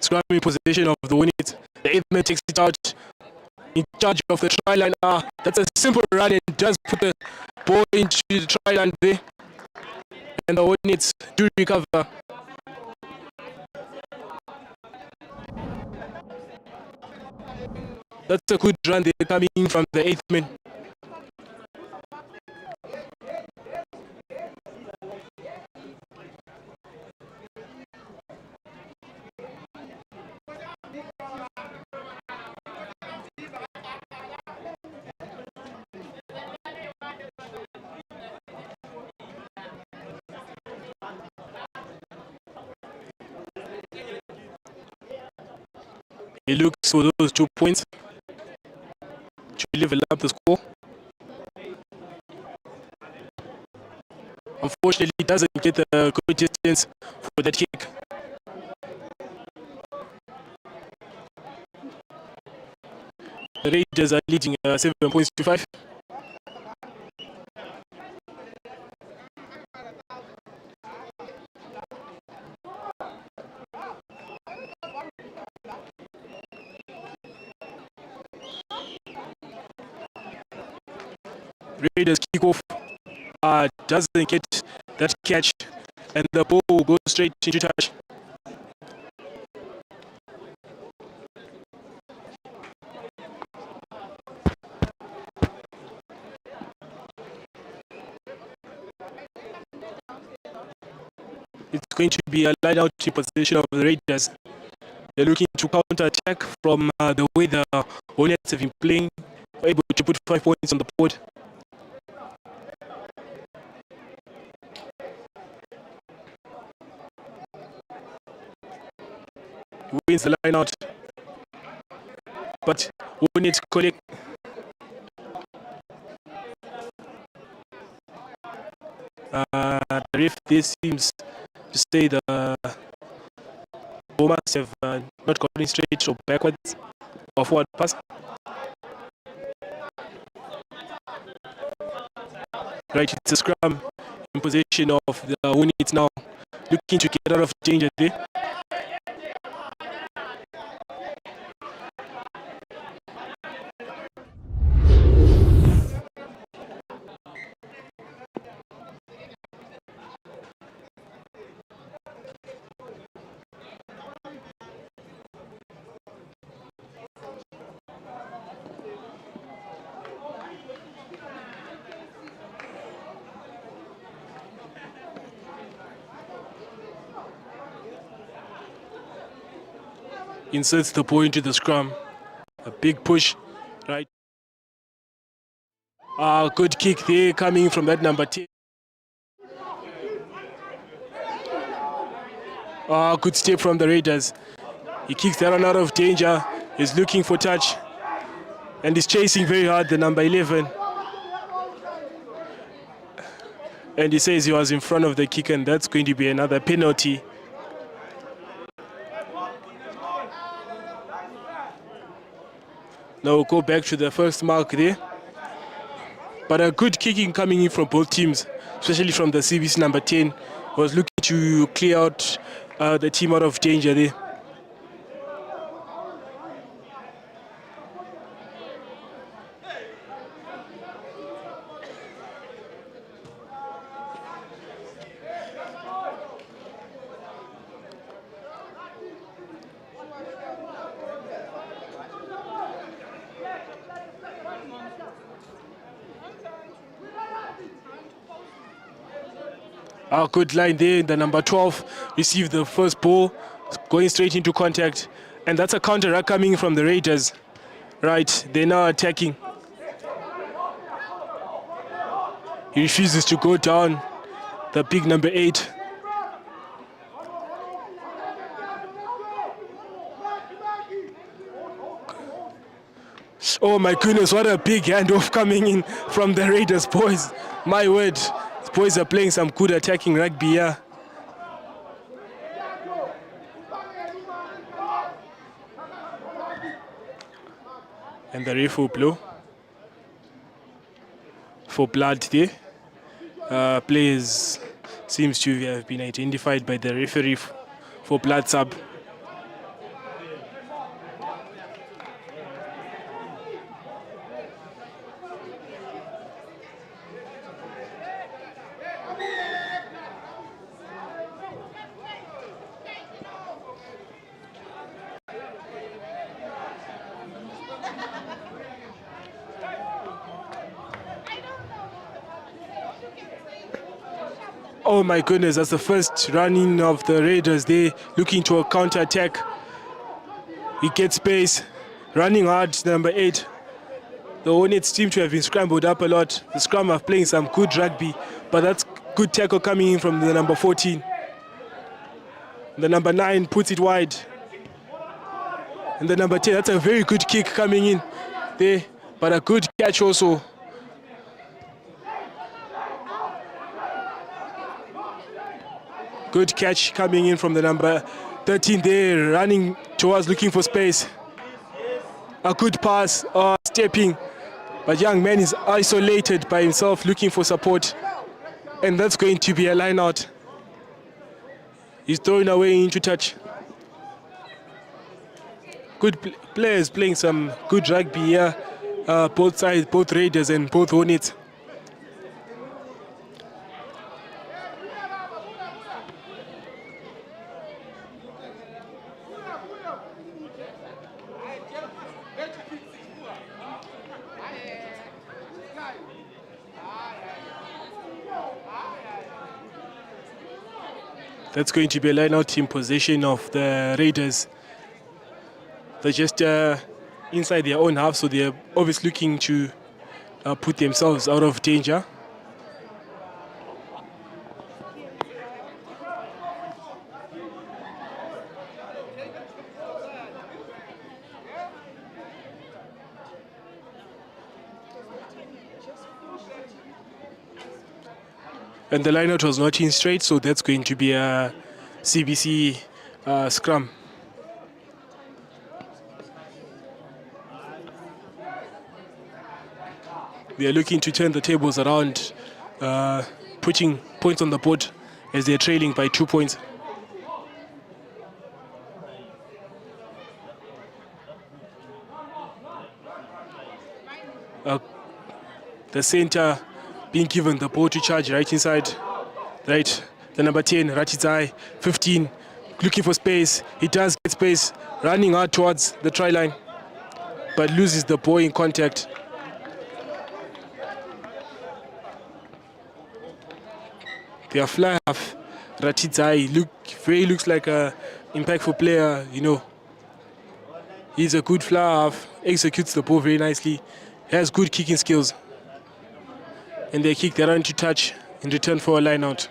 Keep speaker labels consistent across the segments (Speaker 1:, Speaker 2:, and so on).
Speaker 1: scrum in possession of the Hornets. The 8th man takes it out in charge of the try line. That's a simple run and does put the ball into the try line there. And the Hornets do recover. That's a good run there coming from the 8th man. He looks for those 2 points to level up the score. Unfortunately, he doesn't get the good distance for that kick. The Raiders are leading 7 points to 5. Raiders kick off, doesn't get that catch, and the ball goes straight into touch. It's going to be a line out in position of the Raiders. They're looking to counter-attack from the way the Hornets have been playing, able to put 5 points on the board. Wins the line out, but Hornets collect. The ref this seems to say the ball must have not gone straight or backwards or forward pass. Right, it's a scrum in possession of the Hornets now, looking to get out of danger there. Inserts the ball into the scrum. A big push, right? Good kick there coming from that number 10. Good step from the Raiders. He kicks that one out of danger. He's looking for touch. And he's chasing very hard the number 11. And he says he was in front of the kick, and that's going to be another penalty. Now we'll go back to the first mark there. But a good kicking coming in from both teams, especially from the CBC number 10, was looking to clear out the team out of danger there. Good line there. The number 12 received the first ball, going straight into contact. And that's a counter coming from the Raiders. Right, they're now attacking. He refuses to go down, the big number 8. Oh my goodness, what a big handoff coming in from the Raiders, boys. My word. Boys are playing some good attacking rugby here. And the ref will blow for blood there. Players seems to have been identified by the referee for blood sub. Oh my goodness, that's the first running of the Raiders. They looking to a counter-attack. He gets space, running hard, number 8. The Hornets seem to have been scrambled up a lot. The Scrum are playing some good rugby, but that's good tackle coming in from the number 14. The number 9 puts it wide. And the number 10, that's a very good kick coming in there, but a good catch also. Good catch coming in from the number 13 there, running towards, looking for space. A good pass, stepping, but young man is isolated by himself, looking for support. And that's going to be a line out. He's throwing away into touch. Good players playing some good rugby here, both sides, both Raiders and both Hornets. That's going to be a line-out in possession of the Raiders. They're just inside their own half, so they're obviously looking to put themselves out of danger. And the line-out was not in straight, so that's going to be a CBC scrum. They are looking to turn the tables around, putting points on the board as they're trailing by 2 points. The center being given the ball to charge right inside. Right, the number 10, Ratizai, 15, looking for space. He does get space, running out towards the try line, but loses the ball in contact. Their fly half, Ratizai, looks like a impactful player, you know. He's a good fly half, executes the ball very nicely, has good kicking skills. And they kick, they run to touch in return for a line out.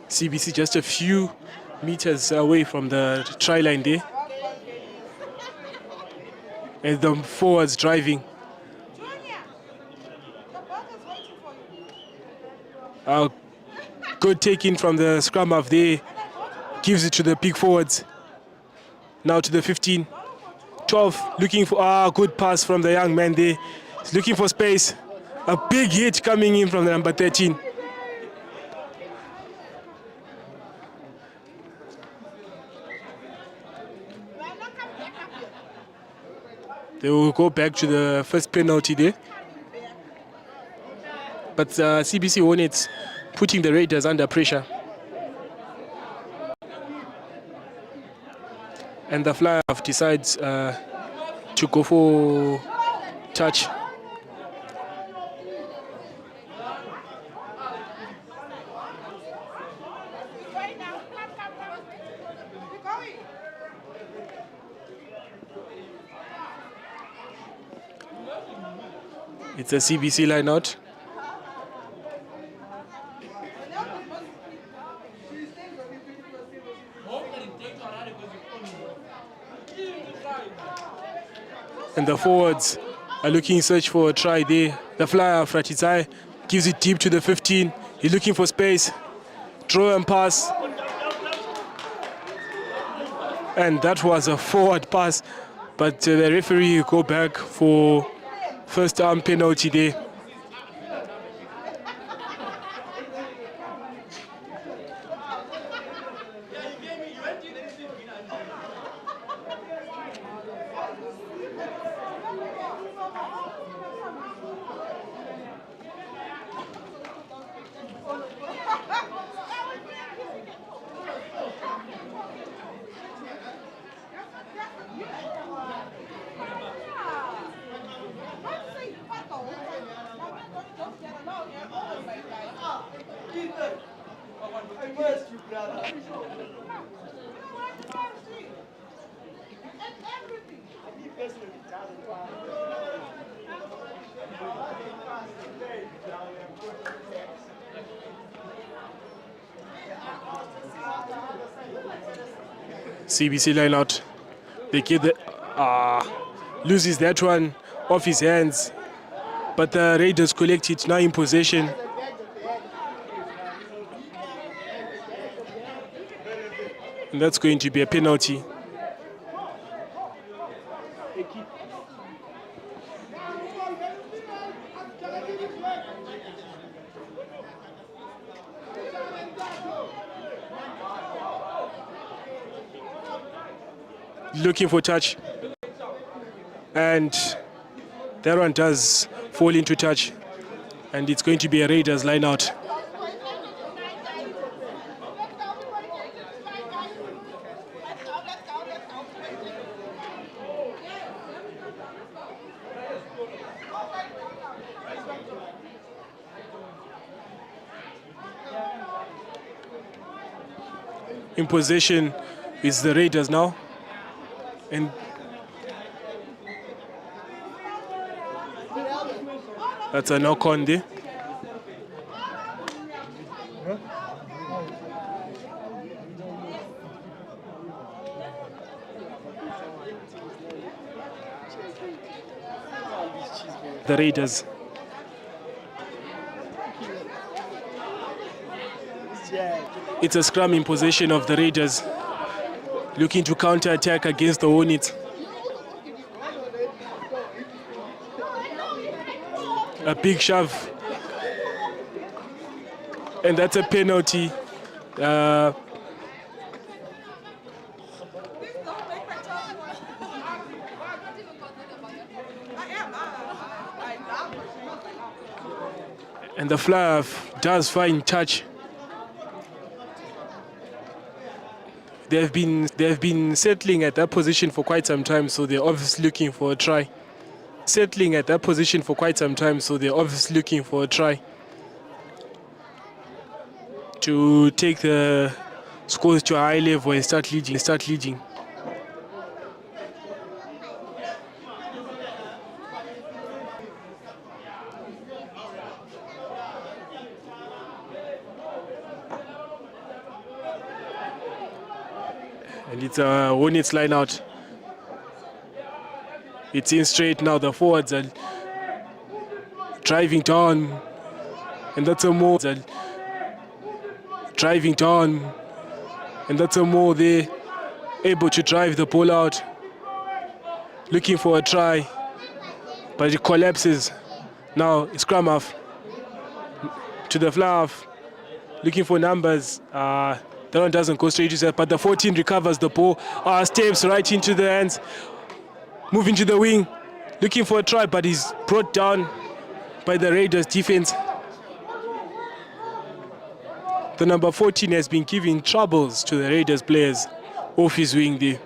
Speaker 1: CBC just a few meters away from the try line there. And the forwards driving. Good taking from the scrum half there. Gives it to the big forwards. Now to the 15. 12 looking for good pass from the young man there. He's looking for space. A big hit coming in from the number 13. They will go back to the first penalty there. But CBC Hornets putting the Raiders under pressure. And the fly-off decides to go for touch. It's a CBC line out. And the forwards are looking in search for a try there. The flyer, Fratizai, gives it deep to the 15. He's looking for space. Draw and pass. And that was a forward pass. But the referee will go back for first arm penalty there. CBC line out. They get the loses that one off his hands, but the Raiders collect it now in possession. And that's going to be a penalty. Looking for touch, and that one does fall into touch, and it's going to be a Raiders line out. In possession is the Raiders now. And that's a knock on there. The Raiders. It's a scrum in possession of the Raiders, looking to counter-attack against the Hornets. A big shove. And that's a penalty. And the fly does find touch. They've been settling at that position for quite some time, so they're obviously looking for a try. Settling at that position for quite some time, so they're obviously looking for a try to take the scores to a high level and start leading. And it's a Hornets line out. It's in straight now. The forwards are driving down, and that's a more driving down, and that's a more there, able to drive the ball out, looking for a try, but it collapses. Now it's scrum half to the fly half, looking for numbers. That one doesn't go straight to set, but the 14 recovers the ball, steps right into the hands, moving to the wing, looking for a try, but he's brought down by the Raiders defense. The number 14 has been giving troubles to the Raiders players off his wing there.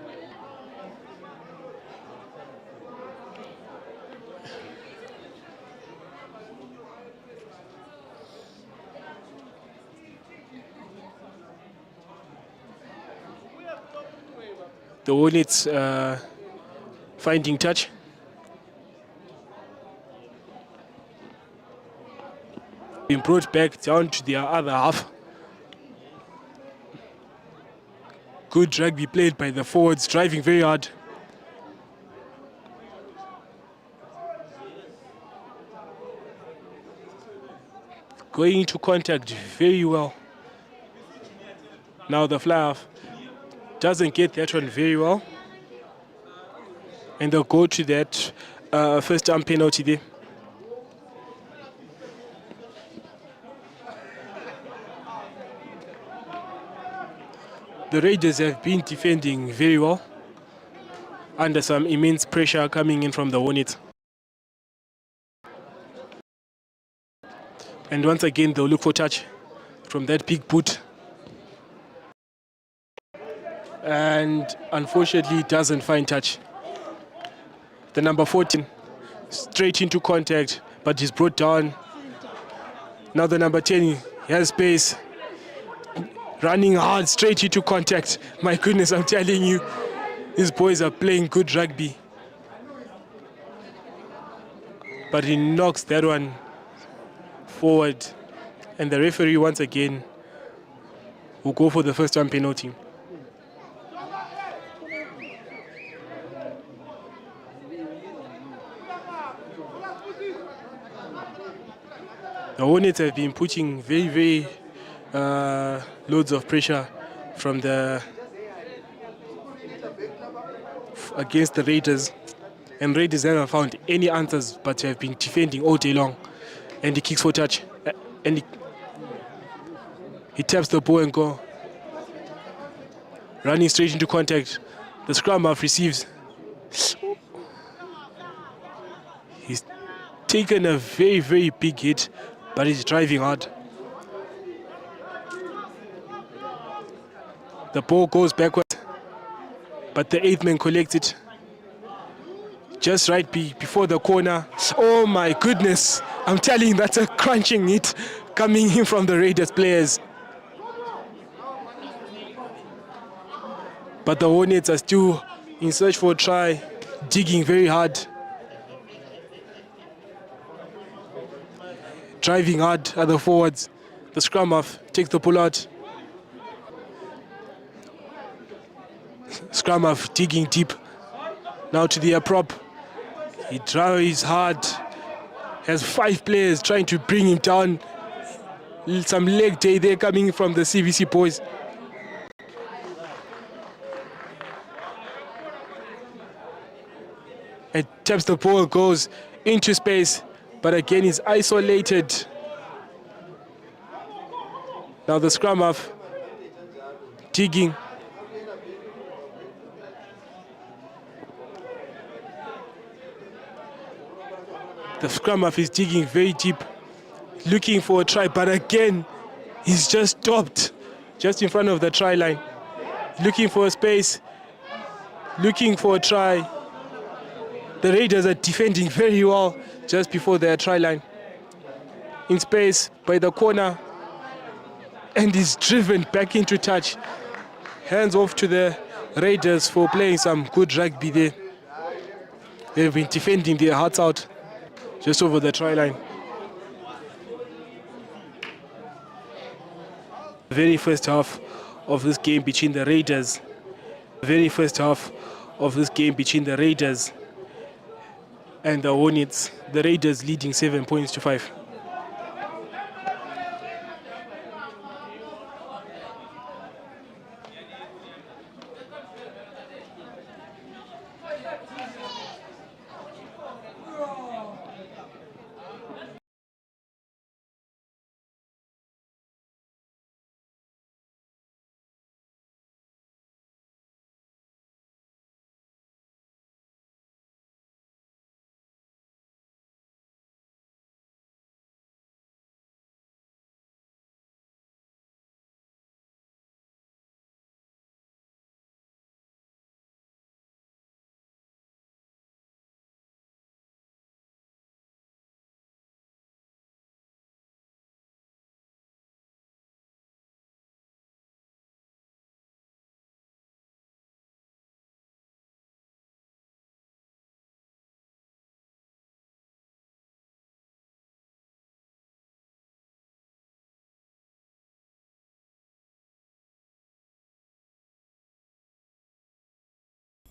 Speaker 1: The Hornets finding touch. Being brought back down to their other half. Good rugby played by the forwards, driving very hard. Going into contact very well. Now the fly half doesn't get that one very well, and they'll go to that first arm penalty there. The Raiders have been defending very well under some immense pressure coming in from the Hornets. And once again, they'll look for touch from that big boot. And unfortunately, it doesn't find touch. The number 14 straight into contact, but he's brought down. Now the number 10 has space, running hard straight into contact. My goodness, I'm telling you, these boys are playing good rugby. But he knocks that one forward, and the referee once again will go for the first time penalty. The Hornets have been putting very loads of pressure from against the Raiders, and Raiders haven't found any answers but have been defending all day long. And he kicks for touch, and he taps the ball and go. Running straight into contact. The scrum half receives. He's taken a very big hit, but he's driving hard. The ball goes backwards, but the 8th man collects it just right before the corner. Oh my goodness, I'm telling you, that's a crunching hit coming in from the Raiders players. But the Hornets are still in search for a try, digging very hard. Driving hard at the forwards. The scrum half takes the pull out. Scrum half digging deep. Now to the prop. He drives hard. Has 5 players trying to bring him down. Some leg day there coming from the CVC boys. And taps the ball, goes into space, but again is isolated. Now the scrum half digging. The scrum half is digging very deep, looking for a try, but again he's just stopped just in front of the try line, looking for a space, looking for a try. The Raiders are defending very well just before their try line. In space by the corner, and is driven back into touch. Hands off to the Raiders for playing some good rugby there. They've been defending their hearts out just over the try line. The very first half of this game between the Raiders. Very first half of this game between the Raiders and the Hornets. The Raiders leading 7 points to 5.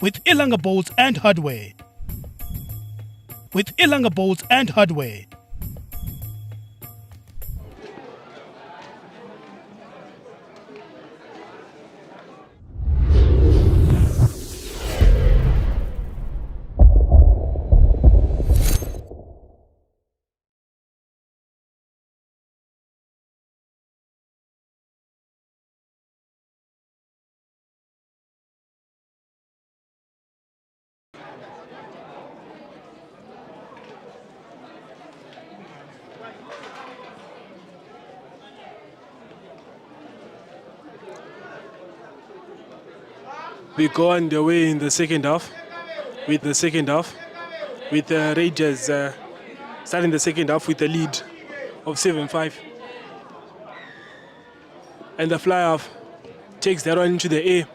Speaker 2: With Ilanga Bolts and Hardware. With Ilanga Bolts and Hardware.
Speaker 1: We go underway in the second half, with the Raiders starting the second half with a lead of 7-5. And the fly half takes that one into the air.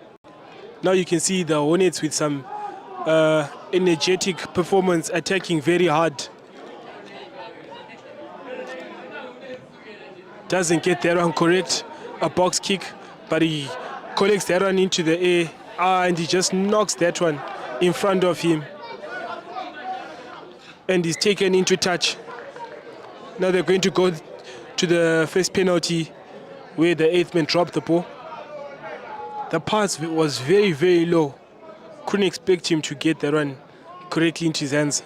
Speaker 1: Now you can see the Hornets with some energetic performance, attacking very hard. Doesn't get that one correct, a box kick, but he collects that one into the air, and he just knocks that one in front of him. And he's taken into touch. Now they're going to go to the first penalty where the 8th man dropped the ball. The pass was very, very low. Couldn't expect him to get that one correctly into his hands.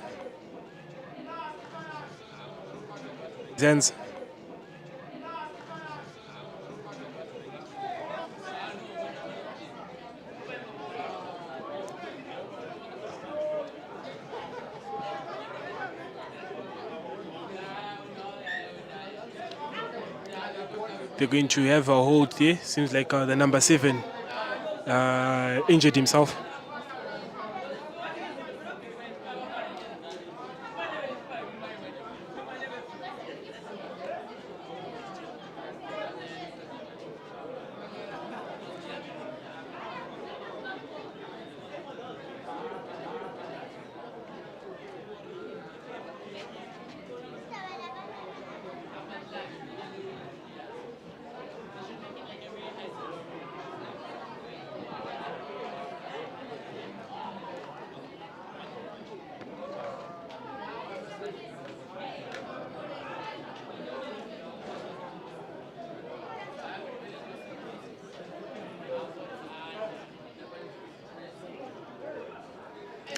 Speaker 1: They're going to have a hold there. Seems like the number 7 injured himself.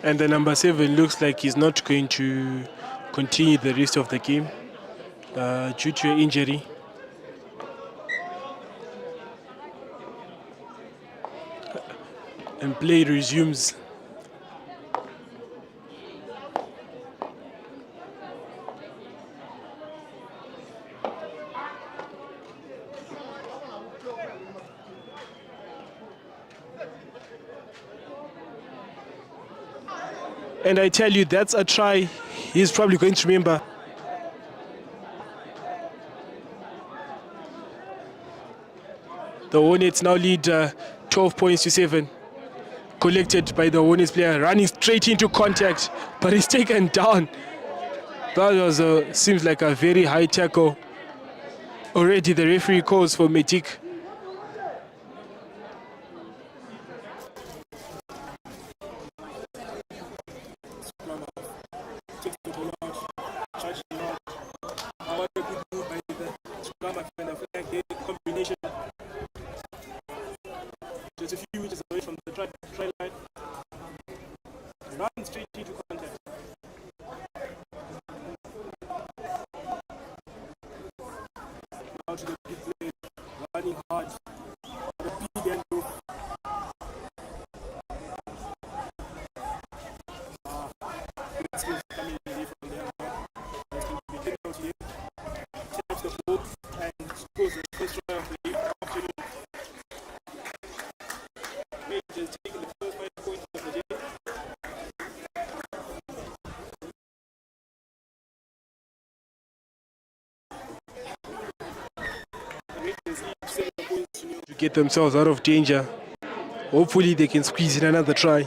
Speaker 1: And the number 7 looks like he's not going to continue the rest of the game due to an injury. And play resumes. And I tell you, that's a try he's probably going to remember. The Hornets now lead 12 points to 7. Collected by the Hornets player, running straight into contact, but he's taken down. That was seems like a very high tackle. Already the referee calls for Metik. Just a few meters away from the try line. Run straight into contact. Now to the big play, running hard. The big end loop. Coming in from there now. It's going to be taken out here. Taps the ball and scores the first try of the afternoon. Just taking the first 5 points of the day. To get themselves out of danger. Hopefully they can squeeze in another try.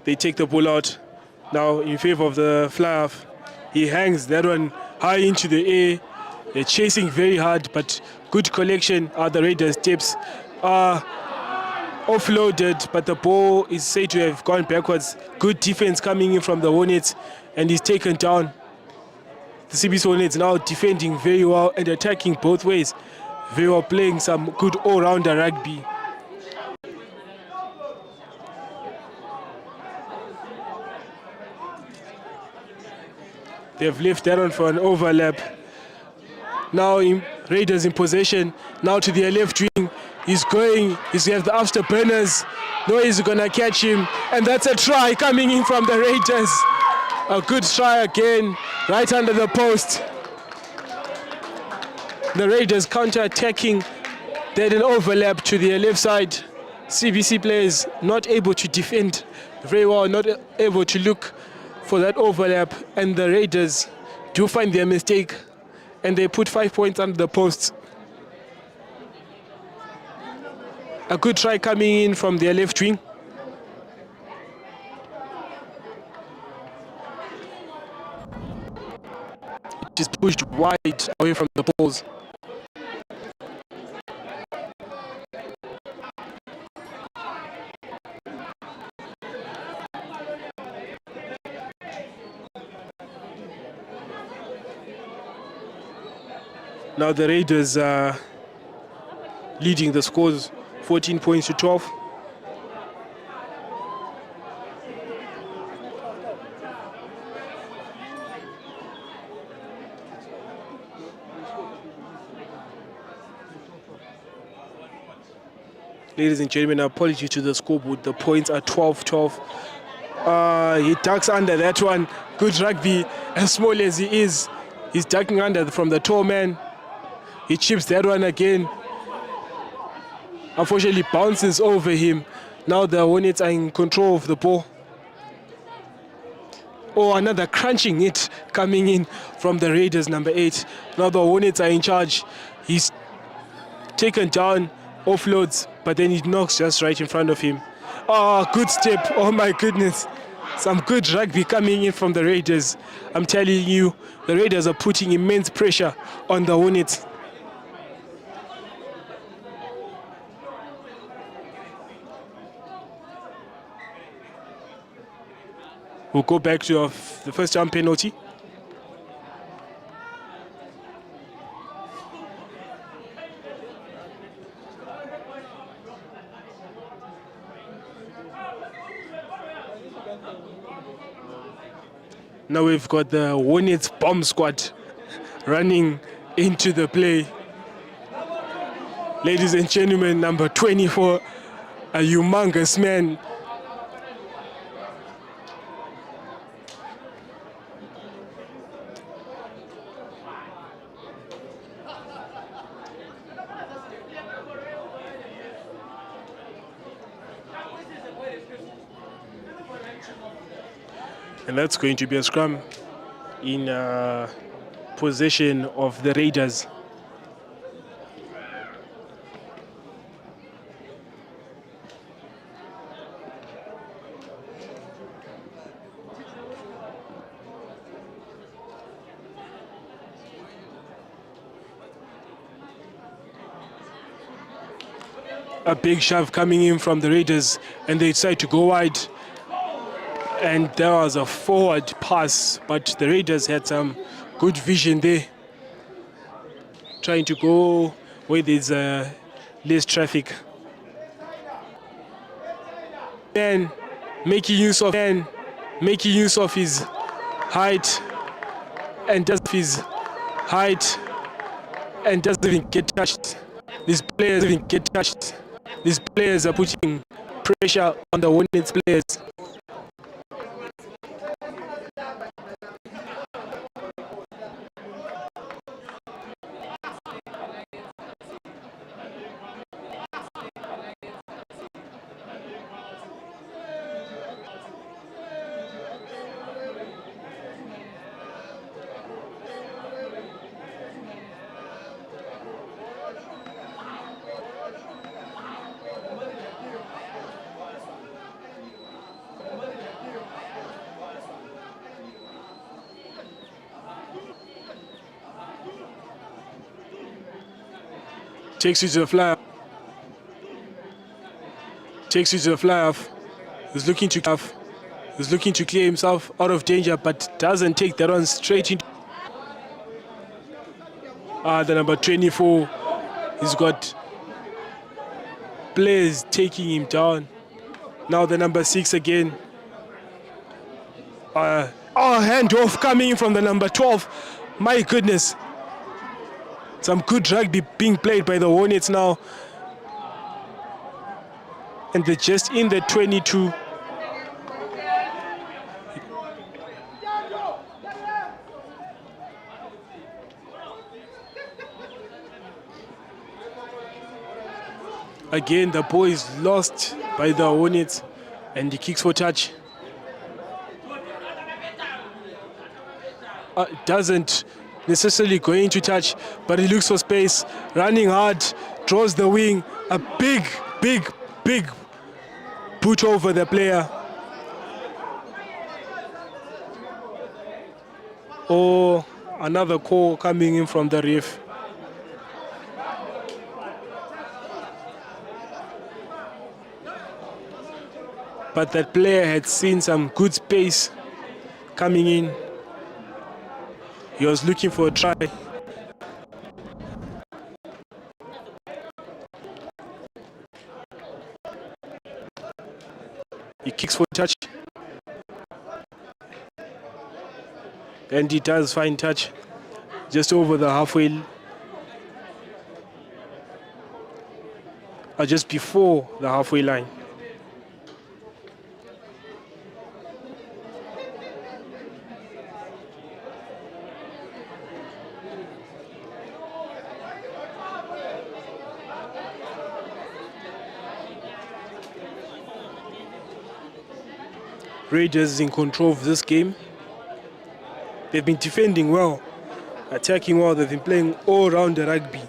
Speaker 1: They take the ball out now in favor of the fly half. He hangs that one high into the air. They're chasing very hard, but good collection. The Raiders' tips are offloaded, but the ball is said to have gone backwards. Good defense coming in from the Hornets, and he's taken down. The CBC Hornets now defending very well and attacking both ways. They were playing some good all-rounder rugby. They've left that one for an overlap. Now Raiders in possession. Now to their left wing. He's going. He's have the afterburners. No, he's gonna catch him. And that's a try coming in from the Raiders. A good try again, right under the post. The Raiders counter-attacking. They had an overlap to their left side. CBC players not able to defend very well, not able to look for that overlap, and the Raiders do find their mistake and they put 5 points under the posts. A good try coming in from their left wing. It is pushed wide away from the poles. Now the Raiders are leading the scores 14 points to 12. Ladies and gentlemen, apology to the scoreboard. The points are 12-12. He ducks under that one. Good rugby, as small as he is. He's ducking under from the tall man. He chips that one again. Unfortunately, bounces over him. Now the Hornets are in control of the ball. Oh, another crunching hit coming in from the Raiders, number 8. Now the Hornets are in charge. He's taken down, offloads, but then he knocks just right in front of him. Oh, good step. Oh my goodness. Some good rugby coming in from the Raiders. I'm telling you, the Raiders are putting immense pressure on the Hornets. We'll go back to the first jump penalty. Now we've got the Hornets bomb squad running into the play. Ladies and gentlemen, number 24, a humongous man. And that's going to be a scrum in possession of the Raiders. A big shove coming in from the Raiders, and they decide to go wide. And there was a forward pass, but the Raiders had some good vision there, trying to go where there's less traffic. Then making use of his height and doesn't even get touched. These players even get touched. These players are putting pressure on the Hornets players. Takes you to the fly off. Takes you to the fly off. He's looking to clear himself out of danger, but doesn't take that one straight into. The number 24. He's got players taking him down. Now the number 6 again. Handoff coming from the number 12. My goodness. Some good rugby being played by the Hornets now. And they're just in the 22. Again, the ball is lost by the Hornets and he kicks for touch. Doesn't necessarily go into touch, but he looks for space, running hard, draws the wing, a big boot over the player. Or another call coming in from the ref. But that player had seen some good space coming in. He was looking for a try. He kicks for touch. And he does find touch just over the halfway, or just before the halfway line. Raiders in control of this game. They've been defending well, attacking well. They've been playing all round the rugby.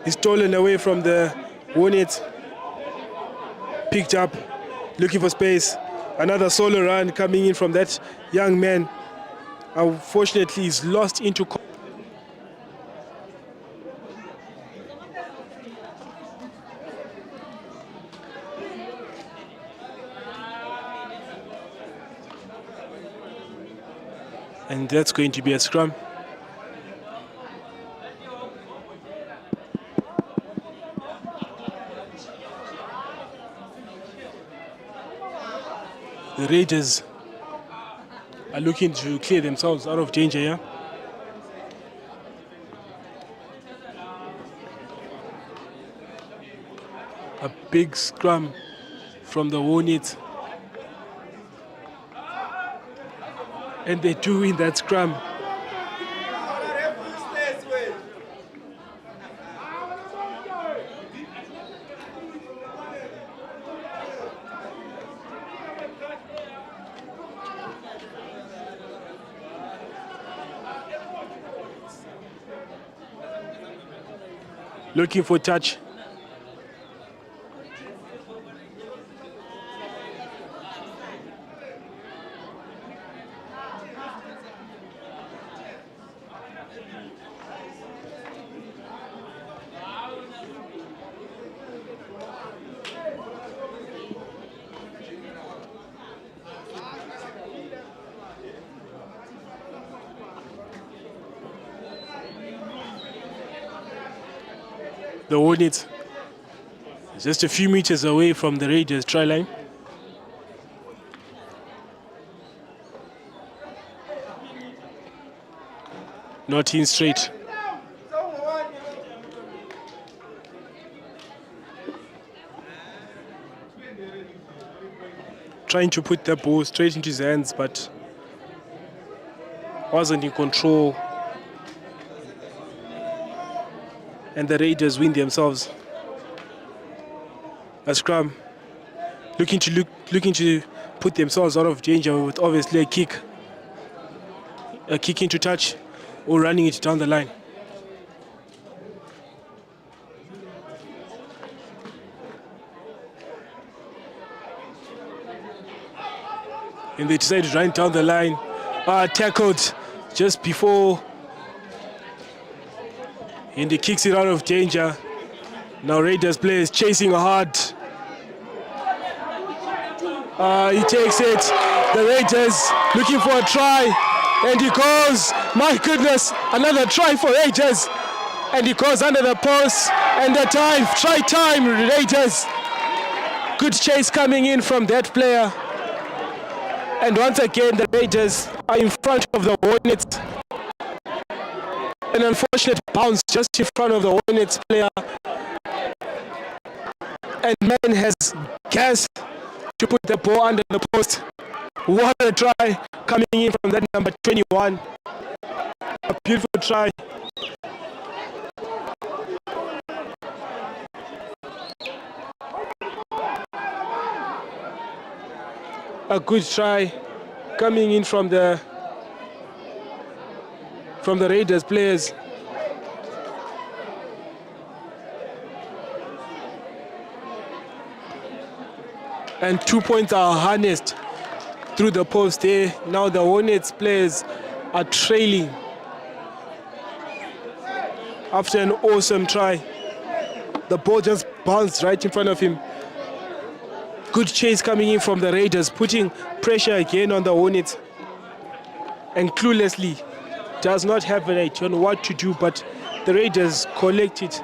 Speaker 1: He's stolen away from the Hornets. Picked up, looking for space. Another solo run coming in from that young man. Unfortunately, he's lost into. And that's going to be a scrum. The Raiders are looking to clear themselves out of danger here. A big scrum from the Hornets. And they do win that scrum. Looking for touch. The Hornets just a few meters away from the Raiders try line. Not in straight. Trying to put the ball straight into his hands, but wasn't in control. And the Raiders win themselves a scrum, looking to put themselves out of danger with obviously a kick into touch or running it down the line. And they decided to run down the line, tackled just before. And he kicks it out of danger. Now Raiders players chasing hard. He takes it. The Raiders looking for a try. And he goes, my goodness, another try for Raiders. And he goes under the post. And the time, try time, Raiders. Good chase coming in from that player. And once again, the Raiders are in front of the Hornets. An unfortunate bounce just in front of the Hornets player. And man has gas to put the ball under the post. What a try coming in from that number 21. A beautiful try A good try coming in from the Raiders players. And 2 points are harnessed through the post there. Now the Hornets players are trailing after an awesome try. The ball just bounced right in front of him. Good chase coming in from the Raiders, putting pressure again on the Hornets. And cluelessly does not have an idea on what to do, but the Raiders collect it.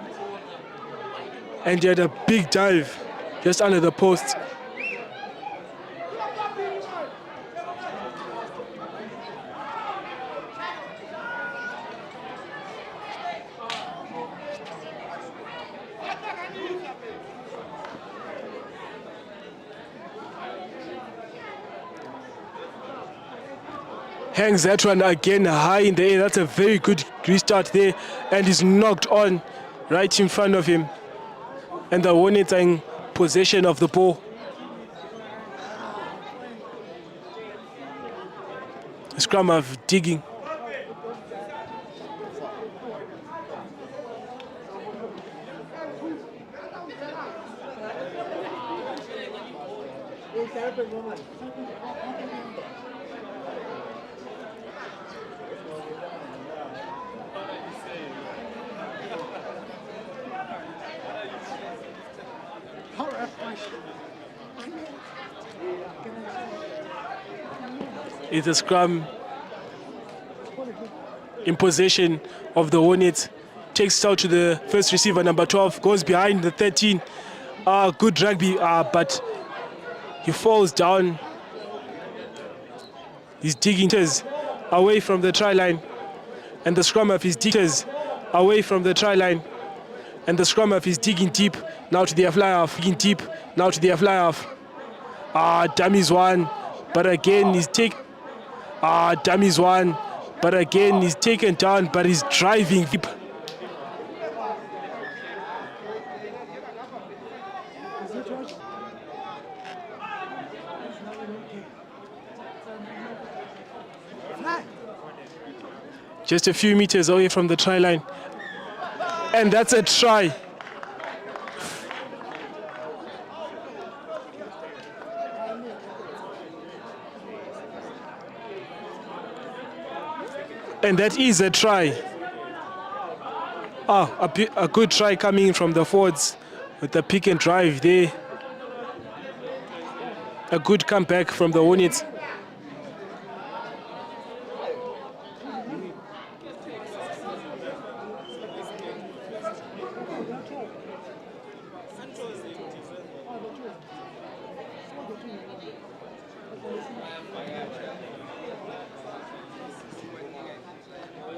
Speaker 1: And they had a big dive just under the post. Hangs that one again high in the air. That's a very good restart there, and he's knocked on right in front of him. And the Hornets are in possession of the ball. Scrum of digging. It's a scrum in possession of the Hornets. Takes it out to the first receiver, number 12, goes behind the 13. Good rugby, but he falls down. He's digging away from the try line. And the scrum of his diggers away from the try line. And the scrum of his digging deep, now to the fly off, digging deep, now to the fly off. Dummies one, but again he's taken. Dummies one, but again he's taken down, but he's driving deep. Just a few meters away from the try line. And that's a try. And that is a try. A good try coming in from the forwards with the pick and drive there. A good comeback from the Hornets.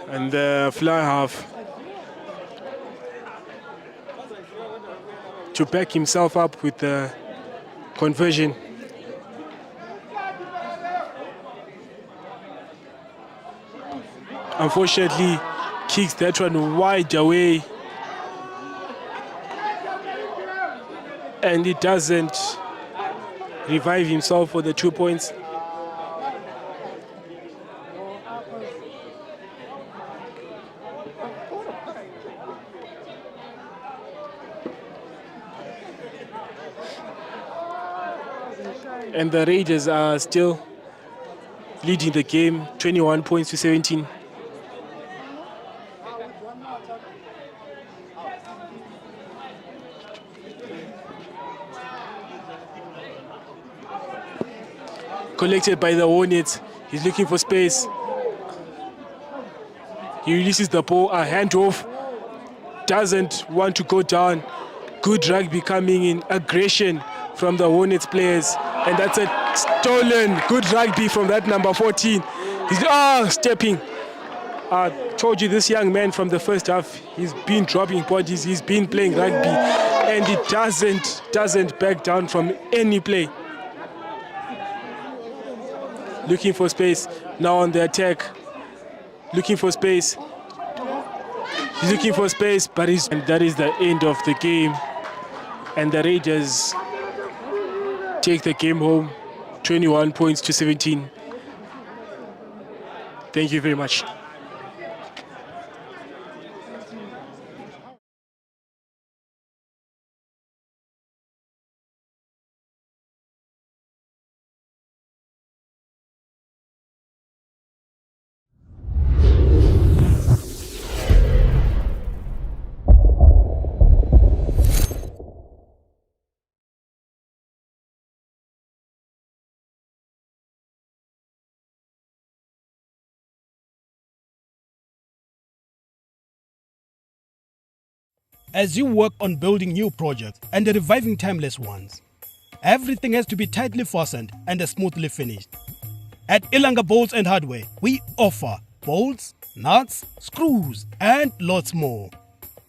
Speaker 1: And the fly half to back himself up with the conversion. Unfortunately, kicks that one wide away. And it doesn't revive himself for the 2 points. And the Raiders are still leading the game, 21 points to 17. Collected by the Hornets. He's looking for space. He releases the ball, a handoff. Doesn't want to go down. Good rugby coming in, aggression from the Hornets players. And that's a stolen good rugby from that number 14. He's stepping. I told you this young man from the first half, he's been dropping bodies, he's been playing rugby, and he doesn't back down from any play. Looking for space, now on the attack. Looking for space. He's looking for space, but and that is the end of the game. And the Raiders take the game home 21 points to 17. Thank you very much.
Speaker 2: As you work on building new projects and reviving timeless ones, everything has to be tightly fastened and smoothly finished. At Ilanga Bolts and Hardware, we offer bolts, nuts, screws, and lots more.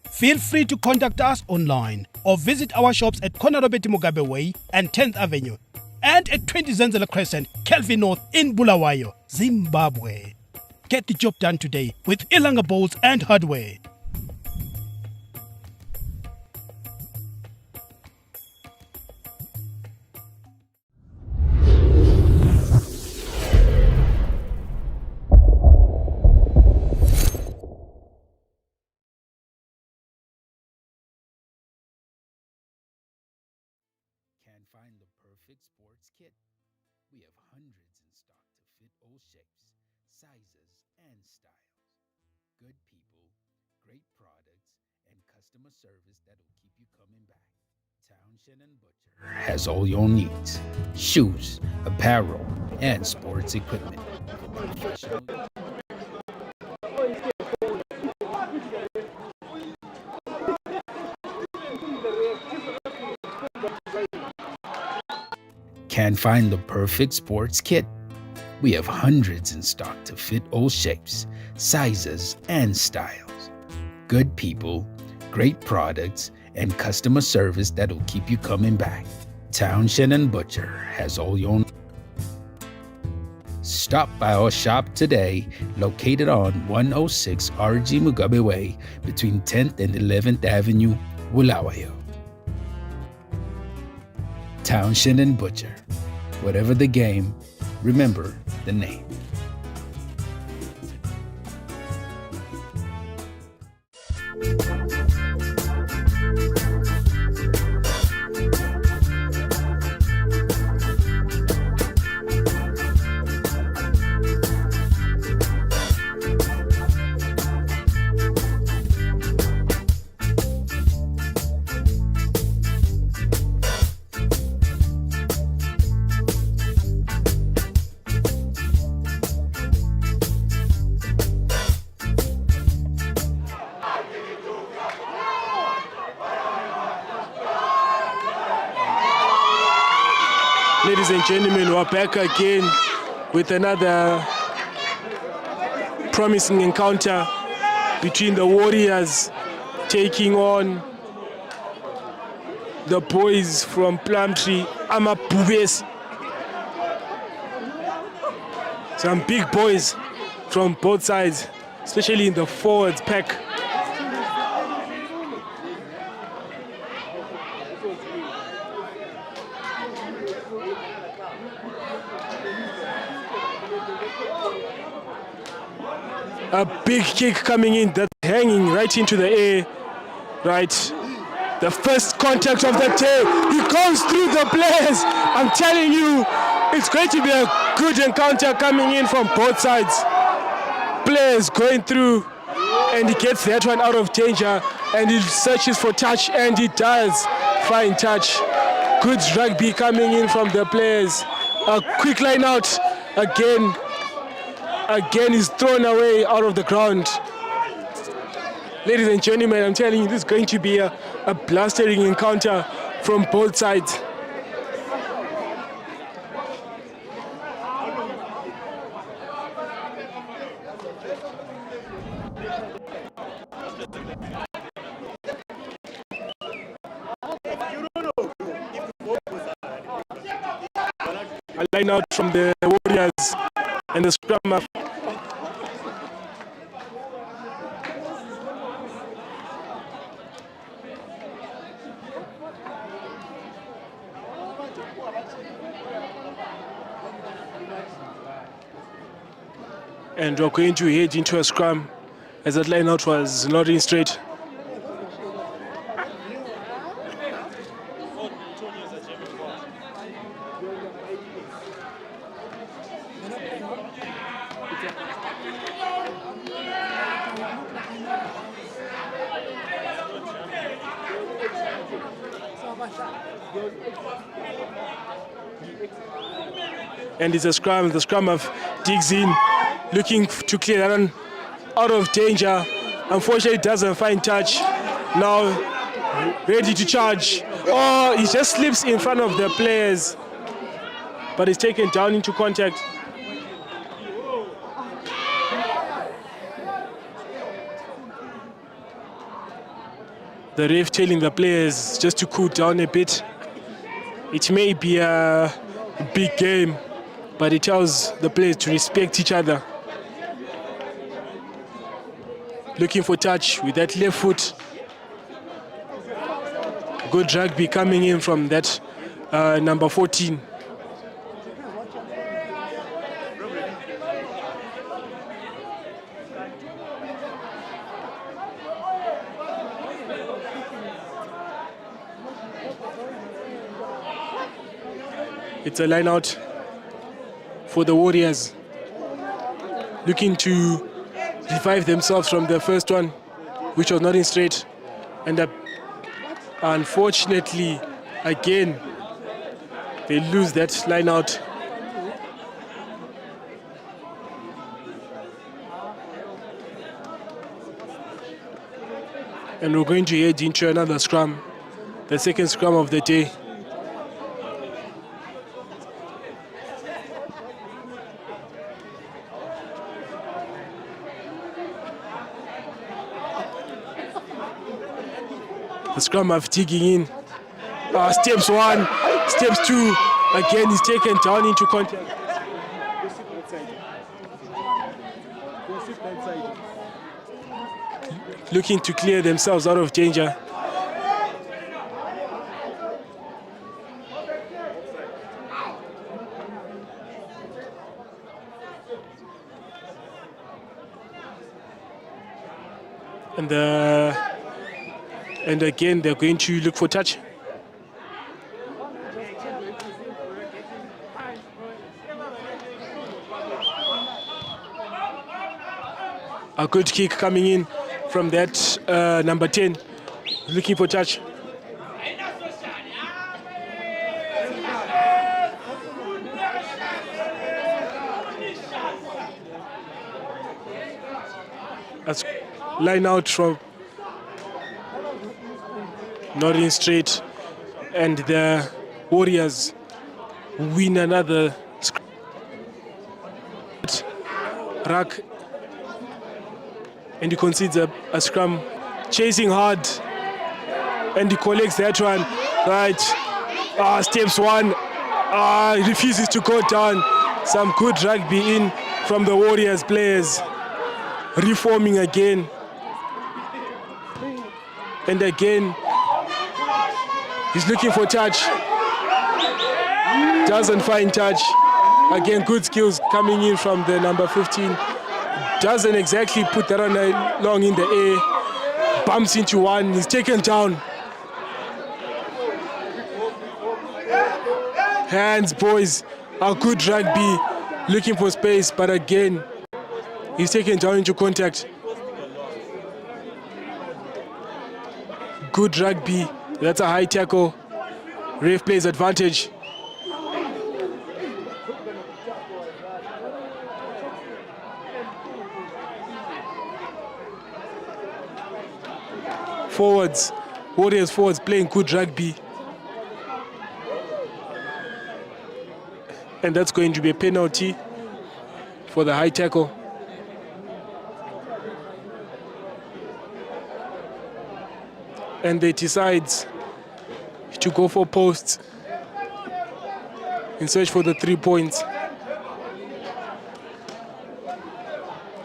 Speaker 2: Feel free to contact us online or visit our shops at Konarobeti Mugabe Way and 10th Avenue and at 20 Zenzele Crescent, Kelvin North in Bulawayo, Zimbabwe. Get the job done today with Ilanga Bolts and Hardware.
Speaker 3: Can't find the perfect sports kit? We have hundreds in stock to fit all shapes, sizes, and styles. Good people, great products, and customer service that'll keep you coming back. Townshend and Butcher has all your needs: shoes, apparel, and sports equipment. Professional Can't find the perfect sports kit? We have hundreds in stock to fit all shapes, sizes, and styles. Good people, great products, and customer service that'll keep you coming back. Townshend and Butcher has all your needs. Stop by our shop today, located on 106 RG Mugabe Way between 10th and 11th Avenue, Bulawayo. Townshend and Butcher. Whatever the game, remember the name.
Speaker 1: Ladies and gentlemen, we're back again with another promising encounter between the Warriors taking on the boys from Plumtree, Amabubes. Some big boys from both sides, especially in the forwards pack. A big kick coming in, that's hanging right into the air. Right, the first contact of the day, he goes through the players. I'm telling you, it's going to be a good encounter coming in from both sides. Players going through, and he gets that one out of danger, and he searches for touch, and he does find touch. Good rugby coming in from the players. A quick line out again. Again, he's thrown away out of the ground. Ladies and gentlemen, I'm telling you, this is going to be a blustering encounter from both sides. A line out from the Warriors and the scrum half. And we're going to head into a scrum as that line out was not in straight. And it's a scrum. The scrum of digs in, looking to clear that one out of danger. Unfortunately, doesn't find touch. Now, ready to charge. Oh, he just slips in front of the players, but is taken down into contact. The ref telling the players just to cool down a bit. It may be a big game, but it tells the players to respect each other. Looking for touch with that left foot. Good rugby coming in from that number 14. It's a line out for the Warriors, looking to revive themselves from the first one, which was not in straight. And unfortunately, again, they lose that line out. And we're going to head into another scrum, the second scrum of the day. The scrum of digging in. Steps one, steps two. Again, he's taken down into contact. Looking to clear themselves out of danger. And again, they're going to look for touch. A good kick coming in from that number 10, looking for touch. That's line out from not in straight, and the Warriors win another ruck, and he concedes a scrum, chasing hard, and he collects that one. Right, steps one, he refuses to go down. Some good rugby in from the Warriors players, reforming again, and again he's looking for touch, doesn't find touch. Again, good skills coming in from the number 15. Doesn't exactly put that on long in the air. Bumps into one, he's taken down. Hands, boys, a good rugby, looking for space, but again, he's taken down into contact. Good rugby. That's a high tackle. Ref plays advantage. Forwards, Warriors forwards playing good rugby. And that's going to be a penalty for the high tackle. And they decide to go for posts in search for the 3 points.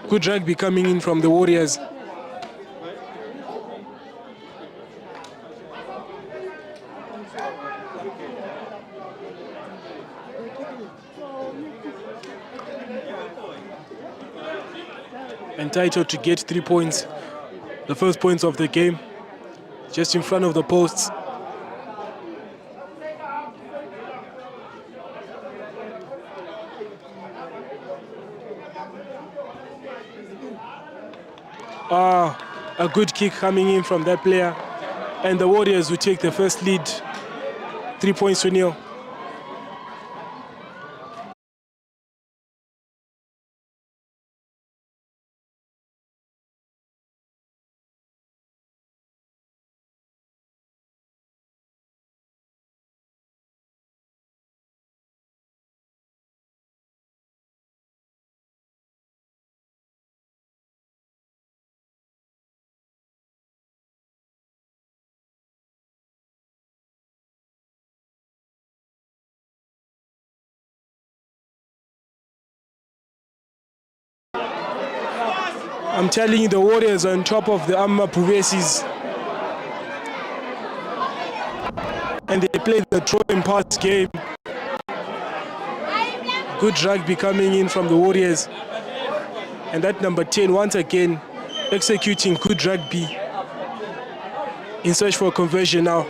Speaker 1: Good rugby coming in from the Warriors. entitled to get 3 points. The first points of the game, just in front of the posts. A good kick coming in from that player. And the Warriors will take the first lead, 3 points to nil. I'm telling you, the Warriors are on top of the Amapuvesis. And they play the throw and pass game. Good rugby coming in from the Warriors. And that number 10, once again, executing good rugby in search for a conversion now.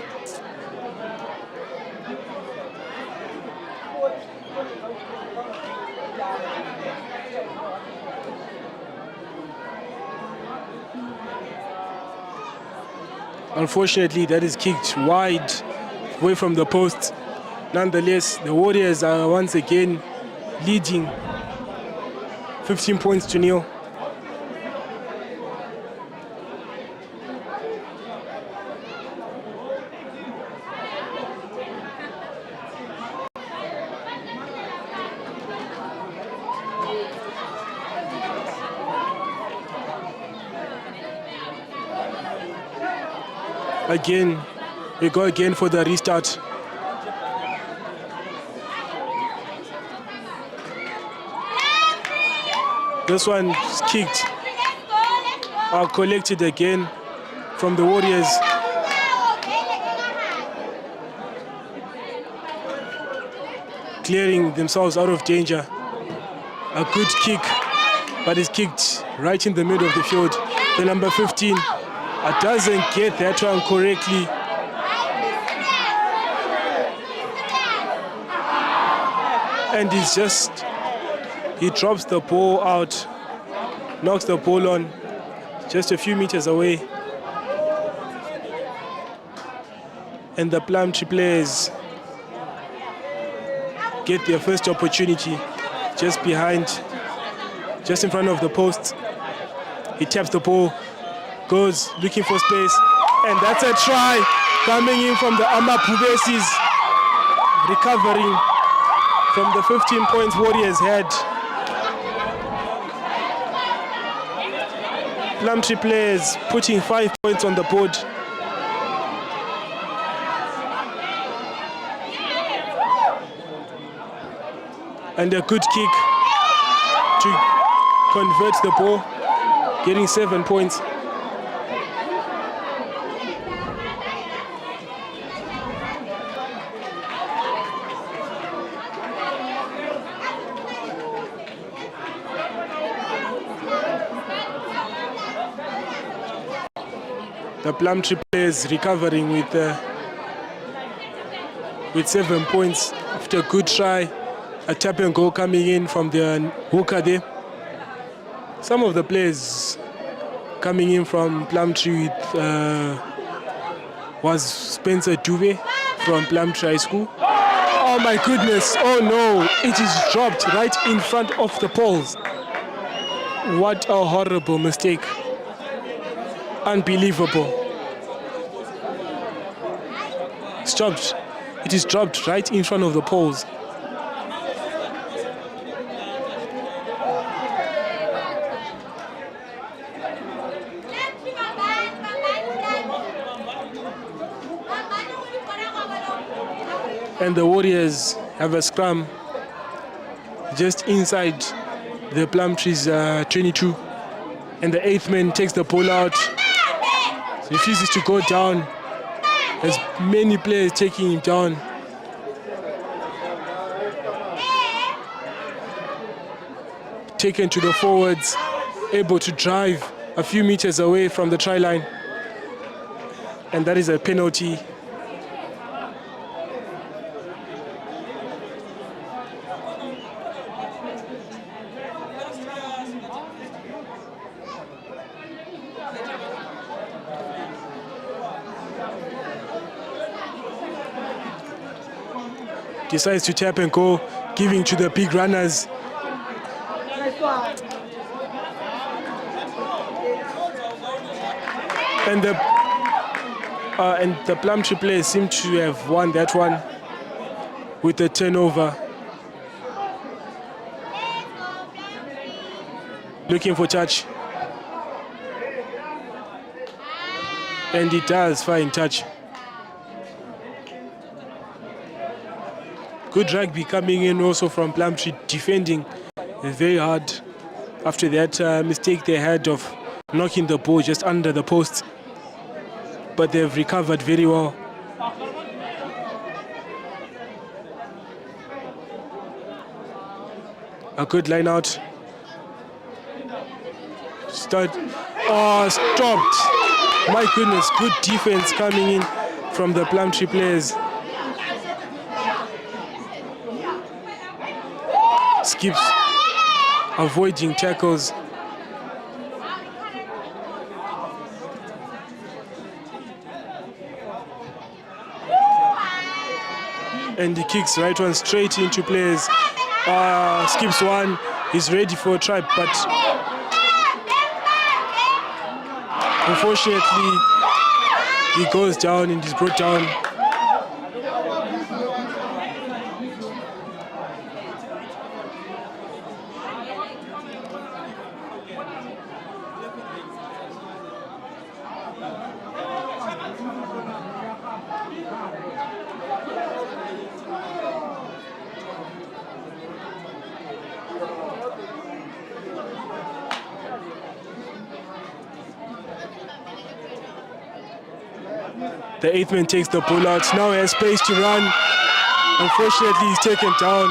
Speaker 1: Unfortunately, that is kicked wide away from the post. Nonetheless, the Warriors are once again leading 15 points to nil. Again, we go again for the restart. This one is kicked. Collected again from the Warriors. Clearing themselves out of danger. A good kick, but it's kicked right in the middle of the field. The number 15 doesn't get that one correctly. And he drops the ball out, knocks the ball on just a few meters away. And the Plumtree players get their first opportunity just behind, just in front of the post. He taps the ball, goes looking for space, and that's a try coming in from the Amapuvesis, recovering from the 15 points Warriors had. Plumtree players putting 5 points on the board. And a good kick to convert the ball, getting 7 points. The Plumtree players recovering with 7 points after a good try. A tap and go coming in from the hooker there. Some of the players coming in from Plumtree was Spencer Duve from Plumtree High School. Oh my goodness, oh no, it is dropped right in front of the poles. What a horrible mistake. Unbelievable. Stopped. It is dropped right in front of the poles. And the Warriors have a scrum just inside the Plumtree's 22. And the 8th man takes the ball out, refuses to go down. There's many players taking him down. Taken to the forwards. able to drive a few meters away from the try line. And that is a penalty. Decides to tap and go, giving to the big runners. And the Plumtree players seem to have won that one with the turnover. Looking for touch. And he does find touch. Good rugby coming in also from Plumtree, defending very hard after that mistake they had of knocking the ball just under the post. But they've recovered very well. A good line out. Stopped. My goodness, good defense coming in from the Plumtree players. Skips, avoiding tackles. And he kicks right one straight into players. Skips one, he's ready for a try, but unfortunately he goes down and is brought down. The eighth man takes the ball out. Now he has space to run. Unfortunately, he's taken down.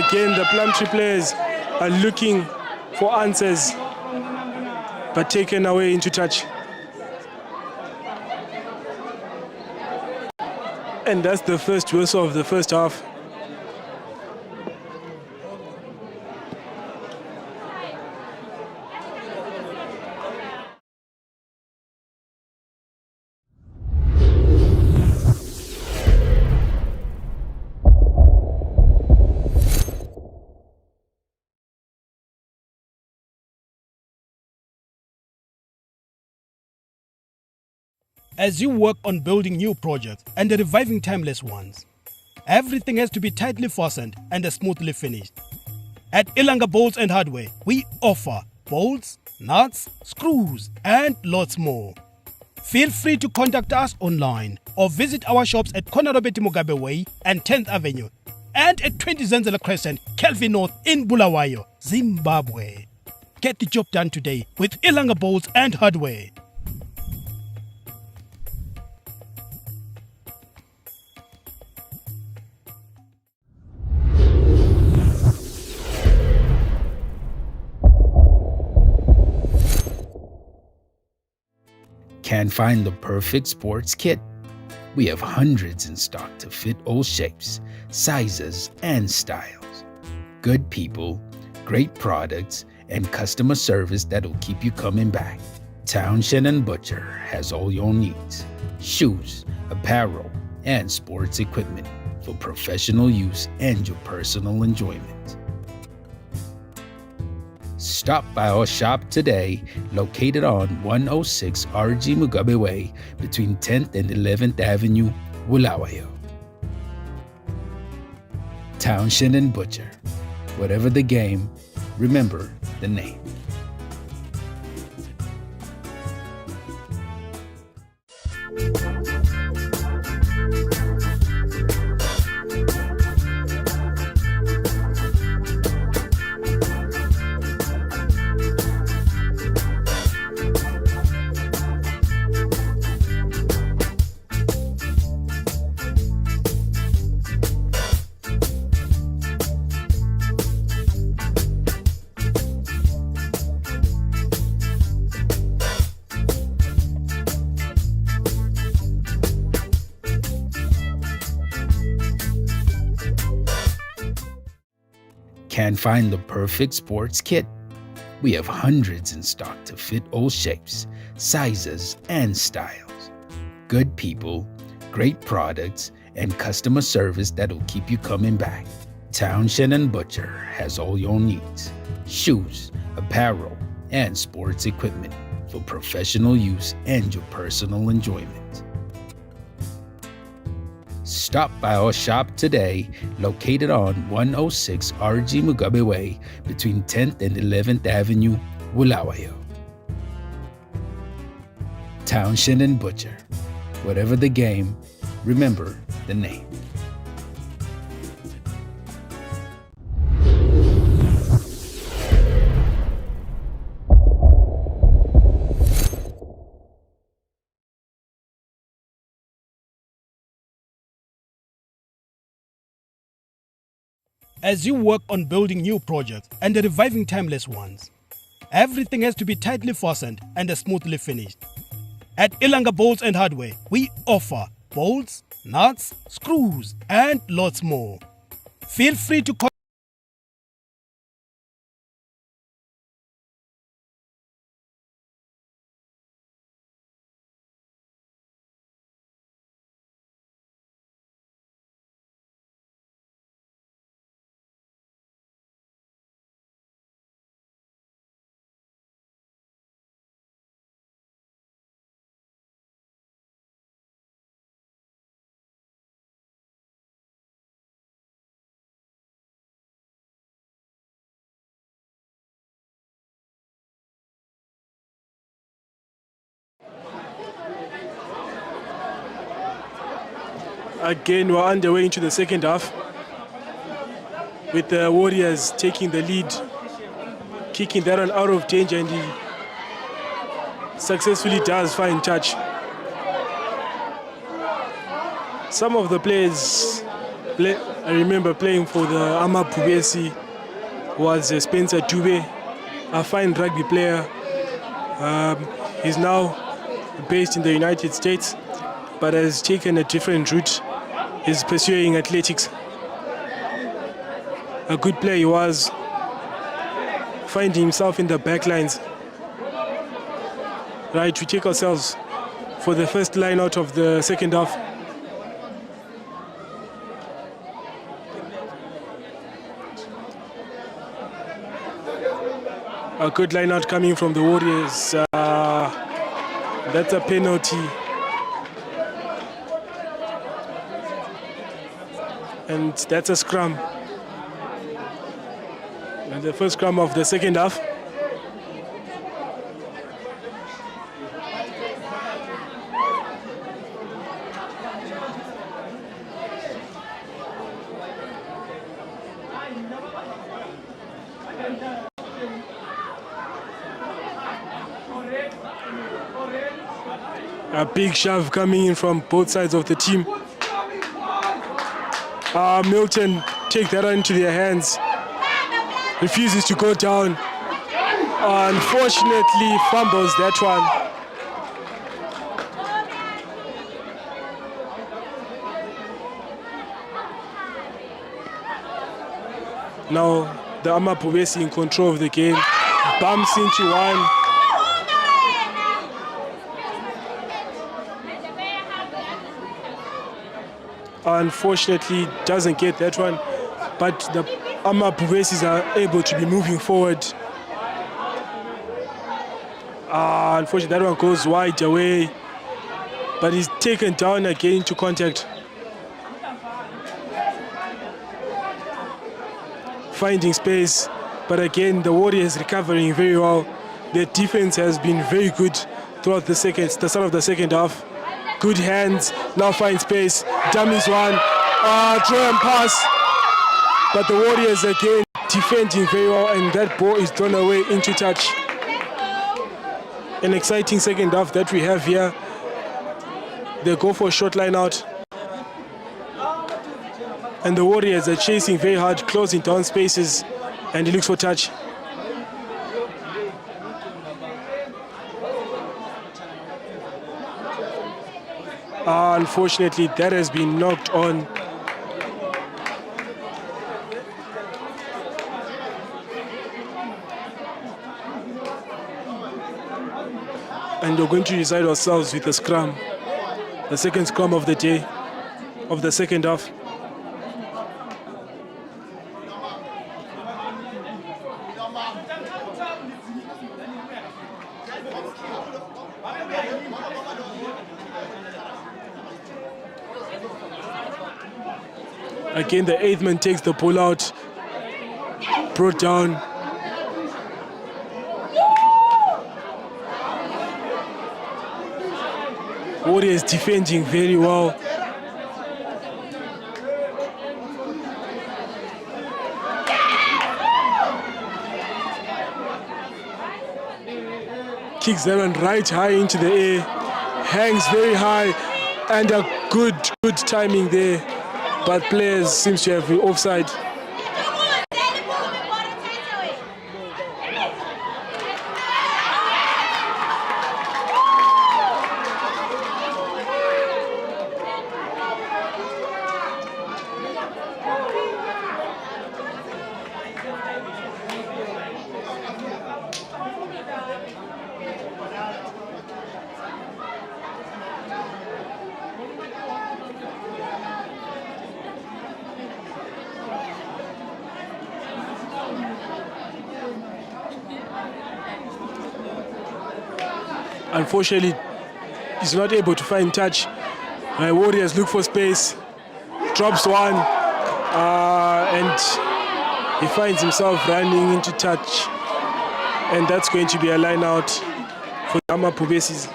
Speaker 1: Again, the Plumtree players are looking for answers, but taken away into touch. And that's the first whistle of the first half.
Speaker 2: As you work on building new projects and reviving timeless ones, everything has to be tightly fastened and smoothly finished. At Ilanga Bolts and Hardware, we offer bolts, nuts, screws, and lots more. Feel free to contact us online or visit our shops at Konarobeti Mugabe Way and 10th Avenue and at 20 Zenzela Crescent, Kelvin North in Bulawayo, Zimbabwe. Get the job done today with Ilanga Bolts and Hardware.
Speaker 3: Can't find the perfect sports kit? We have hundreds in stock to fit all shapes, sizes, and styles. Good people, great products, and customer service that'll keep you coming back. Townshend & Butcher has all your needs. Shoes, apparel, and sports equipment for professional use and your personal enjoyment. Stop by our shop today, located on 106 RG Mugabe Way between 10th and 11th Avenue, Bulawayo. Townshend & Butcher. Whatever the game, remember the name. Can't find the perfect sports kit? We have hundreds in stock to fit all shapes, sizes, and styles. Good people, great products, and customer service that'll keep you coming back. Townshend and Butcher has all your needs: shoes, apparel, and sports equipment for professional use and your personal enjoyment. Stop by our shop today, located on 106 RG Mugabe Way between 10th and 11th Avenue, Bulawayo. Townshend and Butcher. Whatever the game, remember the name.
Speaker 2: As you work on building new projects and reviving timeless ones, everything has to be tightly fastened and smoothly finished. At Ilanga Bolts and Hardware, we offer bolts, nuts, screws, and lots more. Feel free to call
Speaker 1: Again, we're underway into the second half, with the Warriors taking the lead, kicking that one out of danger, and he successfully does find touch. Some of the players, I remember playing for the Amapubesi, was Spencer Dube, a fine rugby player. He's now based in the United States, but has taken a different route. He's pursuing athletics. A good player he was, finding himself in the back lines. Right, we take ourselves for the first line out of the second half. A good line out coming from the Warriors. That's a penalty. And that's a scrum. And the first scrum of the second half. A big shove coming in from both sides of the team. Milton take that into their hands. Refuses to go down. Unfortunately, fumbles that one. Now, the Amapubesi in control of the game. Bumps into one. Unfortunately, doesn't get that one, but the Amapuvesis are able to be moving forward. Unfortunately, that one goes wide away, but he's taken down again to contact. Finding space, but again, the Warriors recovering very well. Their defense has been very good throughout the start of the second half. Good hands, now find space, dummies one, throw and pass. But the Warriors again defending very well, and that ball is thrown away into touch. An exciting second half that we have here. They go for a short line out. And the Warriors are chasing very hard, closing down spaces, and he looks for touch. Unfortunately, that has been knocked on. And we're going to decide ourselves with the scrum, the second scrum of the day, of the second half. Again, the 8th man takes the ball out, brought down. Warriors defending very well. Kicks that one right high into the air, hangs very high, and a good timing there. But players seems to have been offside. Unfortunately, he's not able to find touch. Warriors look for space, drops one, and he finds himself running into touch. And that's going to be a line out for Amapubesis.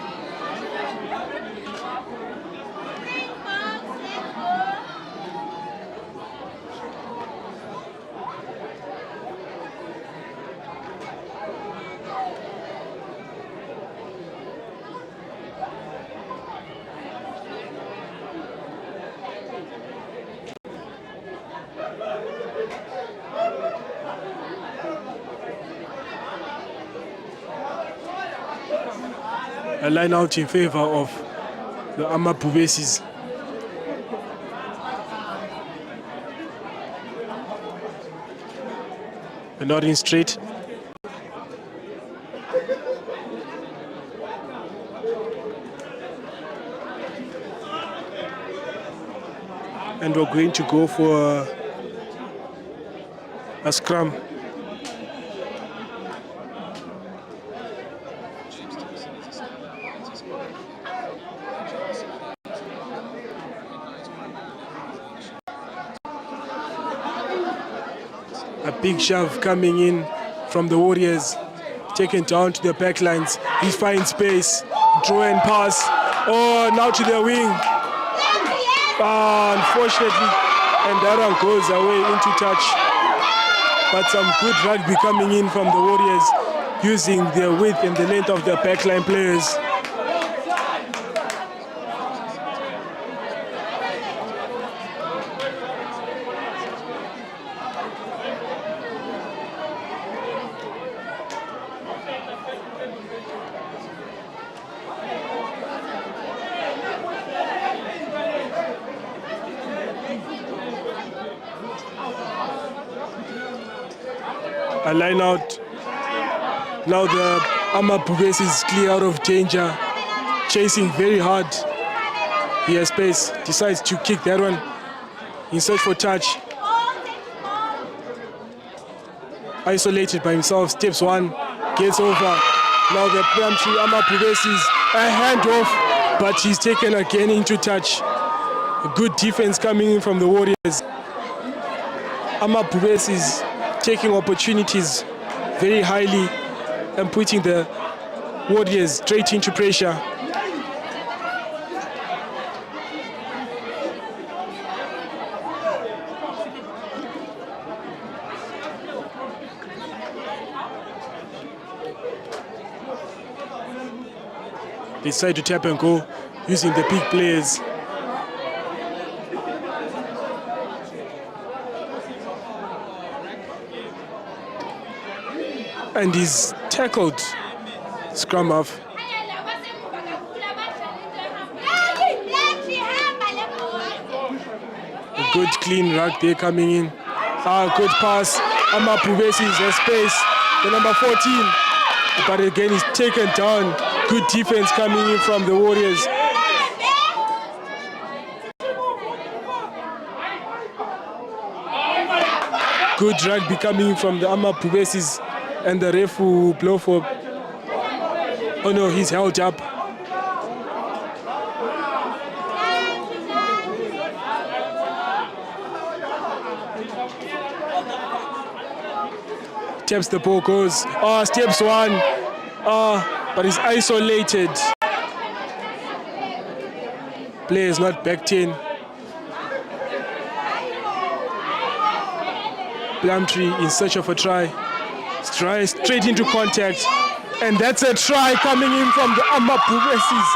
Speaker 1: A line out in favor of the Amapubesis. They're not in straight. And we're going to go for a scrum. A big shove coming in from the Warriors, taken down to the back lines. He finds space, draw and pass. Oh, now to the wing. Unfortunately, and that one goes away into touch. But some good rugby coming in from the Warriors, using their width and the length of their backline players. A line out. Now the Amapubesis is clear out of danger, chasing very hard. He has space, decides to kick that one in search for touch. Isolated by himself, steps one, gets over. Now the Plumtree Amapubesis, a handoff, but he's taken again into touch. A good defense coming in from the Warriors. Amapubesis taking opportunities very highly and putting the Warriors straight into pressure. They decide to tap and go using the big players. And he's tackled scrum half. A good clean ruck there coming in. Good pass. Amapubesis has space. The number 14 But again, he's taken down. Good defense coming in from the Warriors. Good rugby coming in from the Amapubesis, and the ref will blow for... Oh no, he's held up. Taps the ball, goes. Steps one. But he's isolated. Player is not backed in. Plumtree in search of a try. Try straight into contact. And that's a try coming in from the Amapubesis.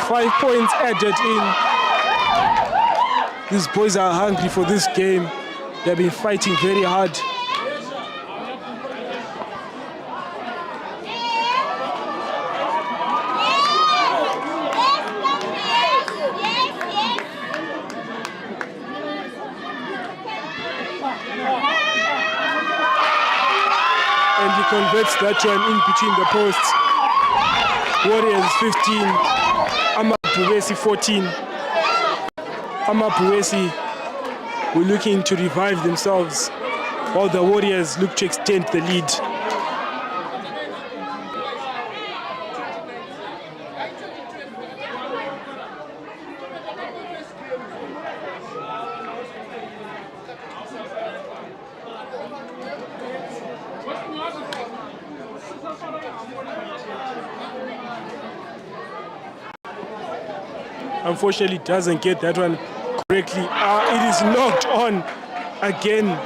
Speaker 1: 5 points added in. These boys are hungry for this game. They've been fighting very hard. And he converts that one in between the posts. Warriors 15, Amapubesis 14. Amapubesis were looking to revive themselves, while the Warriors look to extend the lead. Unfortunately, doesn't get that one correctly. It is knocked on again.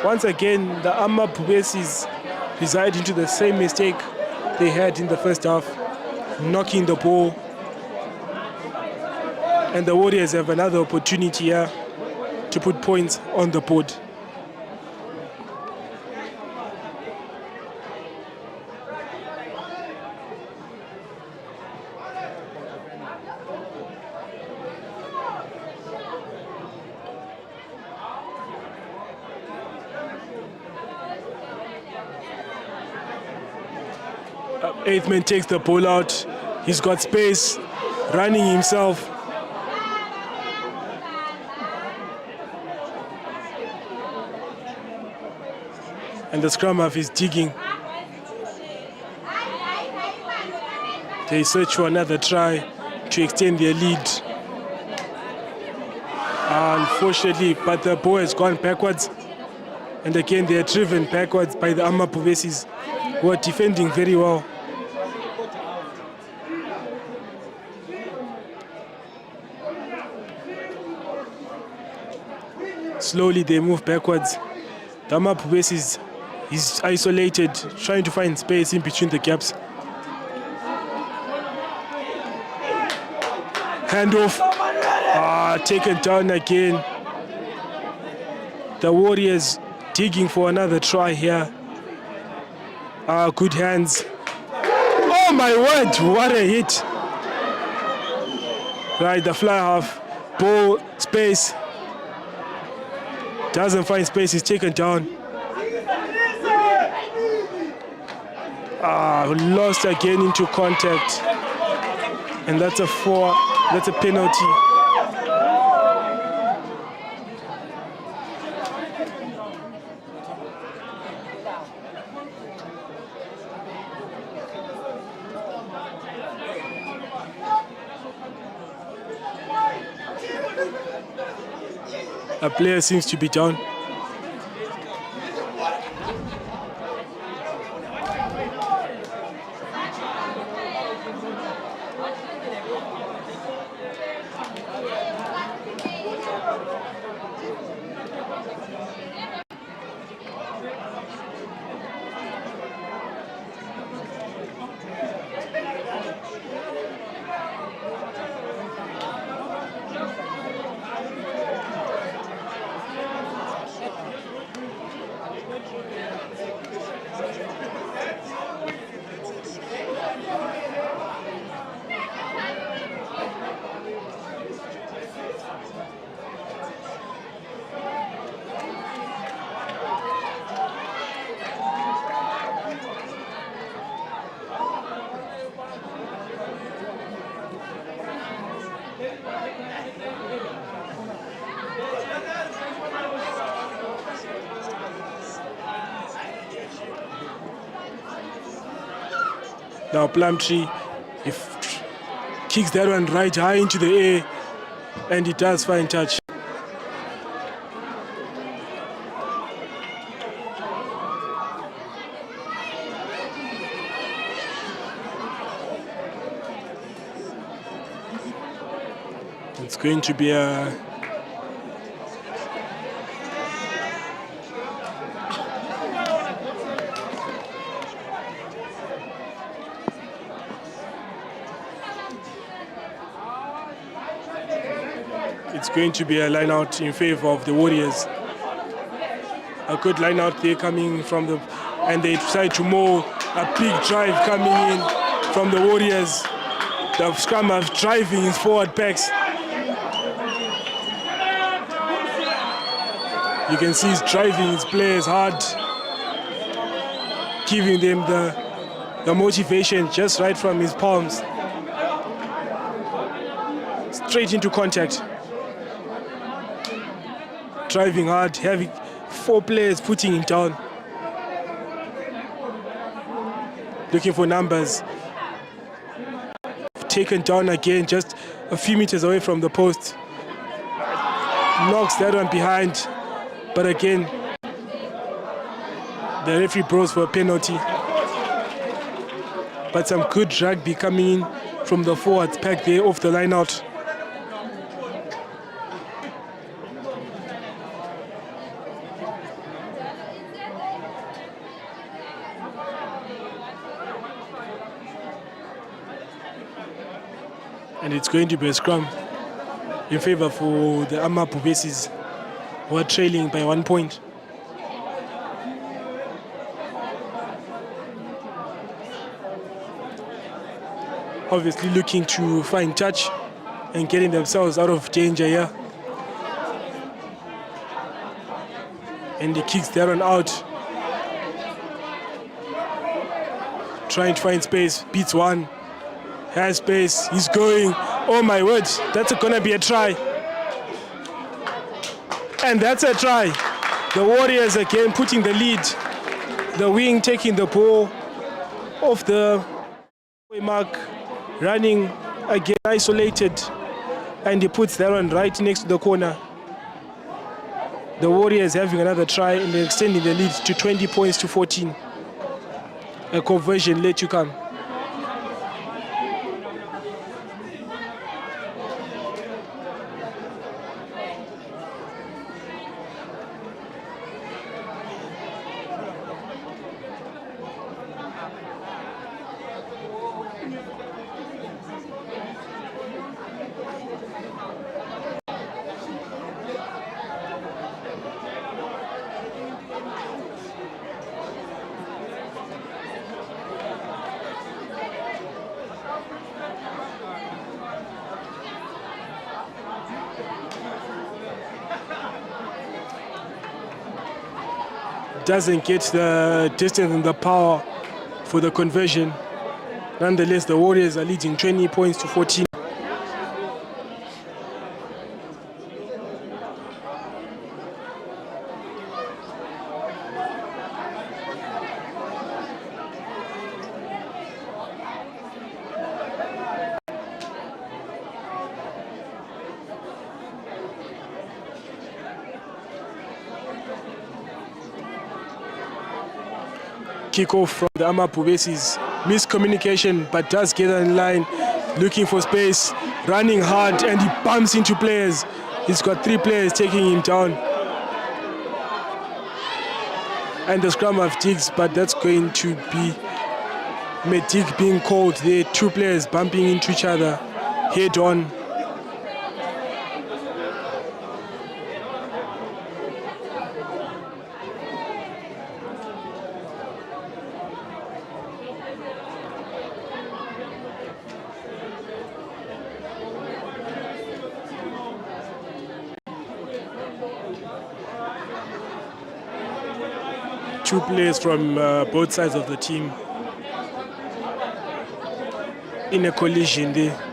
Speaker 1: Once again, the Amapubesis reside into the same mistake they had in the first half, knocking the ball. And the Warriors have another opportunity here to put points on the board. Eighth man takes the ball out. He's got space, running himself. And the scrum half is digging. They search for another try to extend their lead. Unfortunately, but the ball has gone backwards. And again, they are driven backwards by the Amapubesis, who are defending very well. Slowly they move backwards. The Amapubesis is isolated, trying to find space in between the gaps. Handoff. Taken down again. The Warriors digging for another try here. Good hands. Oh my word, what a hit. Right, the fly half. Ball, space. Doesn't find space, he's taken down. Lost again into contact. And that's a penalty. A player seems to be down. Now Plumtree, if kicks that one right high into the air, and he does find touch. It's going to be a line out in favor of the Warriors. A good line out there coming from the, and they decide to mow a big drive coming in from the Warriors. The scrum of driving his forward backs. You can see he's driving his players hard, giving them the motivation just right from his palms. Straight into contact. Driving hard, having 4 players putting him down. Looking for numbers. Taken down again, just a few meters away from the post. Knocks that one behind. But again, the referee blows for a penalty. But some good rugby coming in from the forwards pack there off the line out. And it's going to be a scrum in favor for the Amapubesis, who are trailing by 1 point. Obviously looking to find touch and getting themselves out of danger here. And he kicks that one out. Trying to find space, beats one. Has space, he's going. Oh my word, that's gonna be a try. And that's a try. The Warriors again putting the lead. The wing taking the ball off the mark, running again isolated, and he puts that one right next to the corner. The Warriors having another try and they're extending the lead to 20 points to 14. A conversion late to come. Doesn't get the distance and the power for the conversion. Nonetheless, the Warriors are leading 20 points to 14. Kick-off from the Amapubesis. Miscommunication, but does get in line, looking for space, running hard, and he bumps into players. He's got 3 players taking him down. And the scrum of Diggs, but that's going to be Medic being called there. 2 players bumping into each other head on. Two players from both sides of the team in a collision there.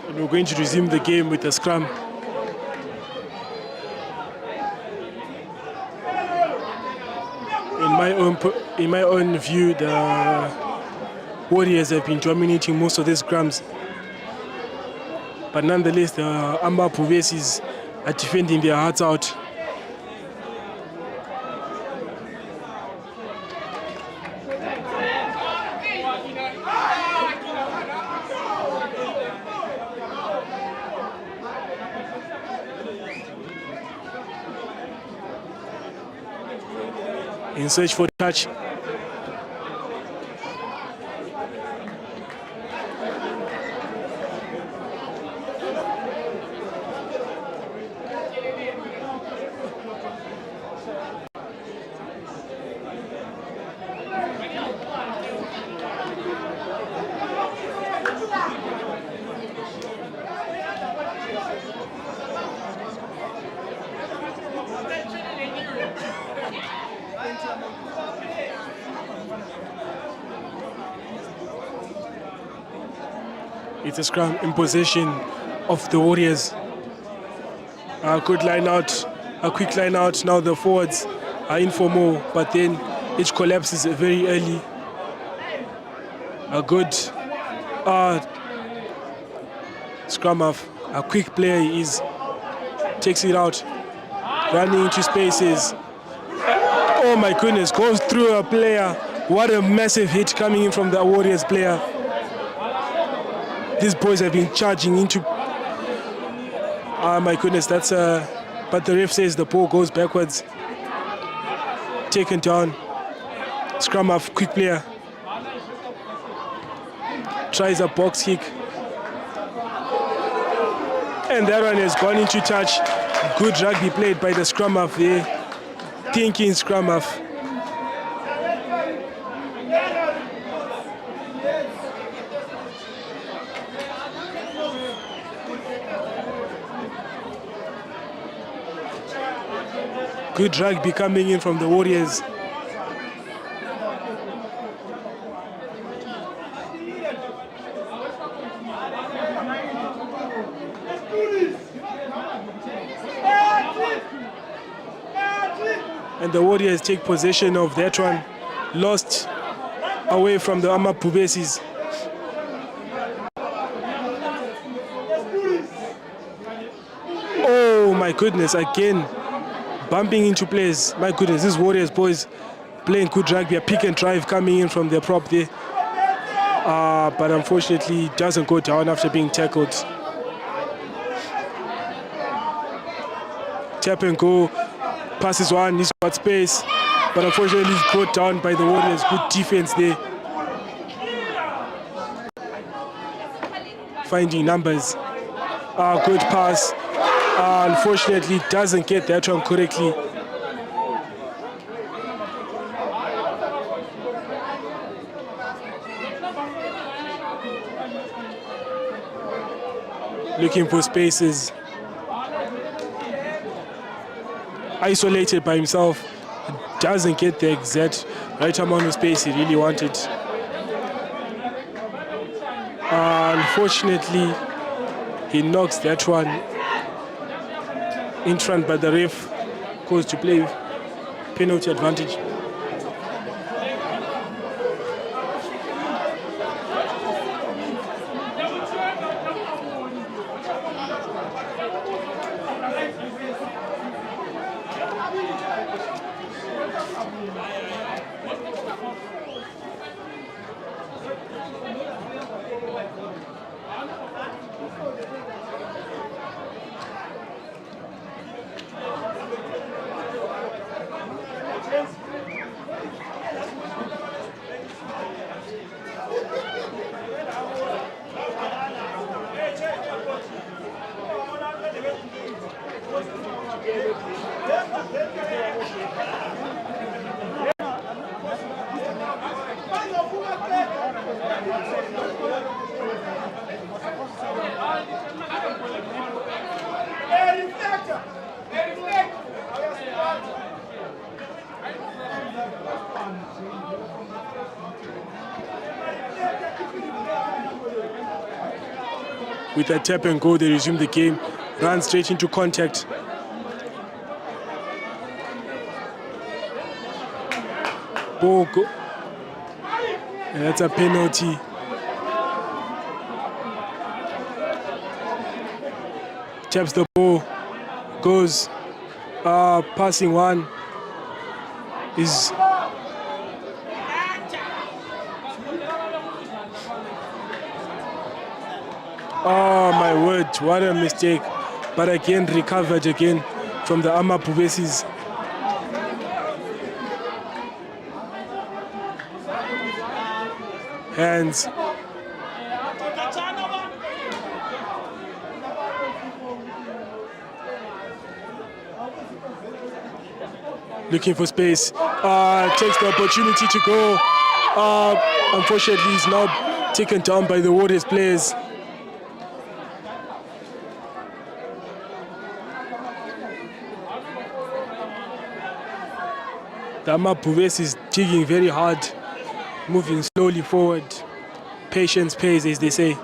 Speaker 1: And we're going to resume the game with the scrum. In my own view, the Warriors have been dominating most of these scrums. But nonetheless, the Amba Puvesis are defending their hearts out. In search for touch. It's a scrum in possession of the Warriors. A good line out, a quick line out. Now the forwards are in for more, but then it collapses very early. A good scrum off. A quick player takes it out, running into spaces. Oh my goodness, goes through a player. What a massive hit coming in from the Warriors player. These boys have been charging into. Oh my goodness, that's but the ref says the ball goes backwards. Taken down. Scrum off, quick player. Tries a box kick. And that one has gone into touch. Good rugby played by the scrum half there. Thinking scrum half. Good rugby coming in from the Warriors. And the Warriors take possession of that one. Lost away from the Ama Puvesis. Oh my goodness, again. Bumping into players. My goodness, these Warriors boys playing good rugby. A pick and drive coming in from their prop there. But unfortunately, it doesn't go down after being tackled. Tap and go. Passes one, he's got space. But unfortunately, he's brought down by the Warriors. Good defense there. Finding numbers. Good pass. Unfortunately, doesn't get that one correctly. Looking for spaces. Isolated by himself. Doesn't get the exact right amount of space he really wanted. Unfortunately, he knocks that one in front, but the ref goes to play penalty advantage. With a tap and go, they resume the game. Run straight into contact. Ball go. And that's a penalty. Taps the ball. Goes. Passing one. Is. Oh my word, what a mistake. But again, recovered again from the Amaphubesis. Hands. Looking for space. Takes the opportunity to go. Unfortunately, he's now taken down by the Warriors players. The Amaphubesis is digging very hard, moving slowly forward. Patience pays, as they say.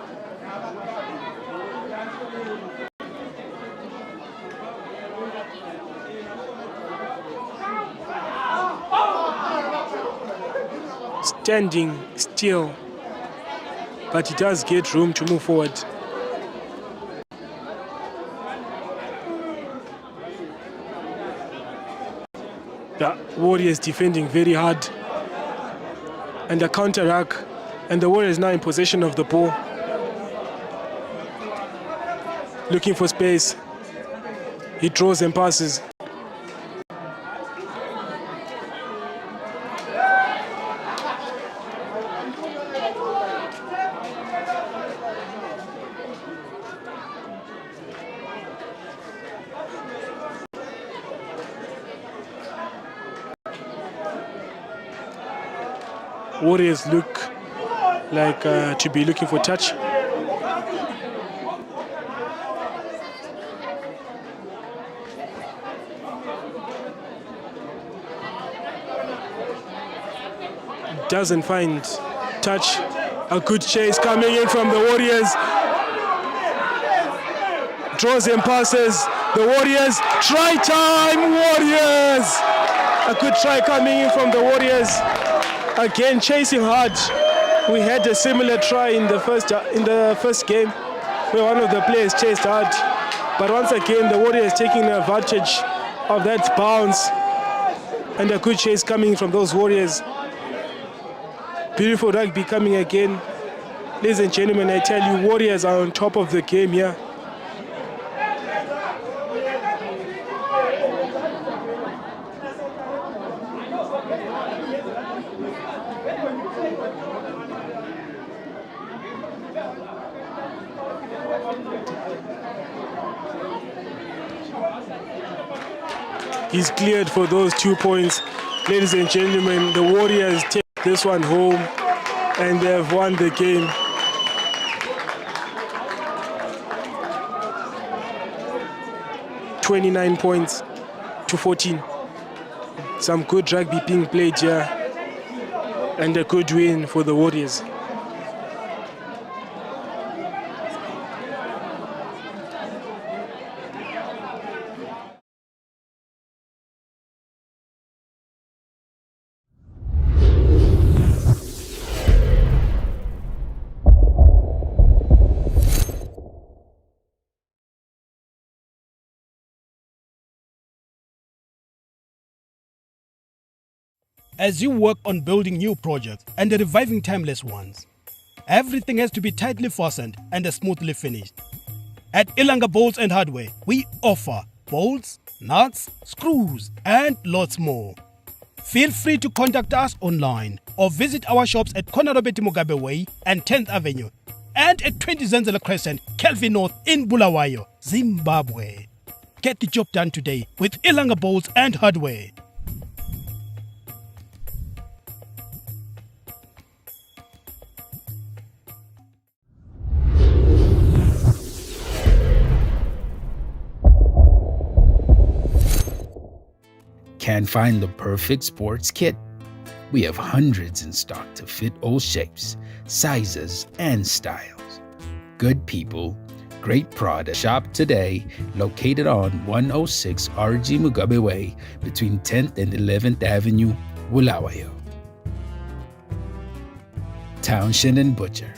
Speaker 1: Standing still, but he does get room to move forward. The Warriors defending very hard, and the counter-rack, and the Warriors now in possession of the ball. Looking for space. He draws and passes. Warriors look like to be looking for touch. Doesn't find touch. A good chase coming in from the Warriors. Draws and passes. The Warriors. Try time, Warriors! A good try coming in from the Warriors. Again, chasing hard. We had a similar try in the first game, where one of the players chased hard. But once again, the Warriors taking advantage of that bounce, and a good chase coming from those Warriors. Beautiful rugby coming again. Ladies and gentlemen, I tell you, Warriors are on top of the game here. He's cleared for those 2 points. Ladies and gentlemen, the Warriors take this one home, and they have won the game. (29 points to 14. Some good rugby being played here, and a good win for the Warriors.
Speaker 2: As you work on building new projects and reviving timeless ones, everything has to be tightly fastened and smoothly finished. At Ilanga Bolts and Hardware, we offer bolts, nuts, screws, and lots more. Feel free to contact us online or visit our shops at Konarobeti Mugabe Way and 10th Avenue, and at 20 Zenzele Crescent, Kelvin North in Bulawayo, Zimbabwe. Get the job done today with Ilanga Bolts and Hardware.
Speaker 3: Can't find the perfect sports kit? We have hundreds in stock to fit all shapes, sizes, and styles. Good people, great product. Shop today, located on 106 RG Mugabe Way between 10th and 11th Avenue, Bulawayo. Townshend and Butcher.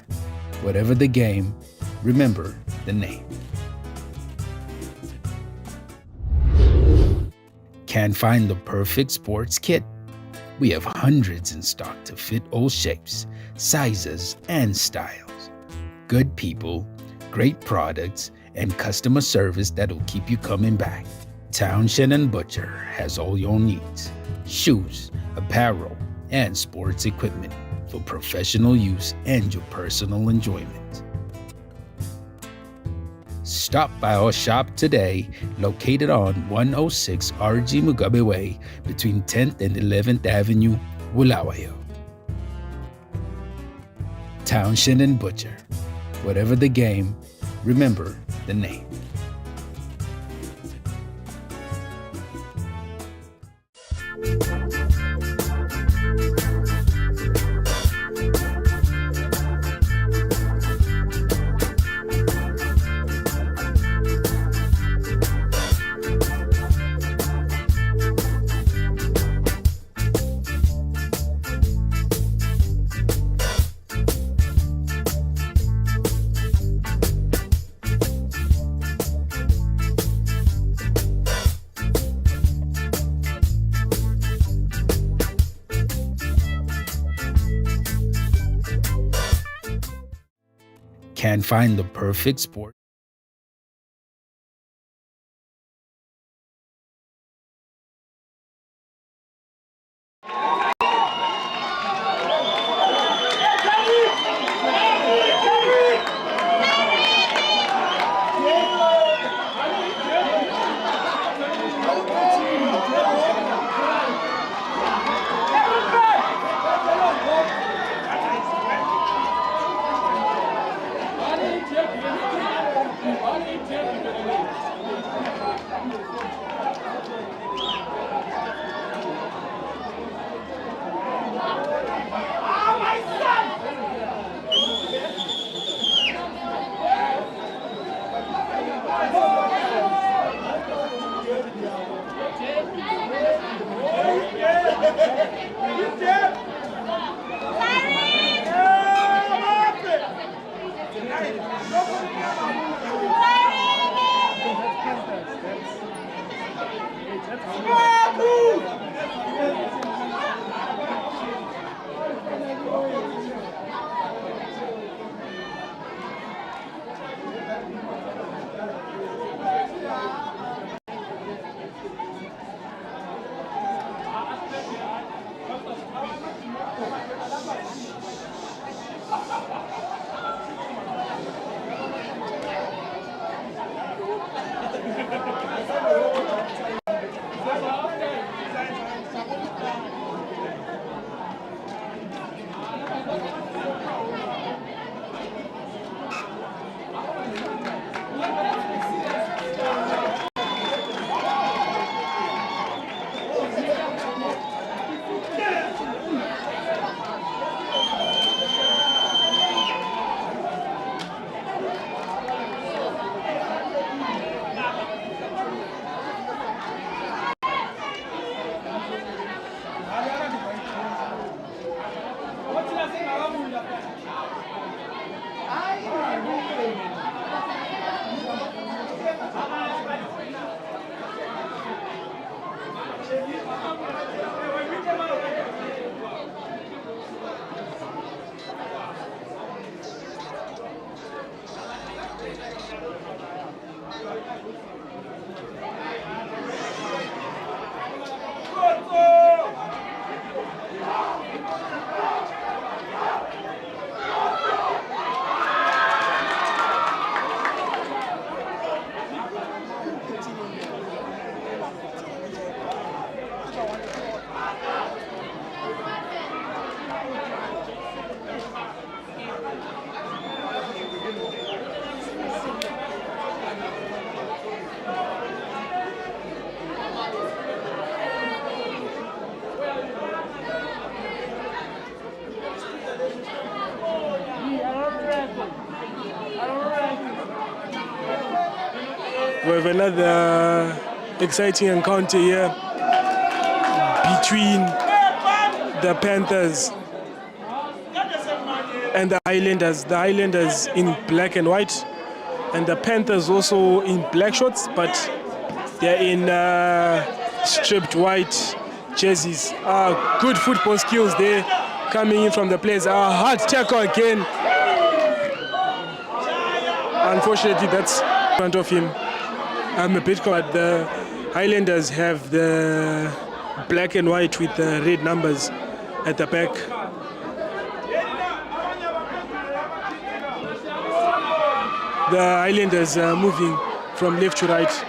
Speaker 3: Whatever the game, remember the name. Can't find the perfect sports kit? We have hundreds in stock to fit all shapes, sizes, and styles. Good people, great products, and customer service that'll keep you coming back. Townshend and Butcher has all your needs: shoes, apparel, and sports equipment for professional use and your personal enjoyment. Stop by our shop today, located on 106 RG Mugabe Way between 10th and 11th Avenue, Bulawayo. Townshend and Butcher. Whatever the game, remember the name. Can't find the perfect sport?
Speaker 1: We have another exciting encounter here between the Panthers and the Highlanders. The Highlanders in black and white, and the Panthers also in black shorts, but they're in stripped white jerseys. Good football skills there coming in from the players. Hard tackle again. Unfortunately, that's in front of him. I'm a bit caught. The Highlanders have the black and white with the red numbers at the back. The Highlanders are moving from left to right.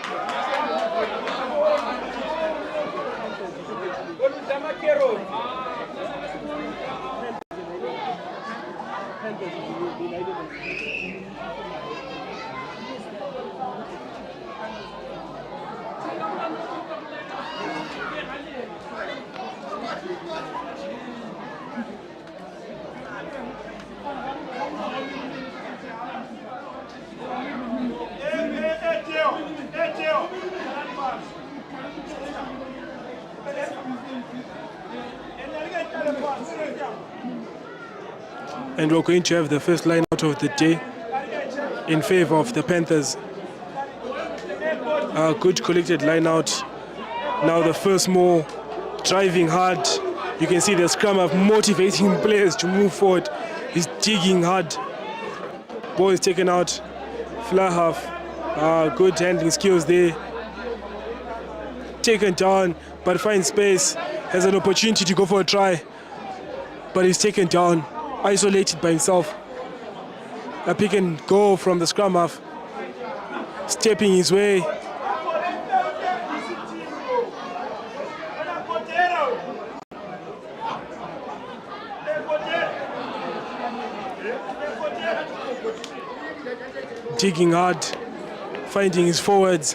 Speaker 1: And we're going to have the first line out of the day in favor of the Panthers. A good collected line out. Now the first more driving hard. You can see the scrum of motivating players to move forward. He's digging hard. Ball is taken out. Fly half. Good handling skills there. Taken down, but finds space. Has an opportunity to go for a try. But he's taken down. Isolated by himself. A pick and go from the scrum half. Stepping his way. Digging hard. Finding his forwards.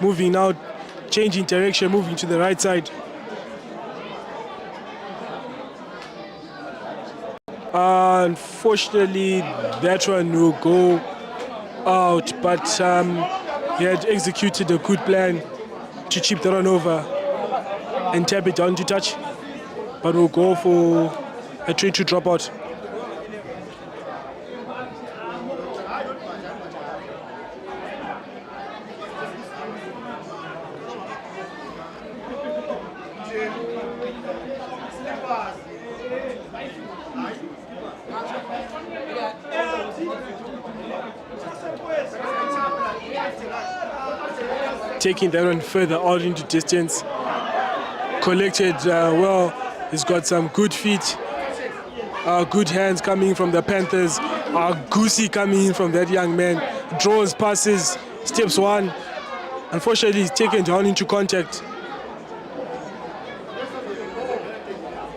Speaker 1: Moving now. Changing direction. Moving to the right side. Unfortunately, that one will go out, but he had executed a good plan to chip the run over and tap it down to touch, but we'll go for a try to drop out. Taking that one further out into distance. Collected well. He's got some good feet. Good hands coming from the Panthers. Goosey coming in from that young man. Draws, passes, steps one. Unfortunately, he's taken down into contact.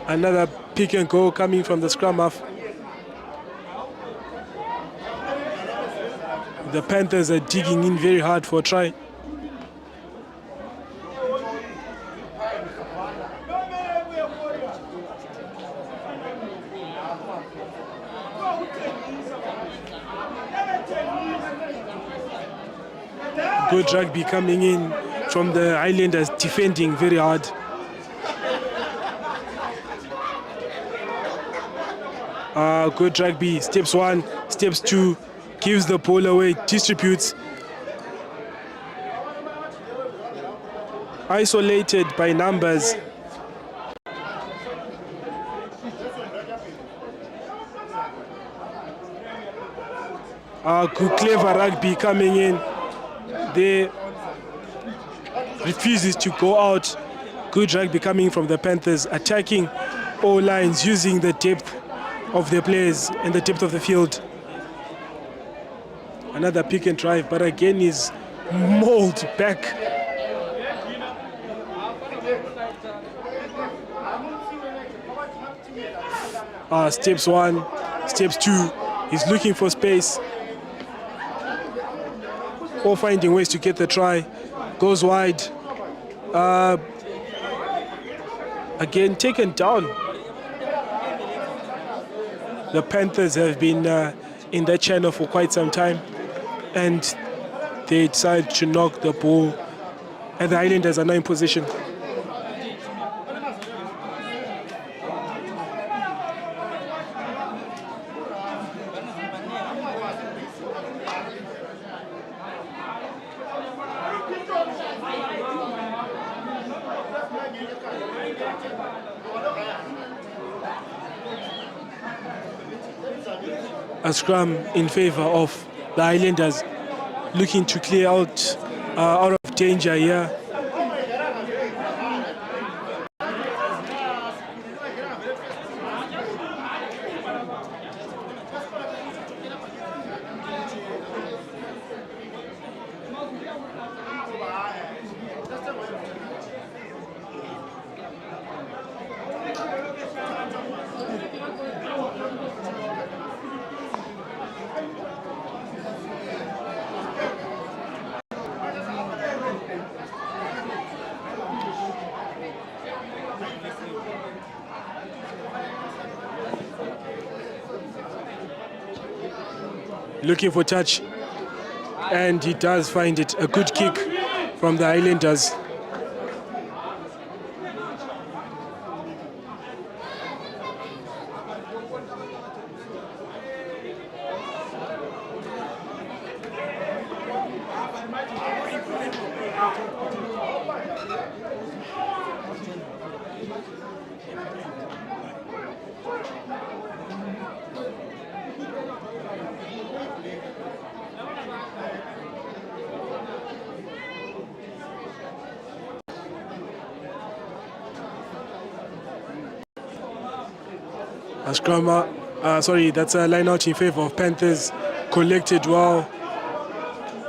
Speaker 1: Another pick and go coming from the scrum half. The Panthers are digging in very hard for a try. Good rugby coming in from the Highlanders, defending very hard. Good rugby, steps one, steps two, gives the ball away, distributes. Isolated by numbers. Good clever rugby coming in. They refuses to go out. Good rugby coming from the Panthers, attacking all lines, using the depth of their players and the depth of the field. Another pick and drive, but again is mauled back. Steps one, steps two. He's looking for space. Or finding ways to get the try. Goes wide. Again taken down. The Panthers have been in that channel for quite some time, and they decide to knock the ball, and the Highlanders are now in position. A scrum in favor of the Highlanders, looking to clear out of danger here. Looking for touch, and he does find it. A good kick from the Highlanders. A scrum, that's a line out in favor of Panthers. Collected well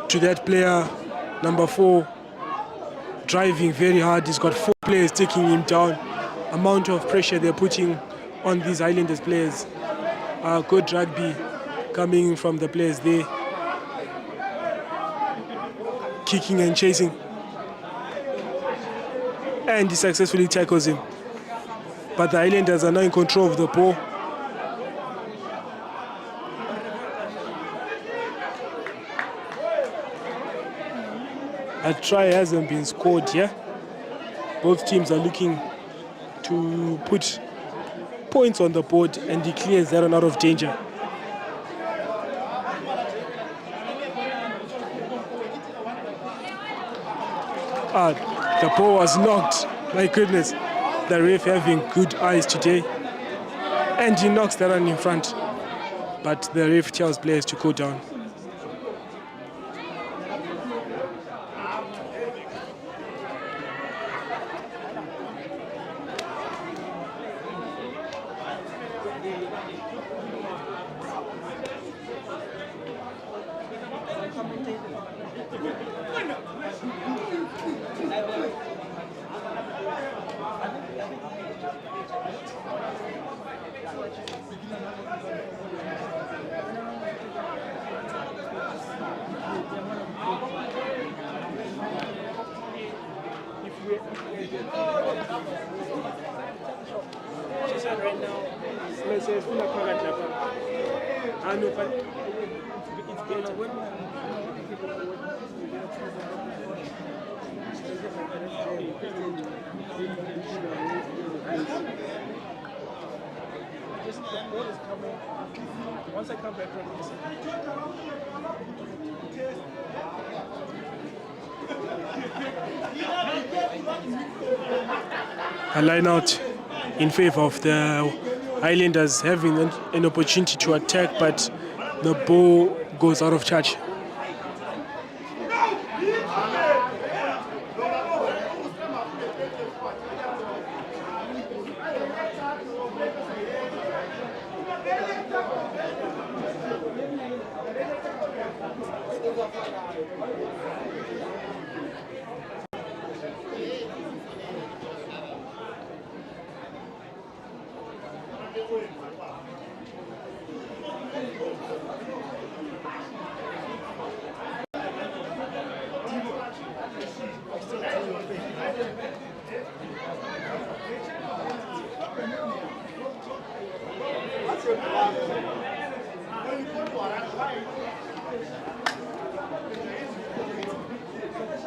Speaker 1: to that player, number 4, driving very hard. He's got 4 players taking him down. Amount of pressure they're putting on these Highlanders players. Good rugby coming from the players there. Kicking and chasing. And he successfully tackles him. But the Highlanders are now in control of the ball. A try hasn't been scored here. Both teams are looking to put points on the board, and he clears that one out of danger. The ball was knocked. My goodness. The ref having good eyes today. And he knocks that one in front. But the ref tells players to go down.
Speaker 4: Once I come back from this.
Speaker 1: A line out in favor of the Highlanders, having an opportunity to attack, but the ball goes out of charge.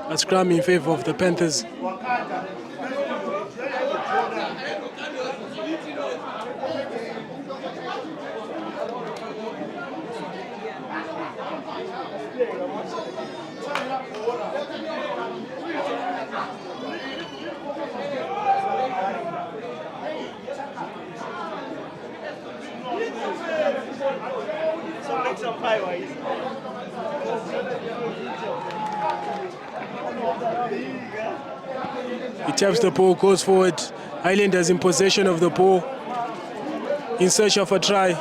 Speaker 1: A scrum in favor of the Panthers. He taps the ball, goes forward. Highlanders in possession of the ball, in search of a try.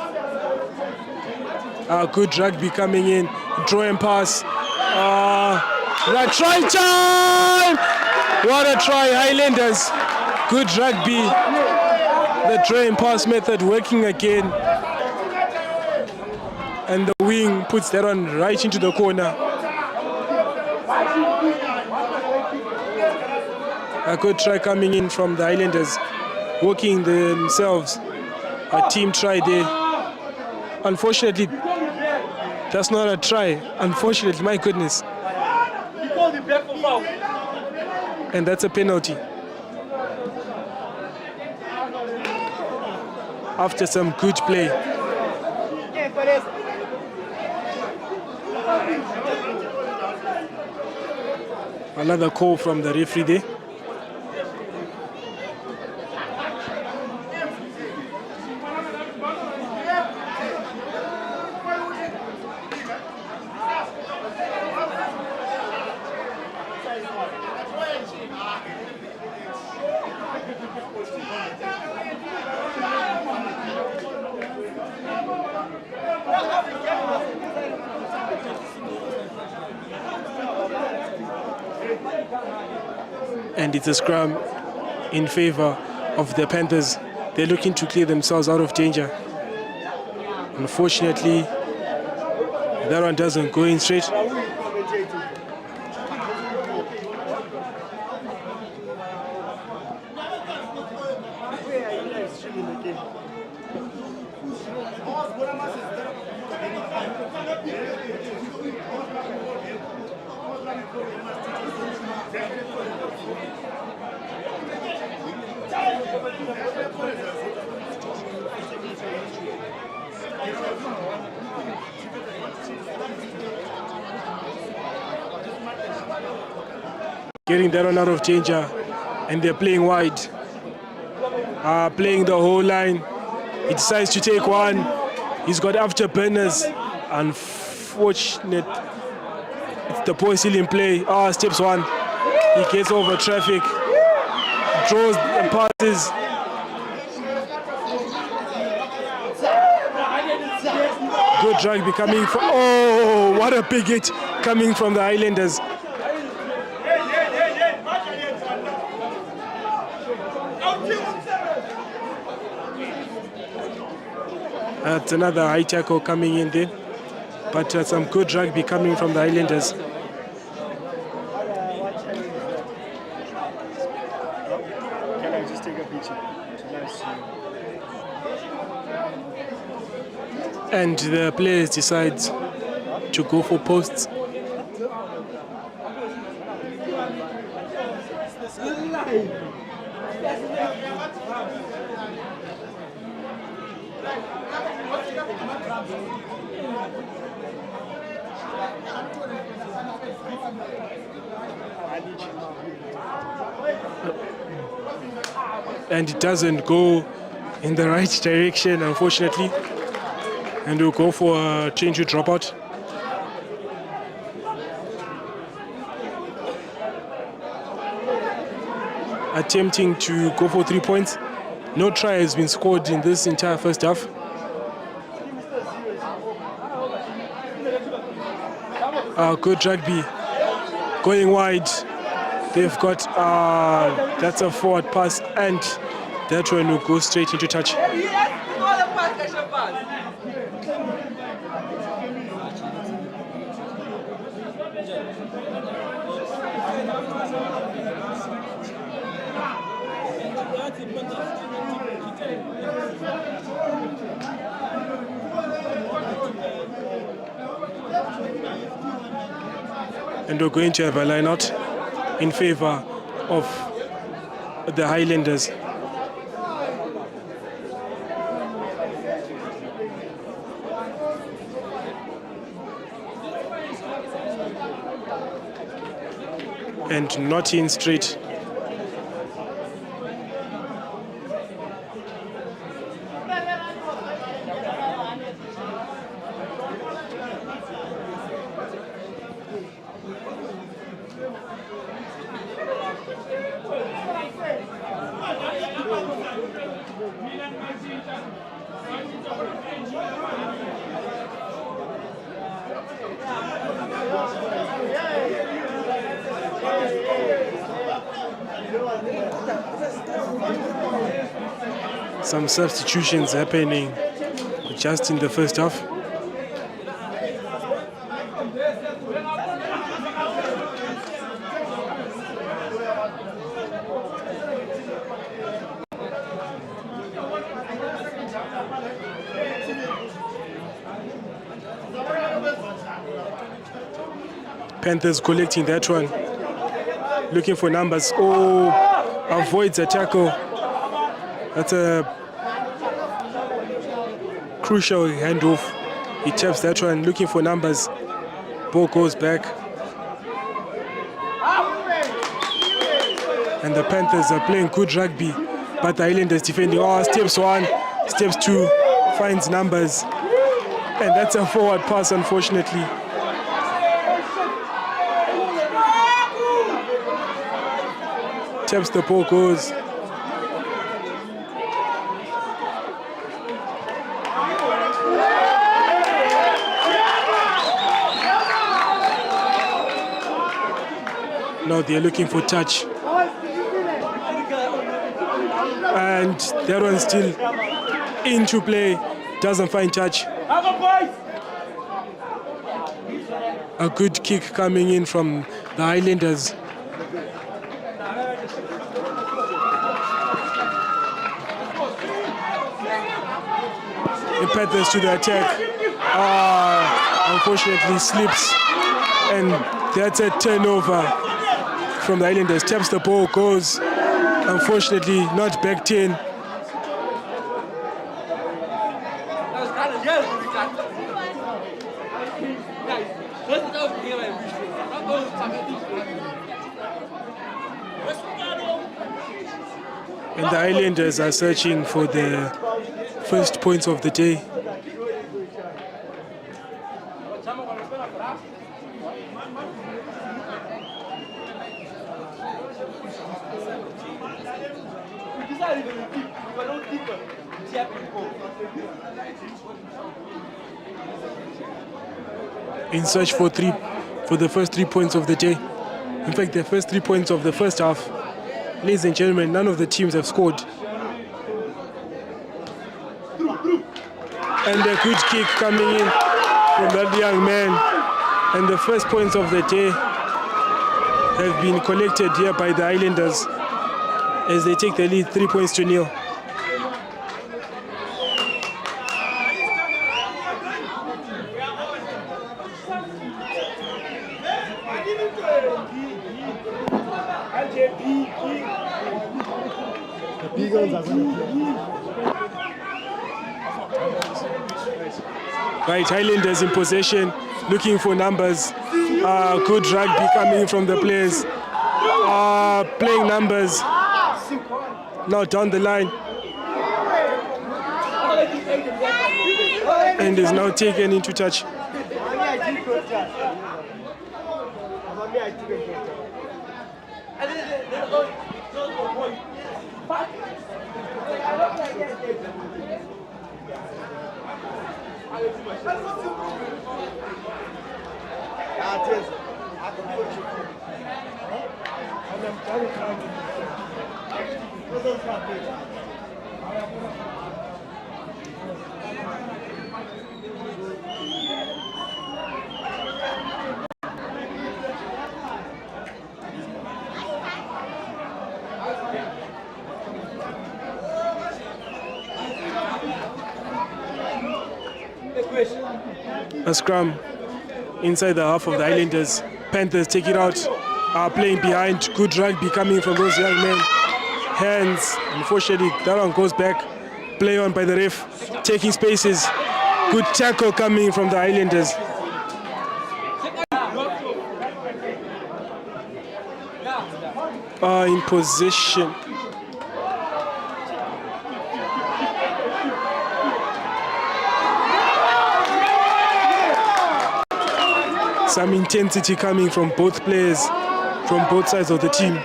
Speaker 1: Good rugby coming in, draw and pass. Right, try time! What a try, Highlanders. Good rugby. The draw and pass method working again. And the wing puts that one right into the corner. A good try coming in from the Highlanders, working themselves. A team try there. Unfortunately, that's not a try. Unfortunately, my goodness. And that's a penalty. After some good play. Another call from the referee there. And it's a scrum in favor of the Panthers. They're looking to clear themselves out of danger. Unfortunately, that one doesn't go in straight. Getting that one out of danger, and they're playing wide. Playing the whole line. He decides to take one. He's got afterburners. Unfortunate. It's the boy still in play. Steps one. He gets over traffic. Draws and passes. Good rugby coming from. Oh, what a big hit coming from the Highlanders. That's another high tackle coming in there. But some good rugby coming from the Highlanders.
Speaker 4: Can I just take a picture?
Speaker 1: And the players decide to go for posts. And it doesn't go in the right direction, unfortunately. And we'll go for a change to dropout. Attempting to go for 3 points. No try has been scored in this entire first half. Good rugby. Going wide. They've got, that's a forward pass, and that one will go straight into touch. And we're going to have a line out in favor of the Highlanders. And not in straight. Some substitutions happening just in the first half. Panthers collecting that one, looking for numbers. Oh, avoids a tackle. That's a crucial handoff. He taps that one, looking for numbers. Ball goes back. And the Panthers are playing good rugby, but the Highlanders defending. Oh, steps one, steps two, finds numbers. And that's a forward pass, unfortunately. Taps the ball, goes. Now they're looking for touch. And that one's still into play. Doesn't find touch. A good kick coming in from the Highlanders. The Panthers to the attack. Unfortunately slips. And that's a turnover from the Highlanders. Taps the ball, goes. Unfortunately not backed in. And the Highlanders are searching for the first points of the day. In search for the first 3 points of the day. In fact, the first 3 points of the first half. Ladies and gentlemen, none of the teams have scored. And a good kick coming in from that young man. And the first points of the day have been collected here by the Highlanders as they take the lead 3-0. Right, Highlanders in possession, looking for numbers. Good rugby coming from the players. Playing numbers. Now down the line. And is now taken into touch. A scrum inside the half of the Highlanders. Panthers take it out, playing behind. Good rugby coming from those young men. Hands, unfortunately, that one goes back. Play on by the ref, taking spaces. Good tackle coming from the Highlanders. In position. Some intensity coming from both players, from both sides of the team.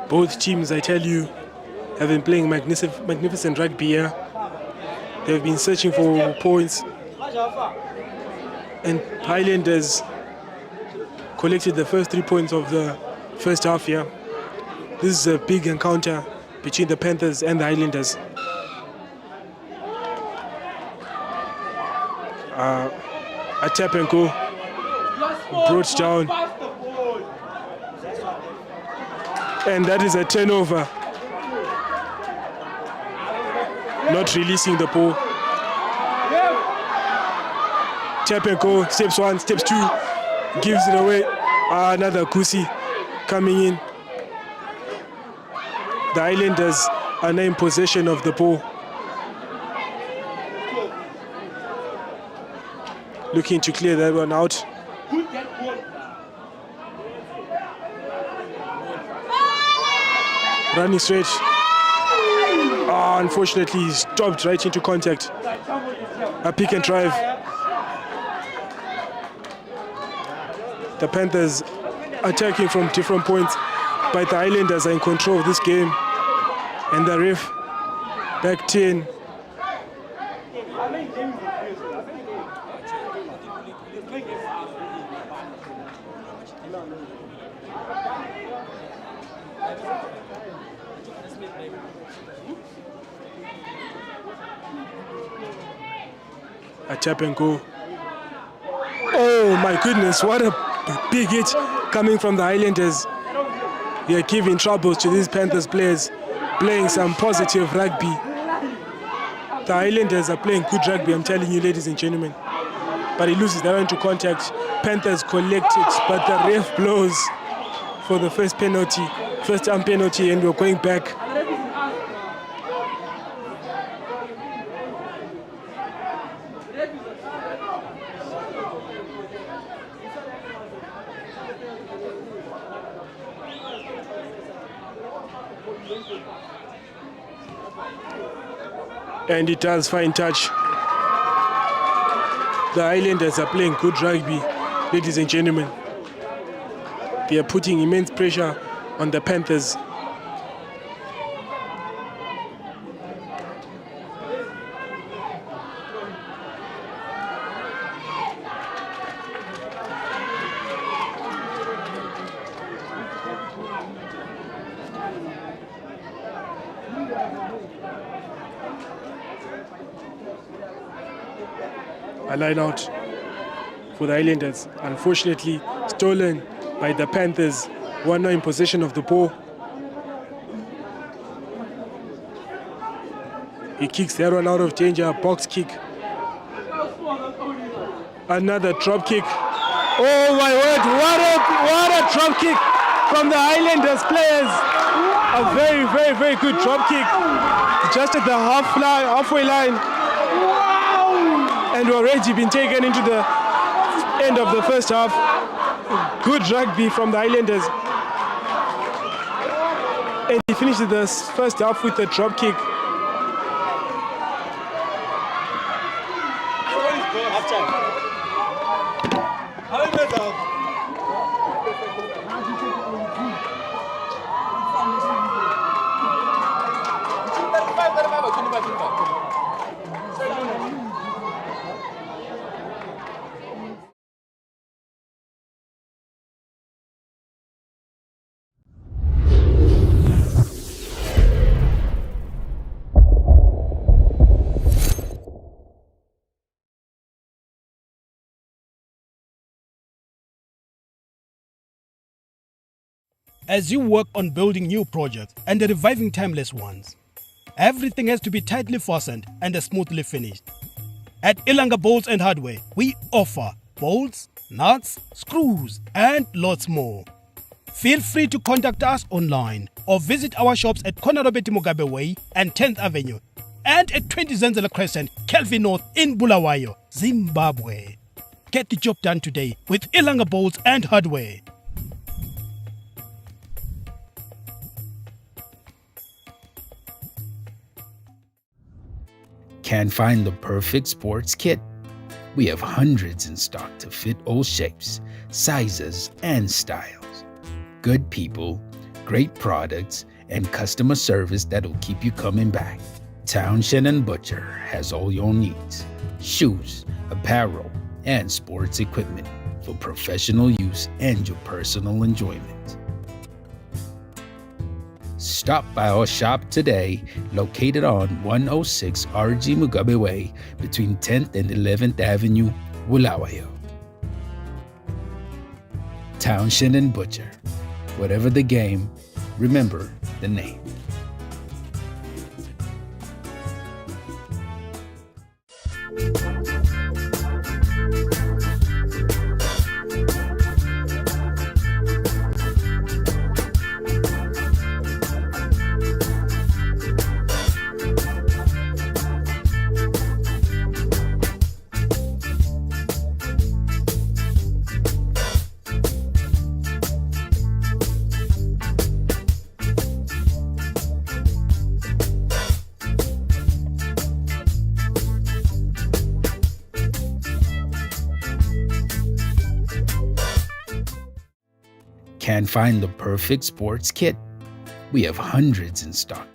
Speaker 1: Both teams, I tell you, have been playing magnificent rugby here. They've been searching for points. And Highlanders collected the first 3 points of the first half here. This is a big encounter between the Panthers and the Highlanders. A tap and go brought down. And that is a turnover. Not releasing the ball. Tap and go, steps 1, steps 2, gives it away. Another Kusi coming in. The Highlanders are now in possession of the ball. Looking to clear that one out. Running straight. Unfortunately, he stopped right into contact. A pick and drive. The Panthers attacking from different points, but the Highlanders are in control of this game. And the ref back in. A tap and go. Oh my goodness, what a big hit coming from the Highlanders. They are giving troubles to these Panthers players, playing some positive rugby. The Highlanders are playing good rugby, I'm telling you, ladies and gentlemen. But he loses that into contact. Panthers collect it, but the ref blows for the first penalty, first arm penalty, and we're going back. And it does find touch. The Highlanders are playing good rugby, ladies and gentlemen. They are putting immense pressure on the Panthers. A line out for the Highlanders. Unfortunately, stolen by the Panthers. One now in possession of the ball. He kicks that one out of danger. Box kick. Another drop kick. Oh my word! What a drop kick from the Highlanders players. A very, very, very good drop kick. Just at the halfway line. And already been taken into the end of the first half. Good rugby from the Highlanders. And he finishes the first half with a drop kick.
Speaker 2: As you work on building new projects and reviving timeless ones, everything has to be tightly fastened and smoothly finished. At Ilanga Bolts and Hardware, we offer bolts, nuts, screws, and lots more. Feel free to contact us online or visit our shops at Konarobeti Mugabe Way and 10th Avenue and at 20 Zenzele Crescent, Kelvin North in Bulawayo, Zimbabwe. Get the job done today with Ilanga Bolts and Hardware.
Speaker 3: Can't find the perfect sports kit? We have hundreds in stock to fit all shapes, sizes, and styles. Good people, great products, and customer service that'll keep you coming back. Townshend & Butcher has all your needs. Shoes, apparel, and sports equipment for professional use and your personal enjoyment. Stop by our shop today, located on 106 RG Mugabe Way between 10th and 11th Avenue, Bulawayo. Townshend & Butcher. Whatever the game, remember the name. Can't find the perfect sports kit? We have hundreds in stock.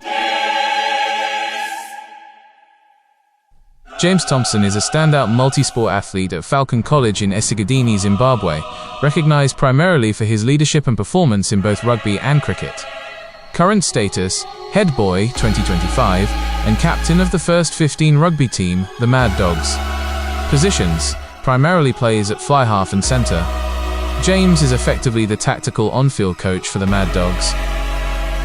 Speaker 5: James Thompson is a standout multi-sport athlete at Falcon College in Esigadini, Zimbabwe, recognized primarily for his leadership and performance in both rugby and cricket. Current status, Head Boy 2025 and captain of the first 15 rugby team, the Mad Dogs. Positions, primarily plays at fly half and centre. James is effectively the tactical on-field coach for the Mad Dogs.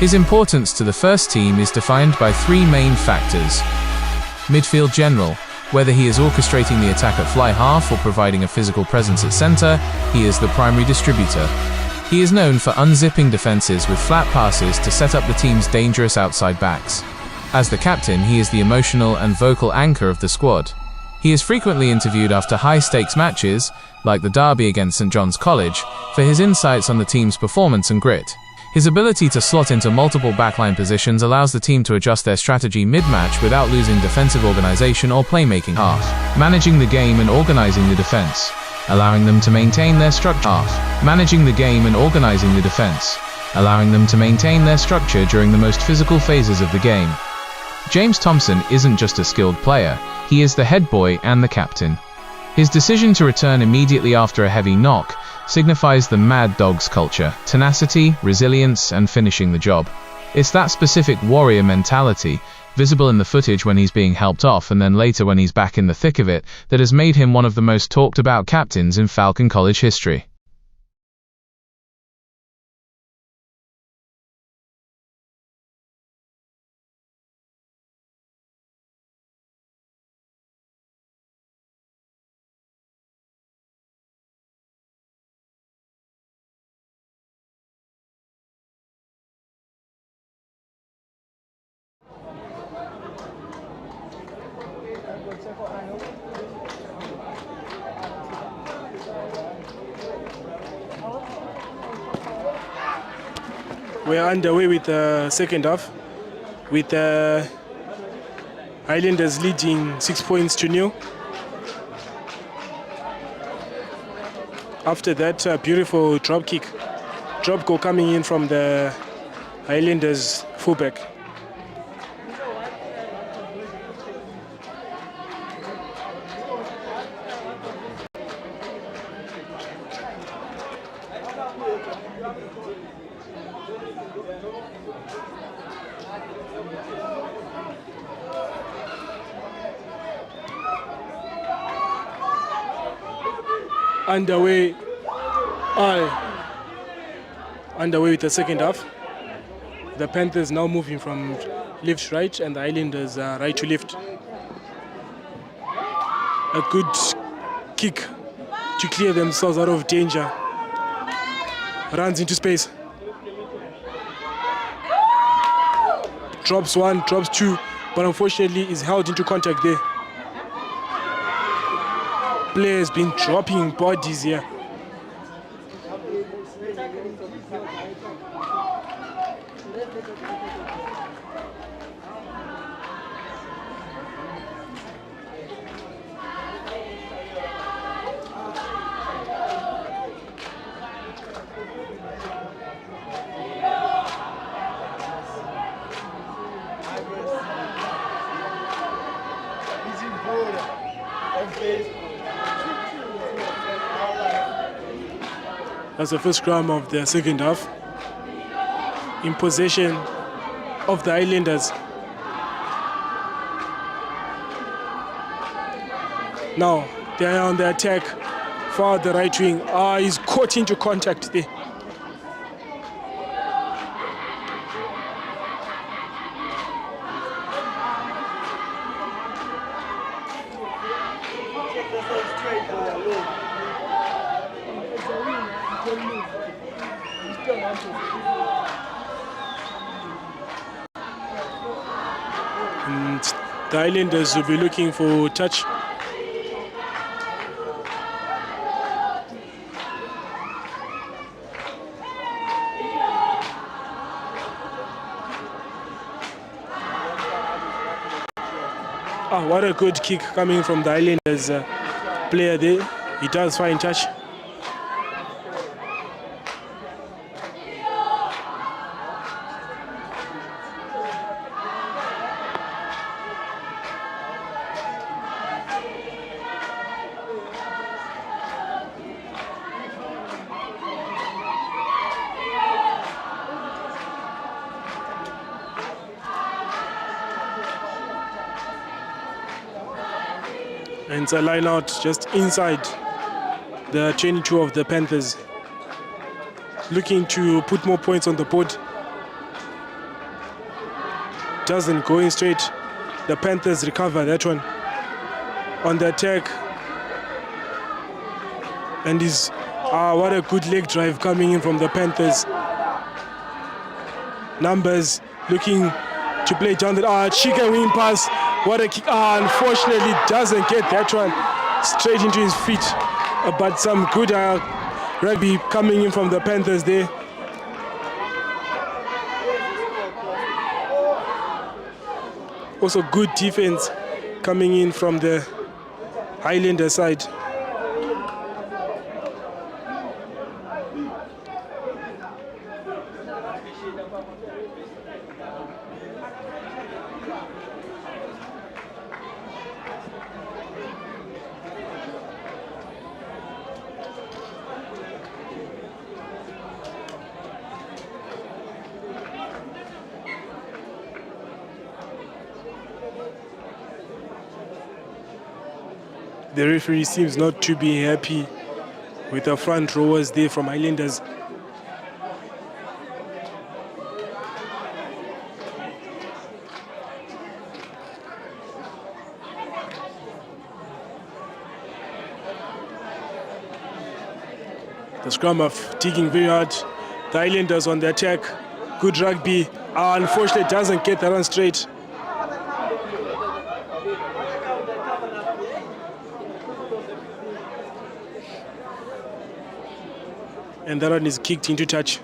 Speaker 5: His importance to the first team is defined by three main factors. Midfield general, whether he is orchestrating the attack at fly half or providing a physical presence at centre, he is the primary distributor. He is known for unzipping defences with flat passes to set up the team's dangerous outside backs. As the captain, he is the emotional and vocal anchor of the squad. He is frequently interviewed after high-stakes matches, like the derby against St John's College, for his insights on the team's performance and grit. His ability to slot into multiple backline positions allows the team to adjust their strategy mid-match without losing defensive organisation or playmaking half. Managing the game and organising the defence, allowing them to maintain their structure. Managing the game and organising the defence, allowing them to maintain their structure during the most physical phases of the game. James Thompson isn't just a skilled player, he is the head boy and the captain. His decision to return immediately after a heavy knock signifies the Mad Dogs culture, tenacity, resilience, and finishing the job. It's that specific warrior mentality, visible in the footage when he's being helped off and then later when he's back in the thick of it, that has made him one of the most talked about captains in Falcon College history.
Speaker 1: We are underway with the second half, with the Highlanders leading 6 points to 0. After that beautiful drop goal coming in from the Highlanders fullback. Underway. underway with the second half. The Panthers now moving from left to right and the Highlanders right to left. A good kick to clear themselves out of danger. Runs into space. Drops one, drops two, but unfortunately is held into contact there. Players been dropping bodies here. That's the first scrum of the second half. In possession of the Highlanders. Now they are on the attack for the right wing. He's caught into contact there. And the Highlanders will be looking for touch. What a good kick coming from the Highlanders player there. He does find touch. And it's a line out just inside the 22 of the Panthers. Looking to put more points on the board. Doesn't go in straight. The Panthers recover that one. On the attack. And what a good leg drive coming in from the Panthers. Numbers looking to play down the chicken wing pass. What a kick. Unfortunately doesn't get that one straight into his feet. But some good rugby coming in from the Panthers there. Also good defense coming in from the Highlander side. The referee seems not to be happy with the front rowers there from Highlanders. The scrum of digging very hard. The Highlanders on the attack. Good rugby. Unfortunately doesn't get the run straight. And that one is kicked into touch.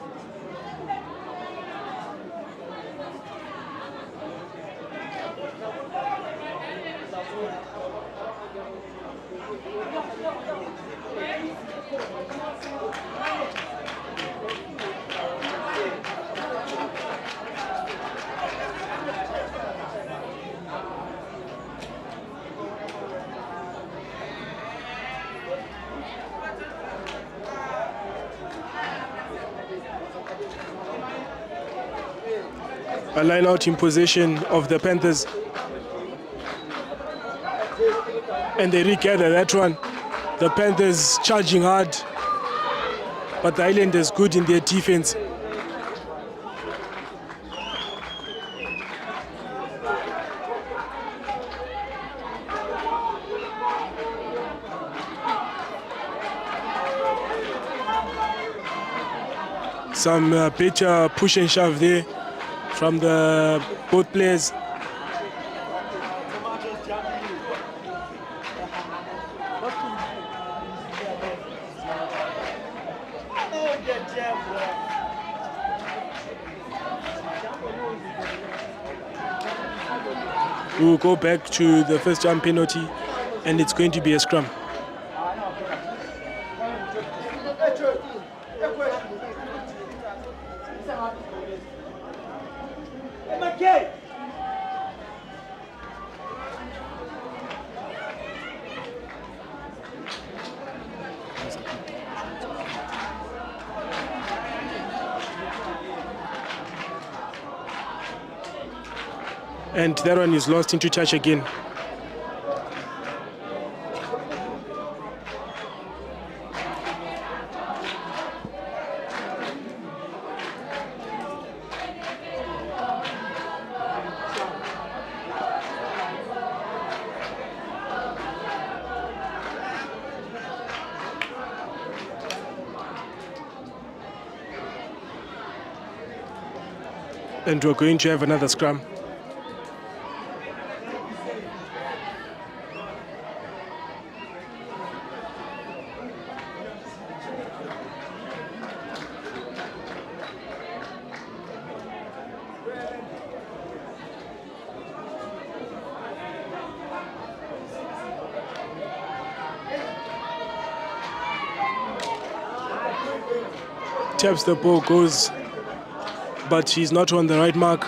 Speaker 1: A line out in possession of the Panthers. And they regather that one. The Panthers charging hard. But the Highlanders good in their defense. Some better push and shove there from the both players. We'll go back to the first jump penalty, and it's going to be a scrum. And that one is lost into touch again. And we're going to have another scrum. Taps the ball, goes, but he's not on the right mark.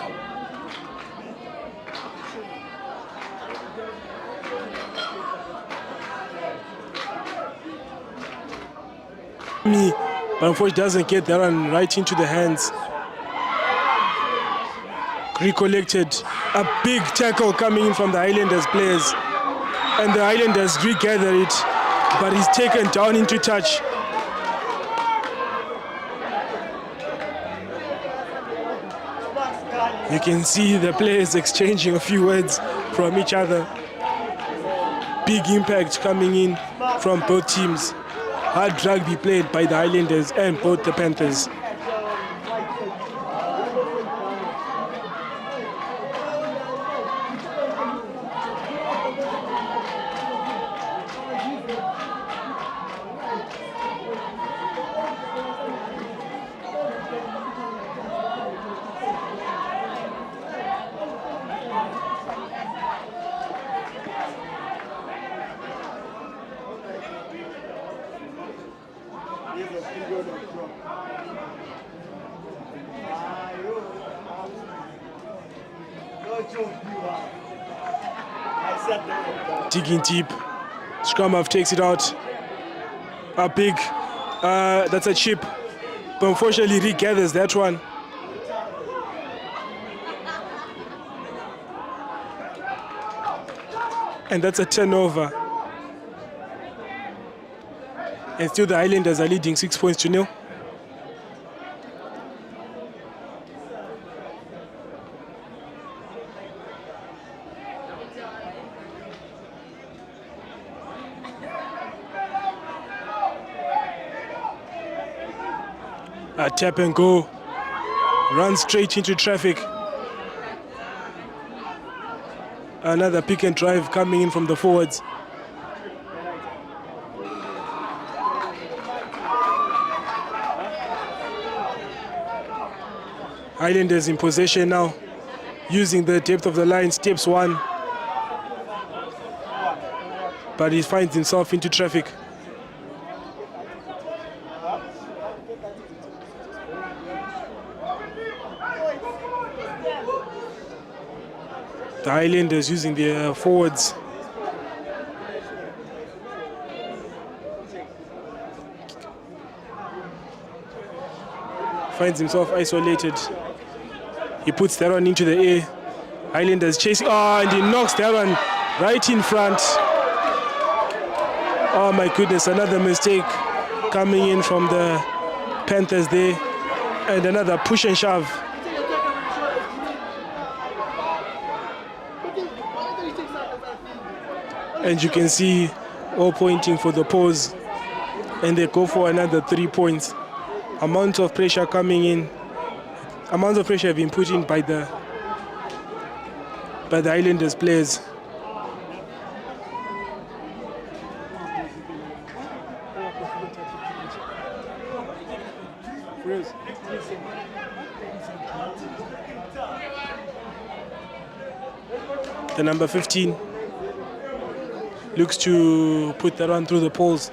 Speaker 1: But unfortunately doesn't get that one right into the hands. Recollected, a big tackle coming in from the Highlanders players, and the Highlanders regather it, but he's taken down into touch. You can see the players exchanging a few words from each other. Big impact coming in from both teams. Hard rugby played by the Highlanders and both the Panthers. Digging deep, scrum half takes it out. A big, that's a chip, but unfortunately regathers that one. And that's a turnover. And still the Highlanders are leading 6 points to 0. A tap and go, run straight into traffic. Another pick and drive coming in from the forwards. Highlanders in possession now, using the depth of the line, steps one. But he finds himself into traffic. The Highlanders using their forwards. Finds himself isolated. He puts that one into the air. Highlanders chasing, and he knocks that one right in front. Oh my goodness, another mistake coming in from the Panthers there. And another push and shove. And you can see all pointing for the pause, and they go for another 3 points. Amounts of pressure coming in. Amounts of pressure have been put in by the Highlanders players. The number 15 looks to put that one through the poles.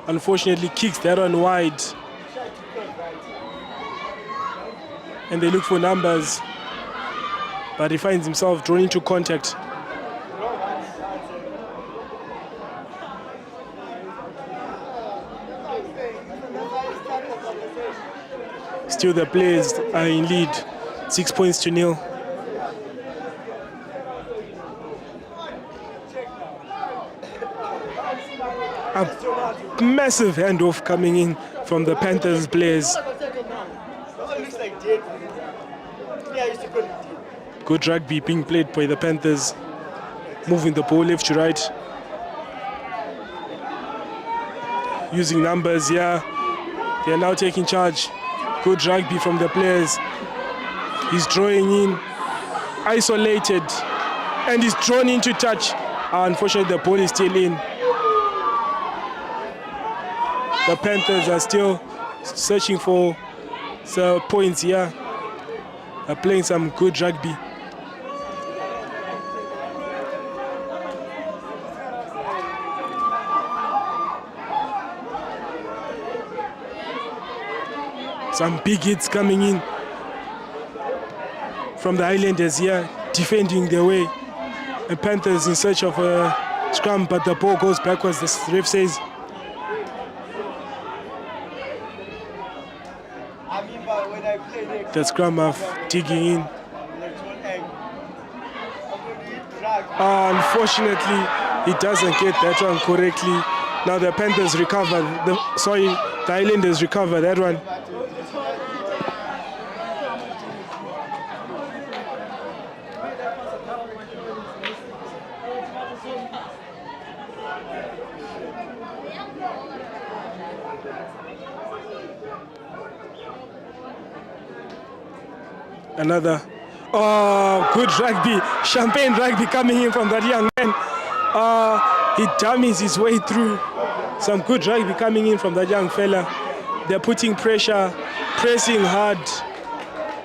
Speaker 1: Unfortunately kicks that one wide. And they look for numbers, but he finds himself drawn into contact. Still the players are in lead, 6 points to 0. A massive handoff coming in from the Panthers players. Good rugby being played by the Panthers, moving the ball left to right. Using numbers, yeah. They are now taking charge. Good rugby from the players. He's drawing in, isolated, and he's drawn into touch. Unfortunately, the ball is still in. The Panthers are still searching for some points here. They're playing some good rugby. Some big hits coming in from the Highlanders here, defending their way. The Panthers in search of a scrum, but the ball goes backwards, the ref says. The scrum half digging in. Unfortunately, he doesn't get that one correctly. Now the Panthers recover. The Highlanders recover that one. Another, good rugby, champagne rugby coming in from that young man. He dummies his way through. Some good rugby coming in from that young fella. They're putting pressure, pressing hard,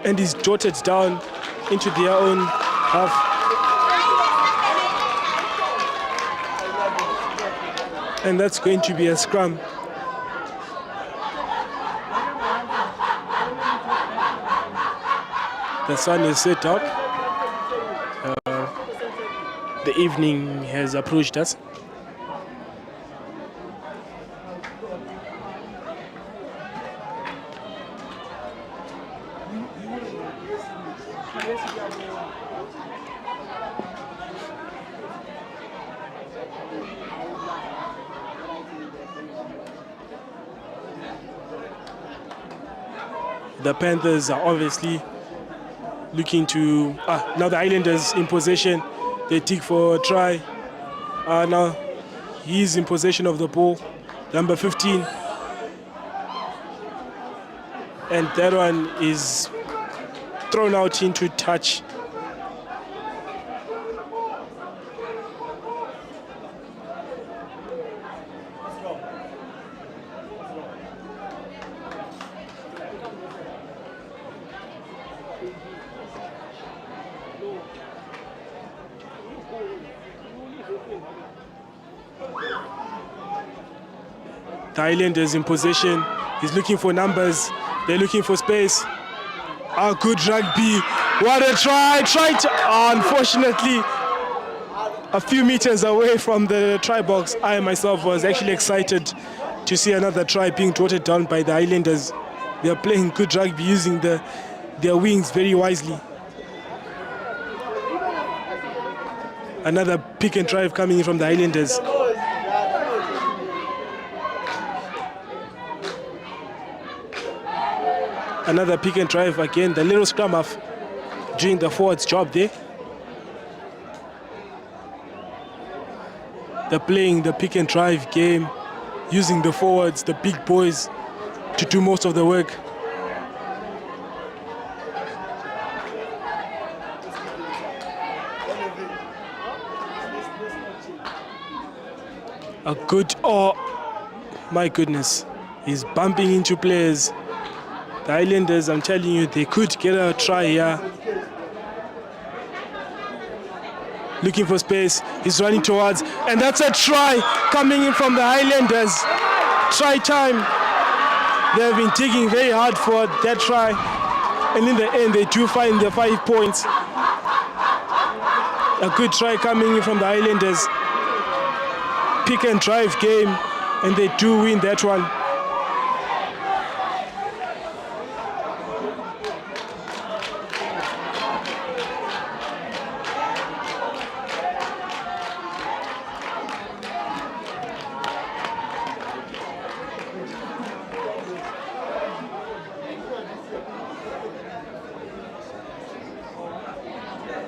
Speaker 1: and he's jotted down into their own half. And that's going to be a scrum. The sun is set up. The evening has approached us. The Panthers are obviously looking to, now the Highlanders in possession. They dig for a try. Now he's in possession of the ball, number 15. And that one is thrown out into touch. The Highlanders in possession. He's looking for numbers. They're looking for space. Good rugby. What a try. Unfortunately, a few meters away from the try box. I myself was actually excited to see another try being jotted down by the Highlanders. They're playing good rugby, using their wings very wisely. Another pick and drive coming in from the Highlanders. Another pick and drive again. The little scrum half doing the forward's job there. They're playing the pick and drive game, using the forwards, the big boys, to do most of the work. A good, oh my goodness, he's bumping into players. The Highlanders, I'm telling you, they could get a try here. Looking for space, he's running towards, and that's a try coming in from the Highlanders. Try time. They've been digging very hard for that try, and in the end they do find the 5 points. A good try coming in from the Highlanders. Pick and drive game, and they do win that one.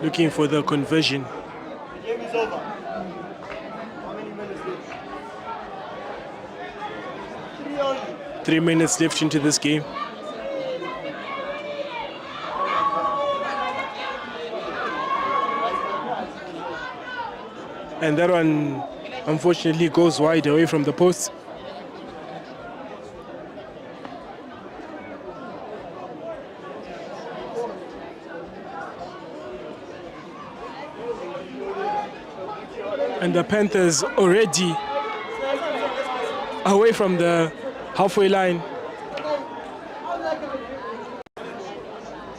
Speaker 1: Looking for the conversion.
Speaker 4: The game is over. How many minutes left? 3 only.
Speaker 1: 3 minutes left into this game. And that one unfortunately goes wide away from the post. And the Panthers already away from the halfway line.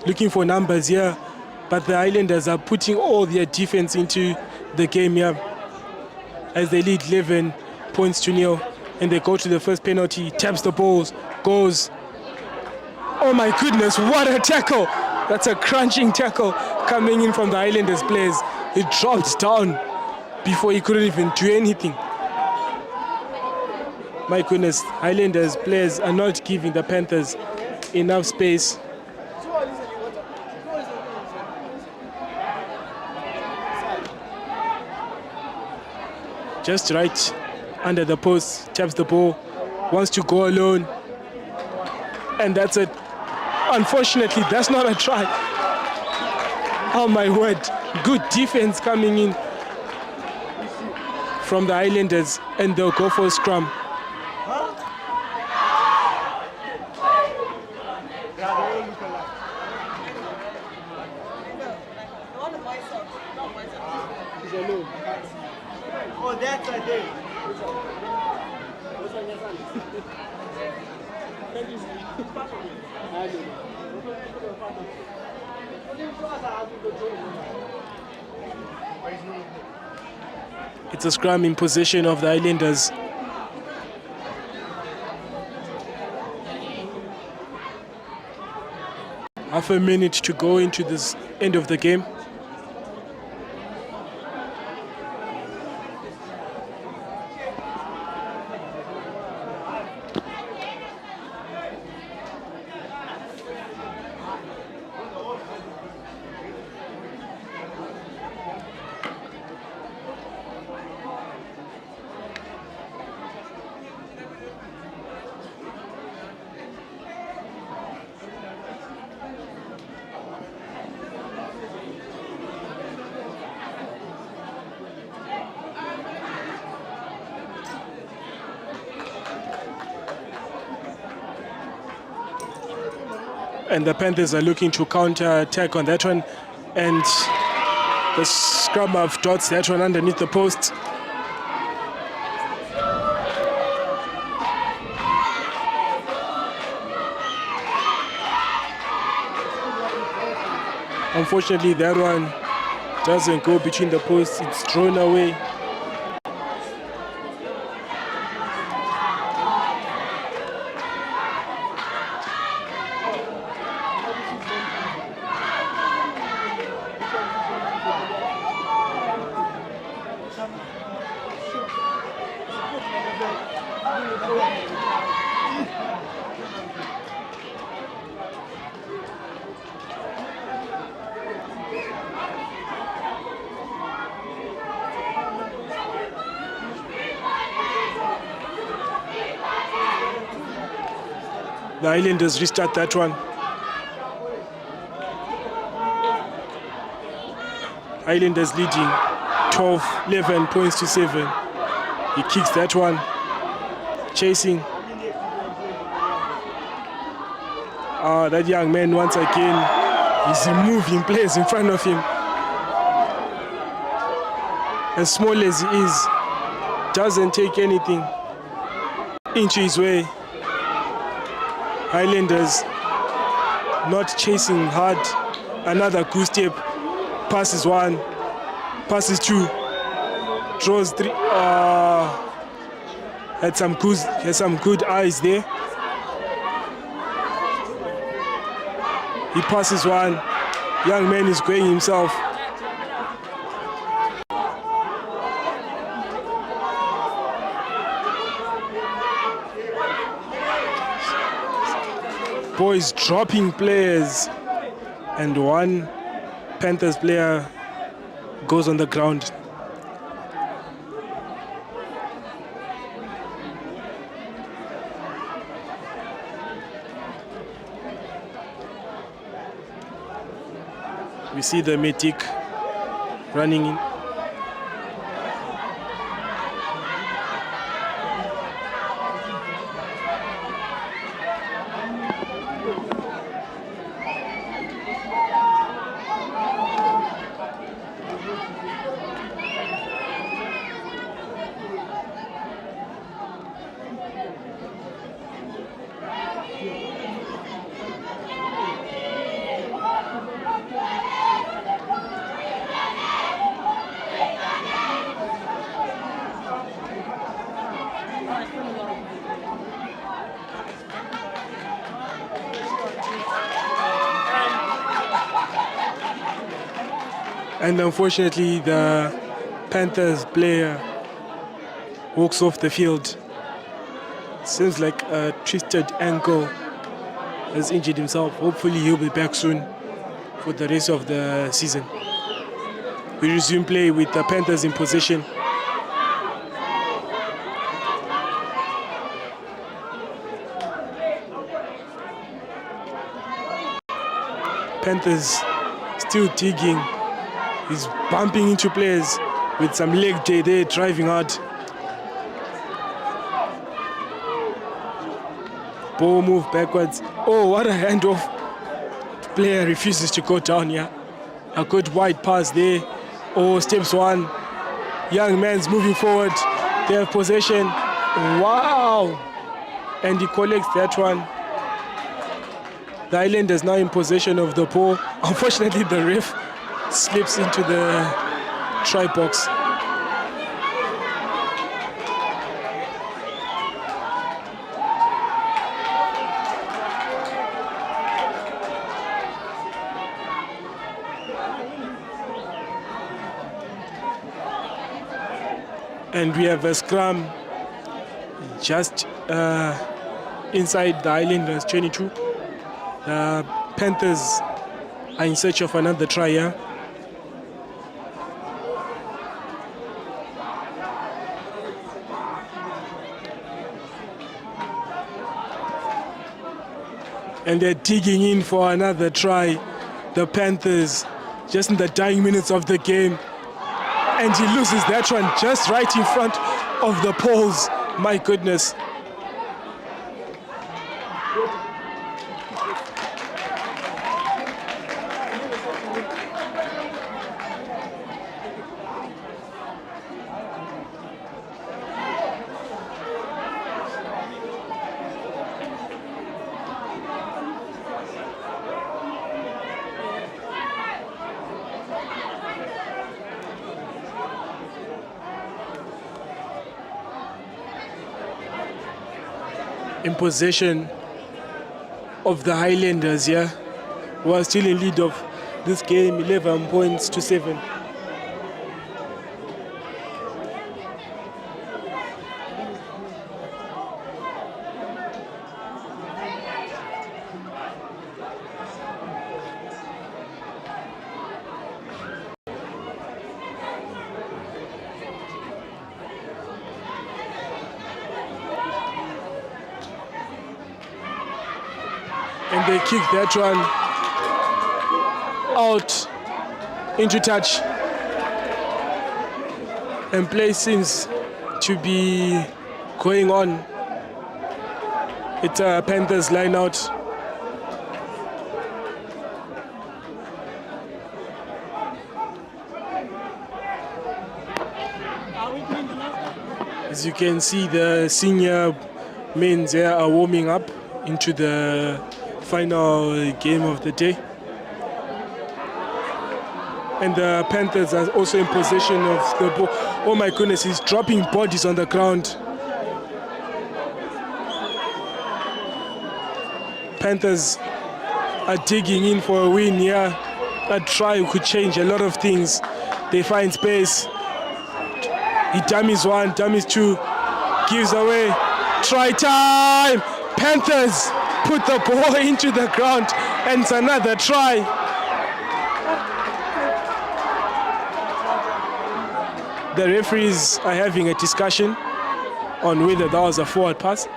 Speaker 1: Looking for numbers here, but the Highlanders are putting all their defense into the game here as they lead 11 points to 0, and they go to the first penalty, taps the balls, goes. Oh my goodness, what a tackle! That's a crunching tackle coming in from the Highlanders players. He dropped down before he couldn't even do anything. My goodness, Highlanders players are not giving the Panthers enough space. Just right under the post, taps the ball, wants to go alone, and that's it. Unfortunately, that's not a try. Oh my word, good defense coming in from the Highlanders, and they'll go for a scrum.
Speaker 4: Oh, that's a day.
Speaker 1: It's a scrum in possession of the Highlanders. Half a minute to go into this end of the game. And the Panthers are looking to counter-attack on that one. And the scrum half dots that one underneath the post. Unfortunately, that one doesn't go between the posts. It's thrown away. The Highlanders restart that one. Highlanders leading 11 points to 7. He kicks that one. Chasing. That young man once again is removing players in front of him. As small as he is, doesn't take anything into his way. Highlanders not chasing hard. Another good step. Passes one, passes two, draws three. Had some good eyes there. He passes one. Young man is going himself. Boys dropping players, and one Panthers player goes on the ground. We see the medic running in. And unfortunately, the Panthers player walks off the field. Seems like a twisted ankle, has injured himself. Hopefully he'll be back soon for the rest of the season. We resume play with the Panthers in possession. Panthers still digging. He's bumping into players with some leg day there, driving hard. Ball move backwards. Oh, what a handoff. Player refuses to go down here. A good wide pass there. Oh, steps one. Young man's moving forward. They have possession. Wow. And he collects that one. The Highlanders now in possession of the ball. Unfortunately, the ref slips into the try box. And we have a scrum just inside the Highlanders 22. The Panthers are in search of another try here. And they're digging in for another try. The Panthers, just in the dying minutes of the game. And he loses that one just right in front of the poles. My goodness. In possession of the Highlanders here, who are still in lead of this game, 11 points to 7. they kick that one out into touch. And play seems to be going on. It's a Panthers line out. As you can see, the senior men there are warming up into the final game of the day. And the Panthers are also in possession of the ball. Oh my goodness, he's dropping bodies on the ground. Panthers are digging in for a win here. A try could change a lot of things. They find space. He dummies one, dummies two, gives away. Try time! Panthers put the ball into the ground, and it's another try. The referees are having a discussion on whether that was a forward pass.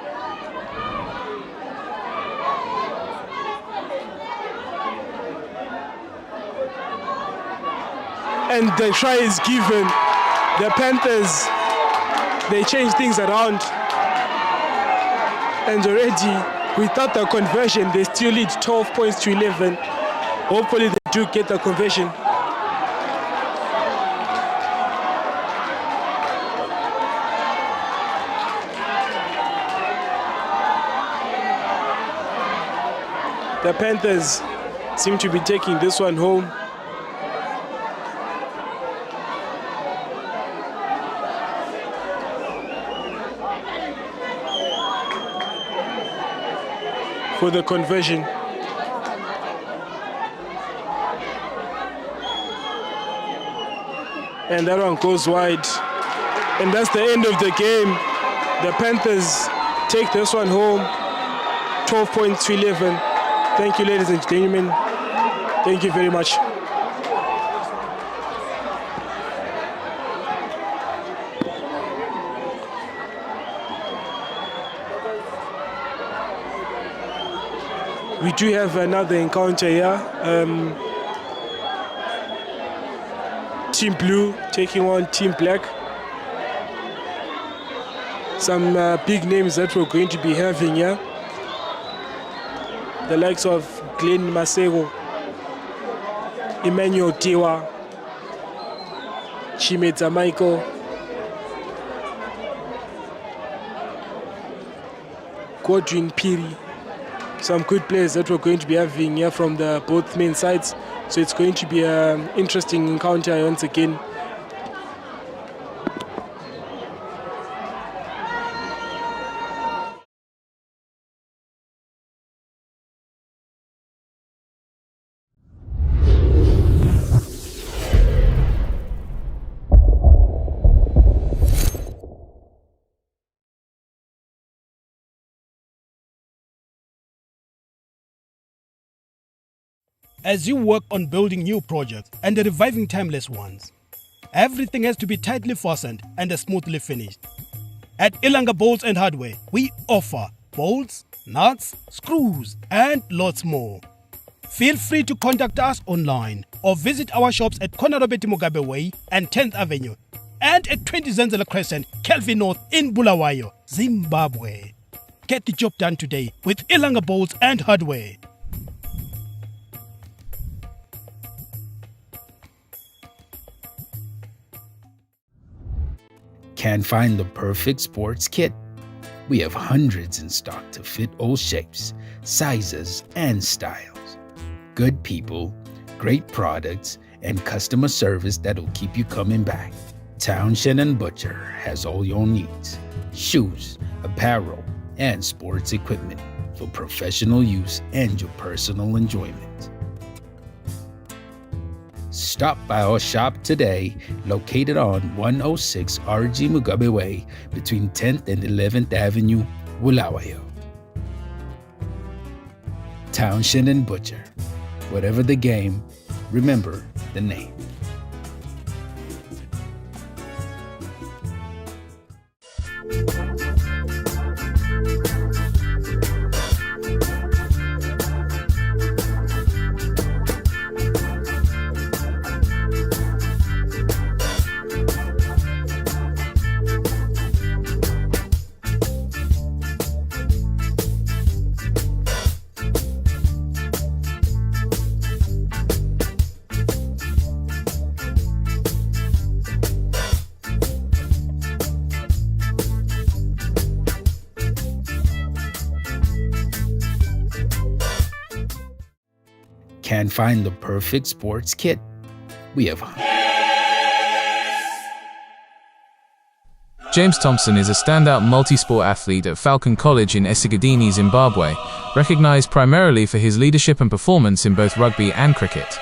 Speaker 1: And the try is given. The Panthers, they change things around. And already, without the conversion, they still lead 12 points to 11. Hopefully they do get the conversion. The Panthers seem to be taking this one home. For the conversion. And that one goes wide. And that's the end of the game. The Panthers take this one home, 12 points to 11. Thank you, ladies and gentlemen. Thank you very much. We do have another encounter here. Team Blue taking on Team Black. Some big names that we're going to be having here. The likes of Glenn Masego, Emmanuel Tiwa, Chimeta Michael, Godwin Piri. Some good players that we're going to be having here from the both main sides. So it's going to be an interesting encounter once again.
Speaker 2: As you work on building new projects and reviving timeless ones, everything has to be tightly fastened and smoothly finished. At Ilanga Bolts and Hardware, we offer bolts, nuts, screws, and lots more. Feel free to contact us online or visit our shops at Konarobeti Mugabe Way and 10th Avenue and at 20 Zenzele Crescent, Kelvin North in Bulawayo, Zimbabwe. Get the job done today with Ilanga Bolts and Hardware.
Speaker 3: Can't find the perfect sports kit? We have hundreds in stock to fit all shapes, sizes, and styles. Good people, great products, and customer service that'll keep you coming back. Townshend & Butcher has all your needs. Shoes, apparel, and sports equipment for professional use and your personal enjoyment. Stop by our shop today, located on 106 RG Mugabe Way between 10th and 11th Avenue, Bulawayo. Townshend & Butcher. Whatever the game, remember the name. Can't find the perfect sports kit? We have
Speaker 5: James Thompson is a standout multi-sport athlete at Falcon College in Esigadini, Zimbabwe, recognized primarily for his leadership and performance in both rugby and cricket.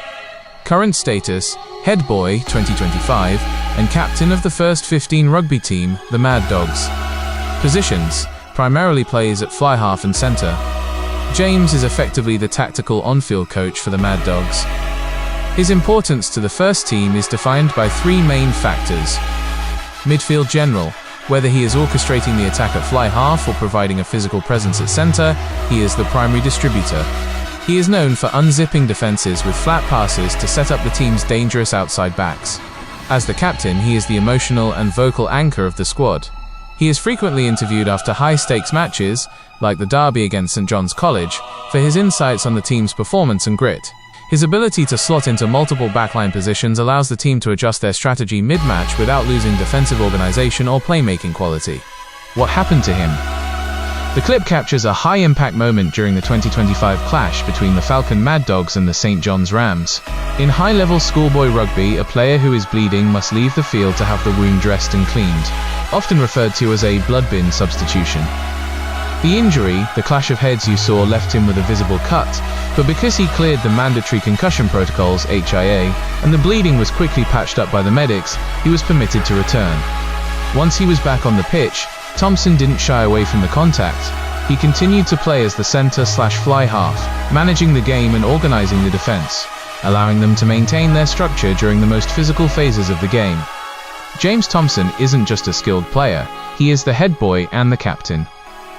Speaker 5: Current status: head boy 2025 and captain of the first 15 rugby team, the Mad Dogs. Positions: primarily plays at fly half and centre. James is effectively the tactical on-field coach for the Mad Dogs. His importance to the first team is defined by three main factors. Midfield general: whether he is orchestrating the attack at fly half or providing a physical presence at centre, he is the primary distributor. He is known for unzipping defences with flat passes to set up the team's dangerous outside backs. As the captain, he is the emotional and vocal anchor of the squad. He is frequently interviewed after high-stakes matches, like the derby against St John's College, for his insights on the team's performance and grit. His ability to slot into multiple backline positions allows the team to adjust their strategy mid-match without losing defensive organisation or playmaking quality. What happened to him? The clip captures a high-impact moment during the 2025 clash between the Falcon Mad Dogs and the St John's Rams. In high-level schoolboy rugby, a player who is bleeding must leave the field to have the wound dressed and cleaned, often referred to as a blood bin substitution. The injury, the clash of heads you saw, left him with a visible cut, but because he cleared the mandatory concussion protocols (HIA) and the bleeding was quickly patched up by the medics, he was permitted to return. Once he was back on the pitch, Thompson didn't shy away from the contact. He continued to play as the centre/fly half, managing the game and organising the defence, allowing them to maintain their structure during the most physical phases of the game. James Thompson isn't just a skilled player, he is the head boy and the captain.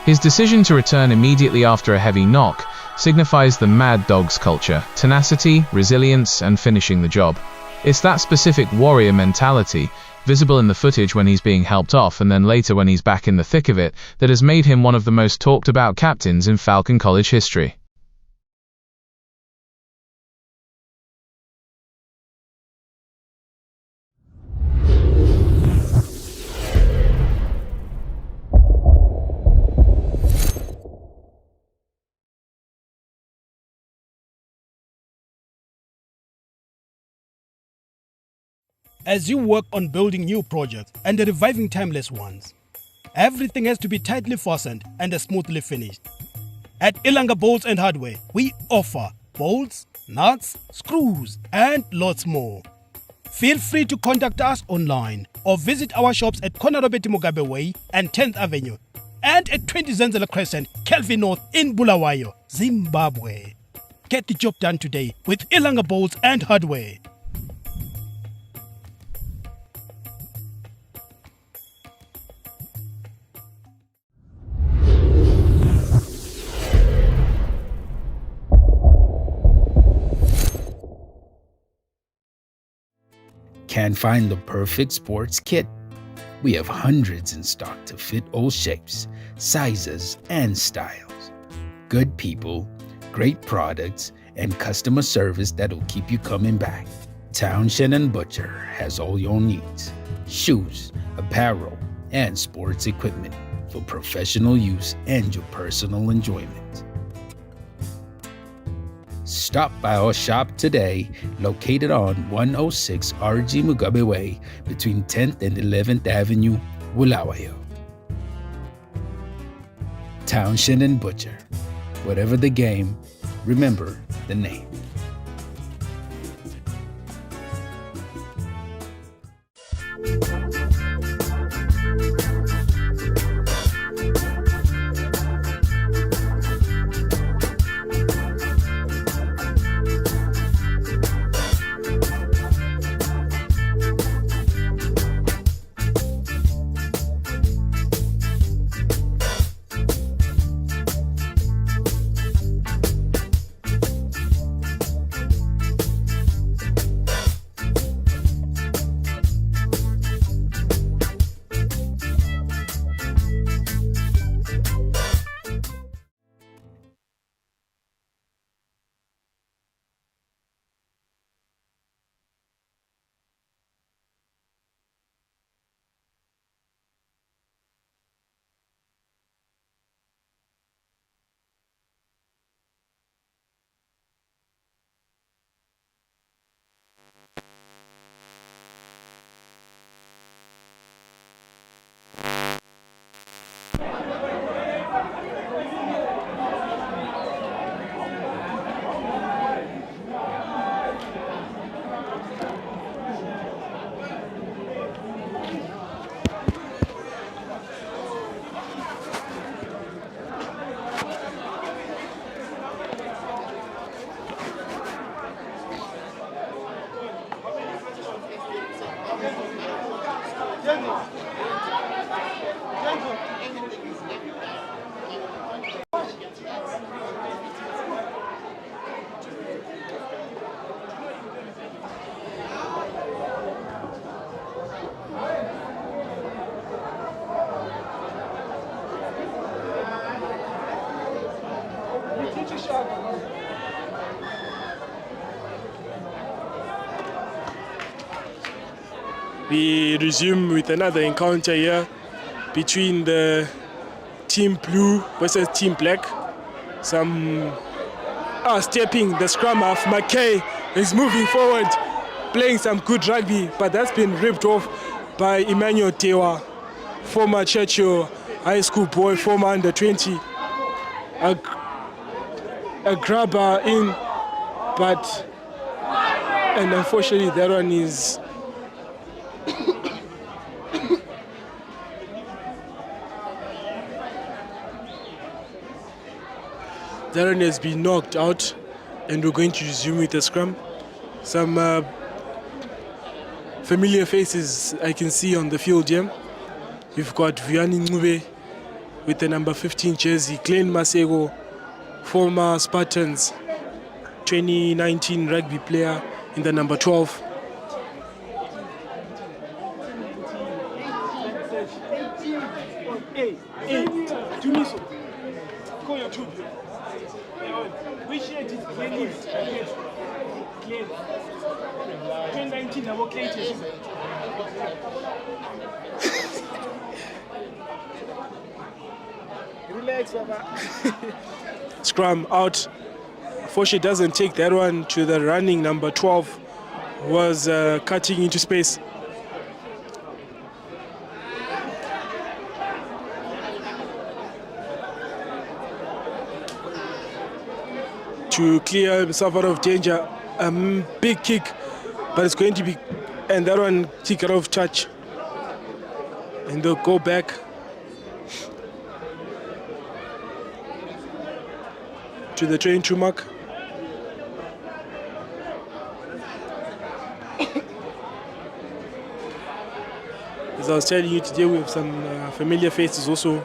Speaker 5: His decision to return immediately after a heavy knock signifies the Mad Dogs culture: tenacity, resilience, and finishing the job. It's that specific warrior mentality, visible in the footage when he's being helped off and then later when he's back in the thick of it, that has made him one of the most talked about captains in Falcon College history.
Speaker 2: As you work on building new projects and reviving timeless ones, everything has to be tightly fastened and smoothly finished. At Ilanga Bolts and Hardware, we offer bolts, nuts, screws, and lots more. Feel free to contact us online or visit our shops at Konarobeti Mugabe Way and 10th Avenue and at 20 Zenzele Crescent, Kelvin North in Bulawayo, Zimbabwe. Get the job done today with Ilanga Bolts and Hardware.
Speaker 3: Can't find the perfect sports kit? We have hundreds in stock to fit all shapes, sizes, and styles. Good people, great products, and customer service that'll keep you coming back. Townshend & Butcher has all your needs: shoes, apparel, and sports equipment for professional use and your personal enjoyment. Stop by our shop today, located on 106 RG Mugabe Way between 10th and 11th Avenue, Bulawayo. Townshend & Butcher. Whatever the game, remember the name.
Speaker 1: We resume with another encounter here between the Team Blue versus Team Black. Some stepping the scrum half. McKay is moving forward, playing some good rugby, but that's been ripped off by Emmanuel Tewa, former Churchill High School boy, former under-20. A grabber in, and unfortunately that one is Darren has been knocked out, and we're going to resume with the scrum. Some familiar faces I can see on the field here. We've got Vianney Ngube with the number 15 jersey, Glenn Masego, former Spartans 2019 rugby player in the number 12.
Speaker 2: Which year did Glenn leave? Glenn. 2019, double Clayton. Relax, Baba.
Speaker 1: Scrum out. Fortunately doesn't take that one to the running number 12. Was cutting into space. To clear himself out of danger. Big kick, but it's going to be, and that one kick out of touch. And they'll go back. To the 22 mark. As I was telling you today, we have some familiar faces also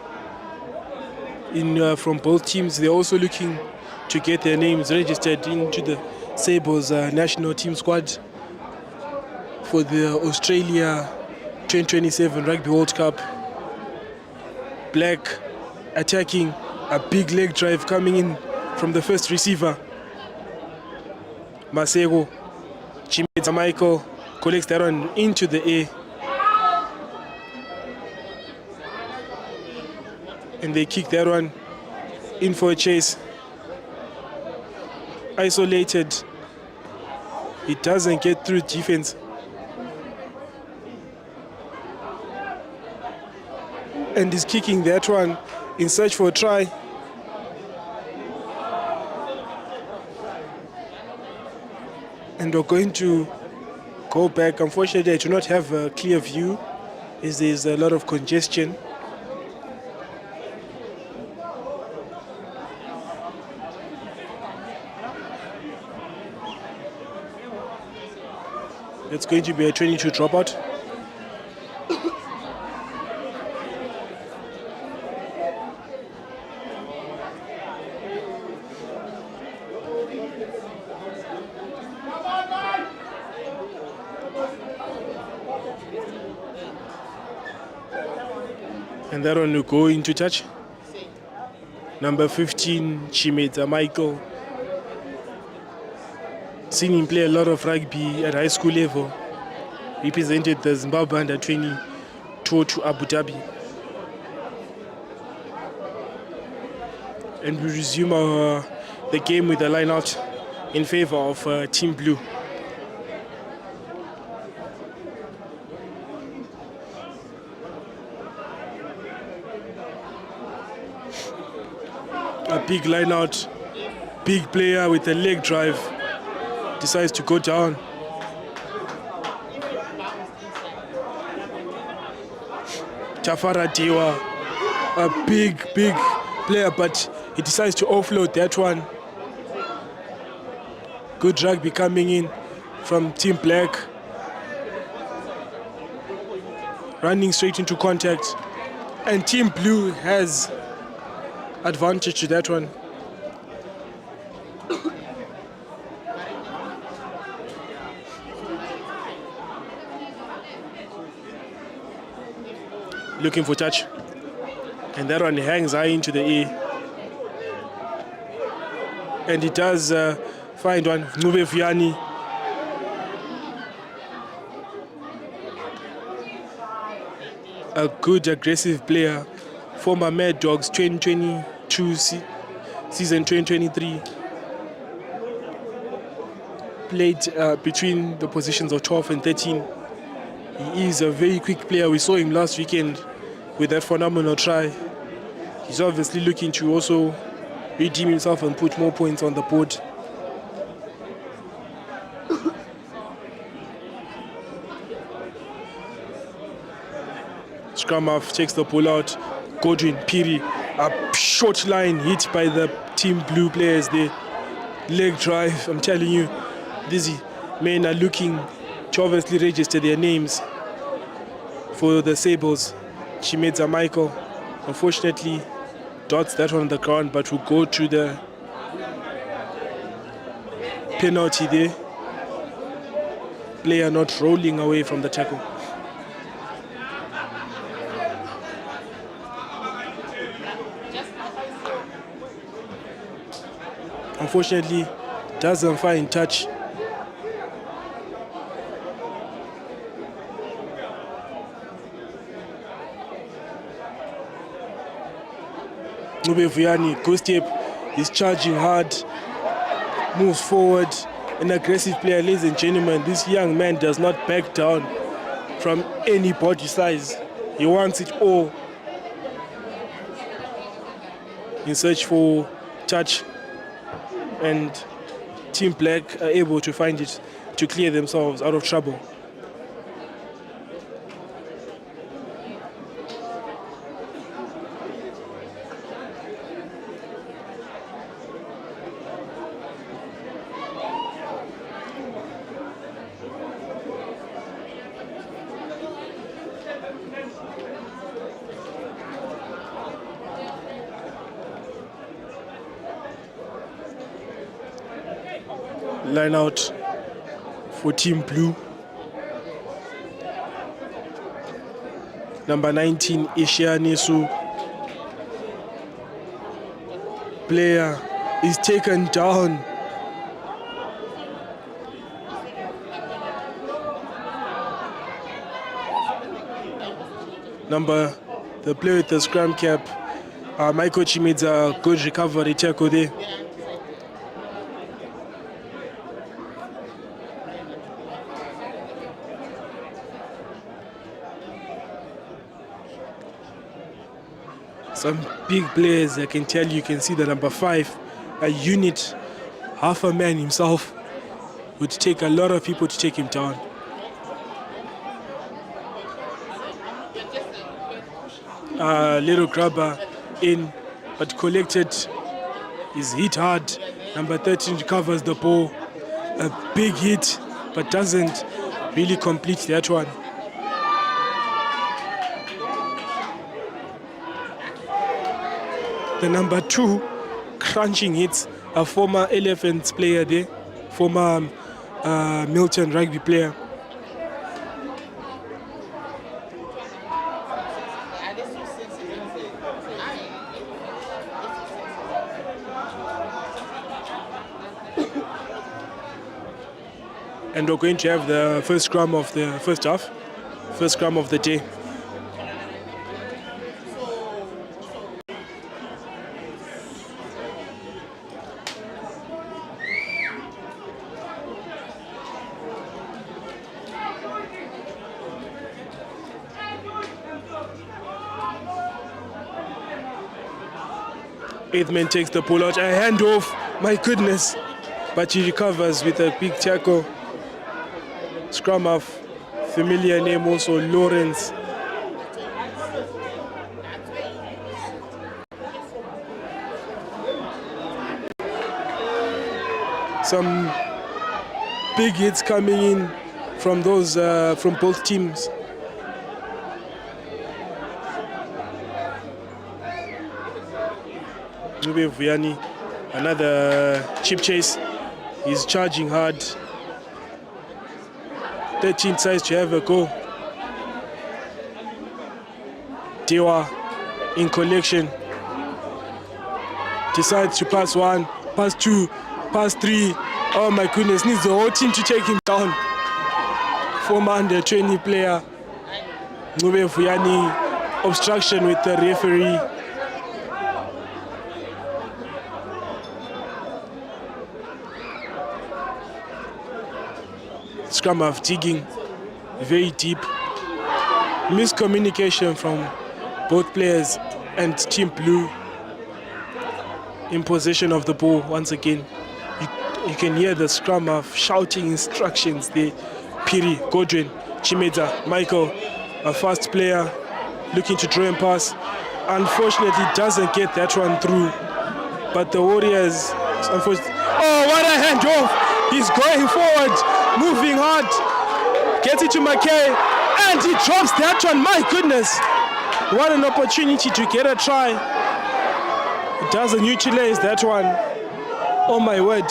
Speaker 1: in from both teams. They're also looking to get their names registered into the Sabres national team squad for the Australia 2027 Rugby World Cup. Black attacking, a big leg drive coming in from the first receiver. Masego, Chimeza Michael collects that one into the air. And they kick that one in for a chase. Isolated. It doesn't get through defense. And is kicking that one in search for a try. And we're going to go back. Unfortunately, I do not have a clear view as there's a lot of congestion. It's going to be a 22 dropout. And that one will go into touch. Number 15, Chimeza Michael. Seen him play a lot of rugby at high school level. Represented the Zimbabwe under-20 tour to Abu Dhabi. And we resume the game with a line out in favor of Team Blue. A big line out, big player with a leg drive. Decides to go down. Tafara Diwa, a big player, but he decides to offload that one. Good rugby coming in from Team Black. running straight into contact. And Team Blue has advantage to that one. Looking for touch. And that one hangs high into the air. And he does find one. Nube Fiani. A good aggressive player. Former Mad Dogs 2022 season 2023. Played between the positions of 12 and 13. He is a very quick player. We saw him last weekend with that phenomenal try. He's obviously looking to also redeem himself and put more points on the board. Scrum half takes the pull out. Godwin Piri, a short line hit by the Team Blue players. The leg drive, I'm telling you, these men are looking to obviously register their names for the Sables. Chimedza Michael, unfortunately, dots that one on the ground, but will go to the penalty there. Player not rolling away from the tackle. Unfortunately, doesn't find touch. Nube Vuyani, good step, he's charging hard, moves forward, an aggressive player, ladies and gentlemen. This young man does not back down from any body size. He wants it all. In search for touch, and Team Black are able to find it to clear themselves out of trouble. Line out for Team Blue. Number 19, Ishia Nesu. Player is taken down. The player with the scrum cap, Michael Chimedza, good recovery tackle there. Some big players, I can tell you, can see the number 5, a unit, half a man himself, would take a lot of people to take him down. Little grabber in, but collected, is hit hard. Number 13 recovers the ball. A big hit, but doesn't really complete that one. The number 2 crunching hits, a former Elephants player there, former Milton Rugby player. And we're going to have the first scrum of the first half, first scrum of the day. Eighth man takes the pull out, a handoff, my goodness. But he recovers with a big tackle. Scrum half, familiar name also, Lawrence. Some big hits coming in from those from both teams. Ncube Vuyani, another chip chase. He's charging hard. 13 sides to have a go. Dewa in collection. Decides to pass 1, pass 2, pass 3. Oh my goodness, needs the whole team to take him down. Former under-20 player Ncube Vuyani, obstruction with the referee. Scrum half digging very deep. Miscommunication from both players, and Team Blue in possession of the ball once again. You can hear the scrum half shouting instructions there. Piri, Godwin, Chimeza, Michael, a fast player looking to draw and pass. Unfortunately doesn't get that one through. But the Warriors, unfortunately, oh, what a handoff! He's going forward, moving hard, gets it to McKay, and he drops that one. My goodness, what an opportunity to get a try. He doesn't utilize that one. Oh my word.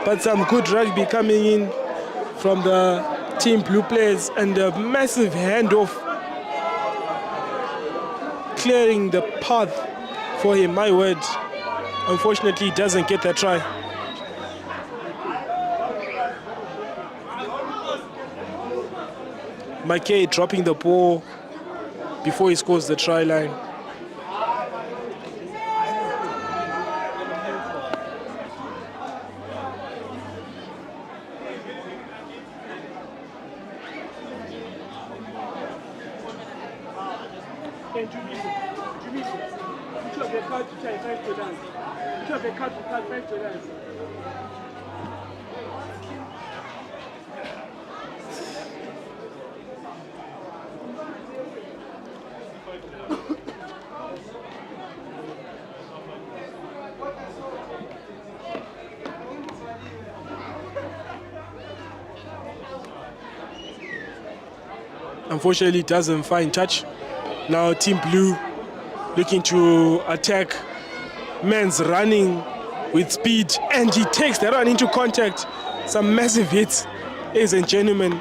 Speaker 1: But some good rugby coming in from the Team Blue players, and a massive handoff clearing the path for him. My word. Unfortunately, he doesn't get that try. McKay dropping the ball before he scores the try line. Unfortunately, doesn't find touch. Now Team Blue looking to attack. Man's running with speed, and he takes that run into contact. Some massive hits. Ladies and gentlemen,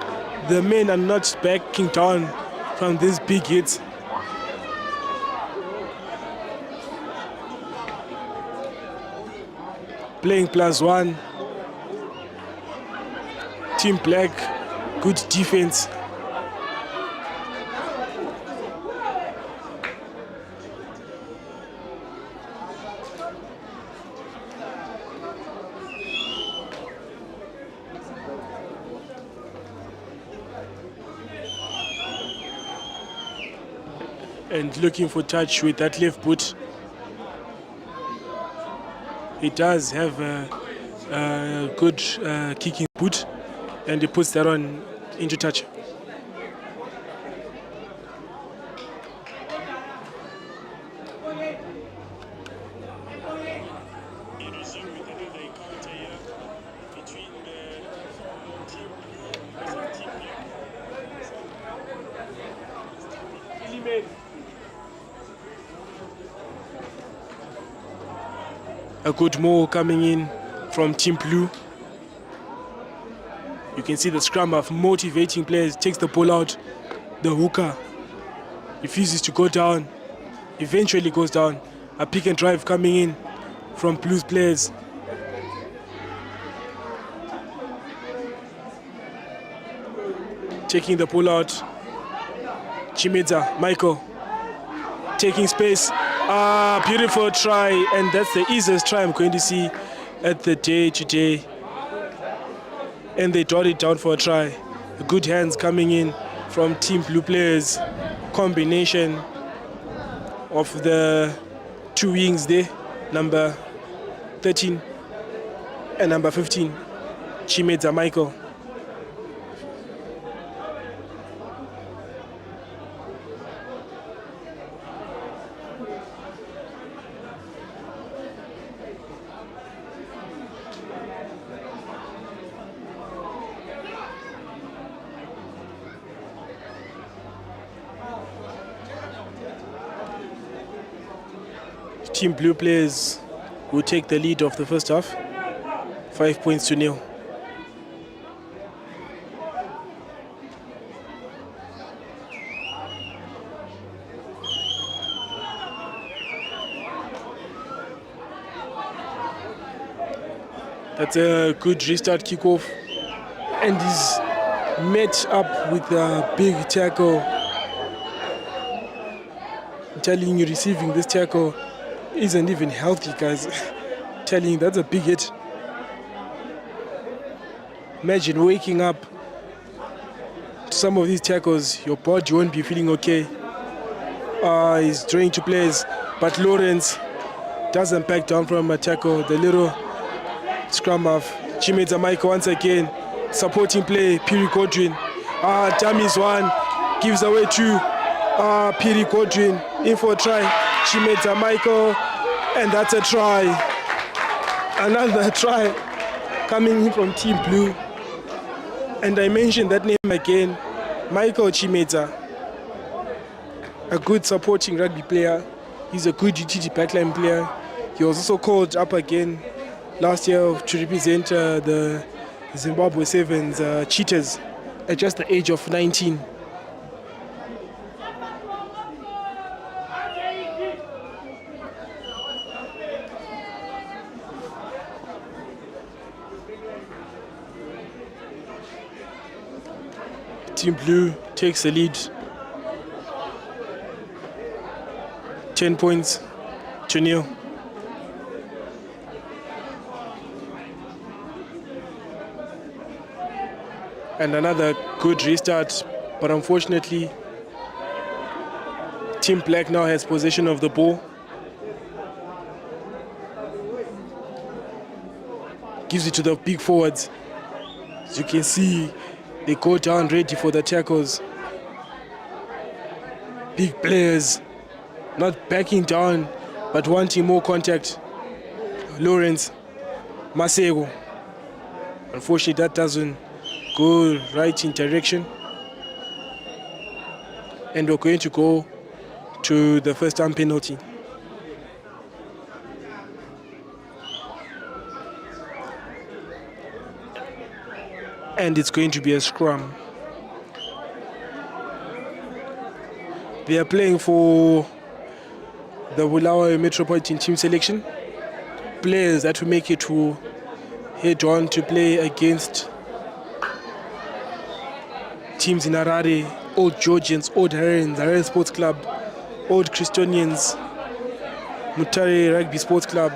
Speaker 1: the men are not backing down from these big hits. Playing +1. Team Black, good defense. And looking for touch with that left boot. He does have a good kicking boot, and he puts that one into touch. A good move coming in from Team Blue. You can see the scrum half motivating players, takes the ball out. The hooker refuses to go down, eventually goes down. A pick and drive coming in from Blues players. Taking the ball out. Chimeza, Michael, taking space. Beautiful try, and that's the easiest try I'm going to see at the day today. And they dot it down for a try. Good hands coming in from Team Blue players. Combination of the two wings there, number 13 and number 15, Chimeza Michael. Team Blue players will take the lead of the first half, 5 points to nil. That's a good restart kickoff, and he's met up with a big tackle. I'm telling you, receiving this tackle isn't even healthy, guys. Telling you, that's a big hit. Imagine waking up to some of these tackles, your body won't be feeling okay. He's trying to players, but Lawrence doesn't back down from a tackle. The little scrum half. Chimeza Michael once again. Supporting play. Piri Godwin. Dummies one. Gives away two. Piri Godwin. In for a try. Chimeza Michael. And that's a try. Another try coming in from Team Blue. And I mentioned that name again. Michael Chimeza. A good supporting rugby player. He's a good utility backline player. He was also called up again last year to represent the Zimbabwe Sevens Cheetahs at just the age of 19. Team Blue takes the lead, 10 points to nil. And another good restart, but unfortunately, Team Black now has possession of the ball. Gives it to the big forwards. As you can see, they go down ready for the tackles. Big players, not backing down, but wanting more contact. Lawrence, Masego. Unfortunately, that doesn't go right in direction, and we're going to go to the first time penalty. And it's going to be a scrum. They are playing for the Bulawayo Metropolitan Team Selection. Players that will make it to head on to play against teams in Harare, Old Georgians, Old Hararians, Harare Sports Club, Old Christianians, Mutare Rugby Sports Club,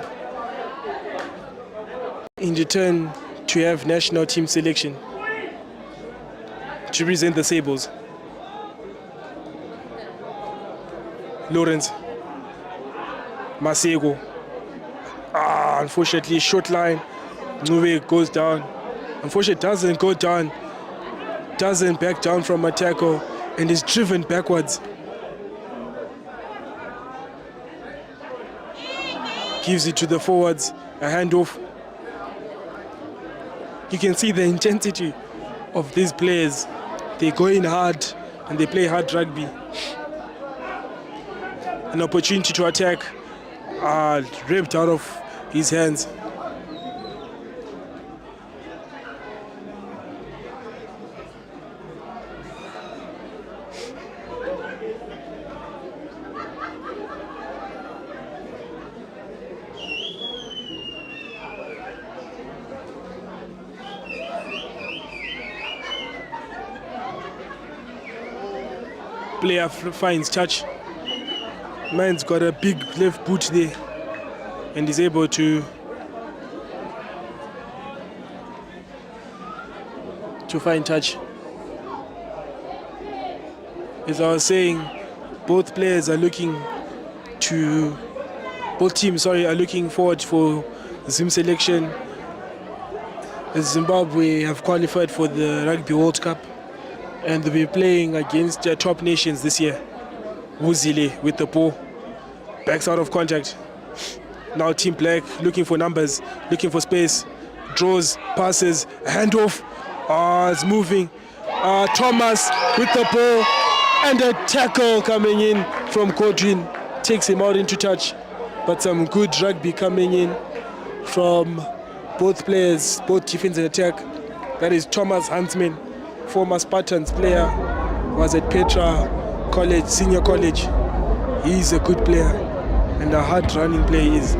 Speaker 1: in return to have national team selection to represent the Sables. Lawrence, Masego. Unfortunately, short line. Nube goes down. Unfortunately, doesn't go down. Doesn't back down from a tackle and is driven backwards. Gives it to the forwards, a handoff. You can see the intensity of these players. They go in hard and they play hard rugby. An opportunity to attack, ripped out of his hands. Player finds touch. Man's got a big left boot there and is able to find touch. As I was saying, both teams are looking forward for Zim selection, as Zimbabwe have qualified for the Rugby World Cup and they'll be playing against top nations this year. Wuzile with the ball, backs out of contact. Now Team Black looking for numbers, looking for space, draws, passes, handoff. It's moving. Thomas with the ball and a tackle coming in from Godwin. Takes him out into touch, but some good rugby coming in from both players, both defense and attack. That is Thomas Huntsman, former Spartans player, was at Petra College, Senior College. He's a good player and a hard running player he is.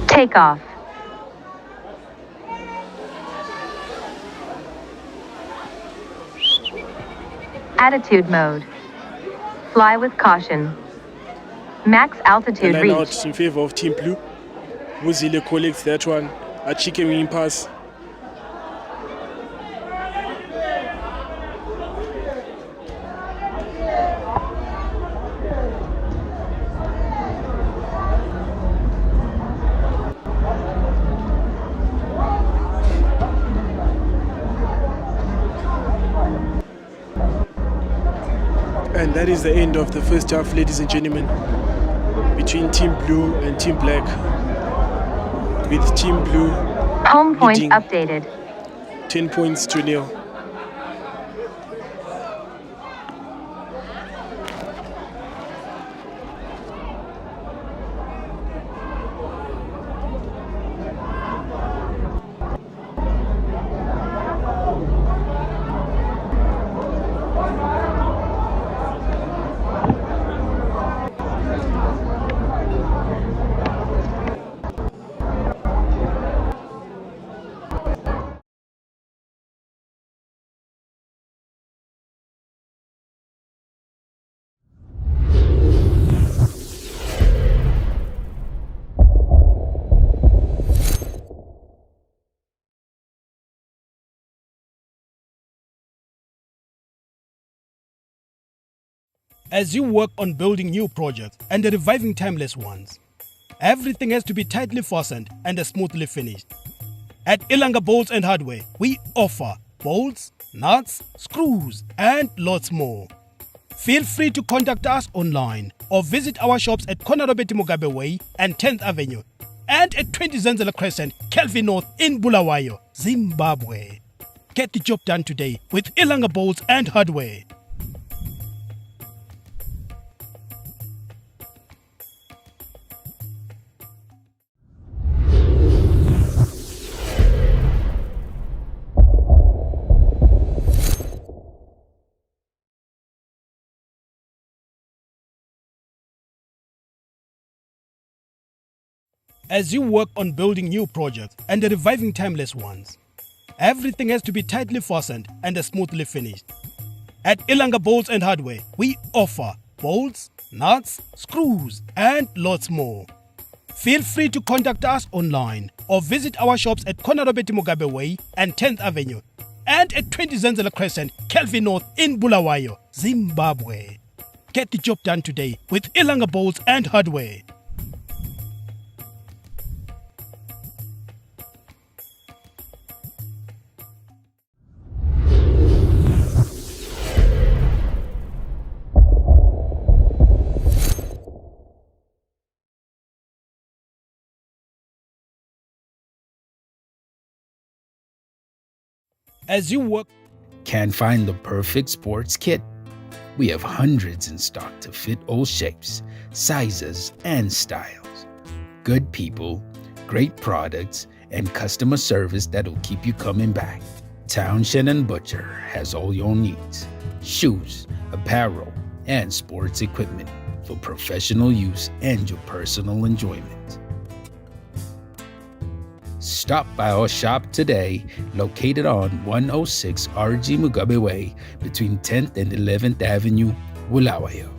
Speaker 6: Takeoff. Attitude mode. Fly with caution. Max altitude
Speaker 1: Line out
Speaker 6: reached.
Speaker 1: in favor of Team Blue. Muzile collects that one. A chicken wing pass. And that is the end of the first half, ladies and gentlemen, between Team Blue and Team Black, with Team Blue
Speaker 6: Home point
Speaker 1: leading
Speaker 6: updated.
Speaker 1: 10 points to nil.
Speaker 2: As you work on building new projects and reviving timeless ones, everything has to be tightly fastened and smoothly finished. At Ilanga Bolts and Hardware, we offer bolts, nuts, screws, and lots more. Feel free to contact us online or visit our shops at Konarobeti Mugabe Way and 10th Avenue and at 20 Zenzele Crescent, Kelvin North in Bulawayo, Zimbabwe. Get the job done today with Ilanga Bolts and Hardware. As you work on building new projects and reviving timeless ones, everything has to be tightly fastened and smoothly finished. At Ilanga Bolts and Hardware, we offer bolts, nuts, screws, and lots more. Feel free to contact us online or visit our shops at Konarobeti Mugabe Way and 10th Avenue and at 20 Zenzele Crescent, Kelvin North in Bulawayo, Zimbabwe. Get the job done today with Ilanga Bolts and Hardware. As you work,
Speaker 3: Can't find the perfect sports kit? We have hundreds in stock to fit all shapes, sizes, and styles. Good people, great products, and customer service that'll keep you coming back. Townshend and Butcher has all your needs: shoes, apparel, and sports equipment for professional use and your personal enjoyment. Stop by our shop today, located on 106 RG Mugabe Way between 10th and 11th Avenue, Bulawayo.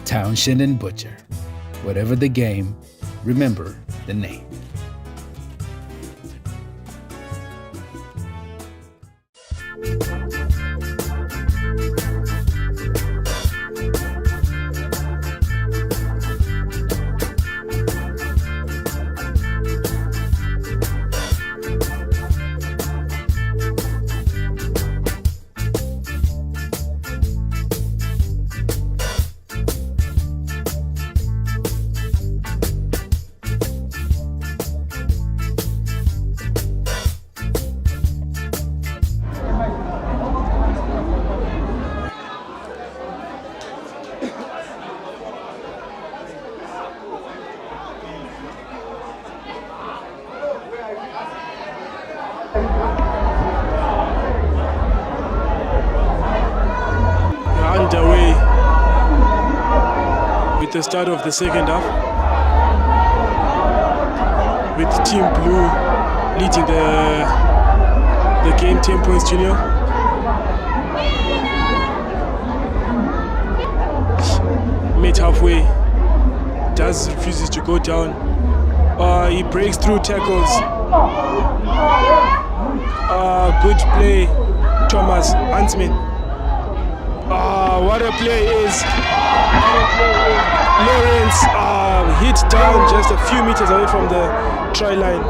Speaker 3: Townshend and Butcher. Whatever the game, remember the name.
Speaker 1: with the start of the second half, with Team Blue leading the game 10 points to nil. Mid halfway, Daz refuses to go down. He breaks through tackles. Good play, Thomas Huntsman. What a play is Lawrence hit down just a few meters away from the try line.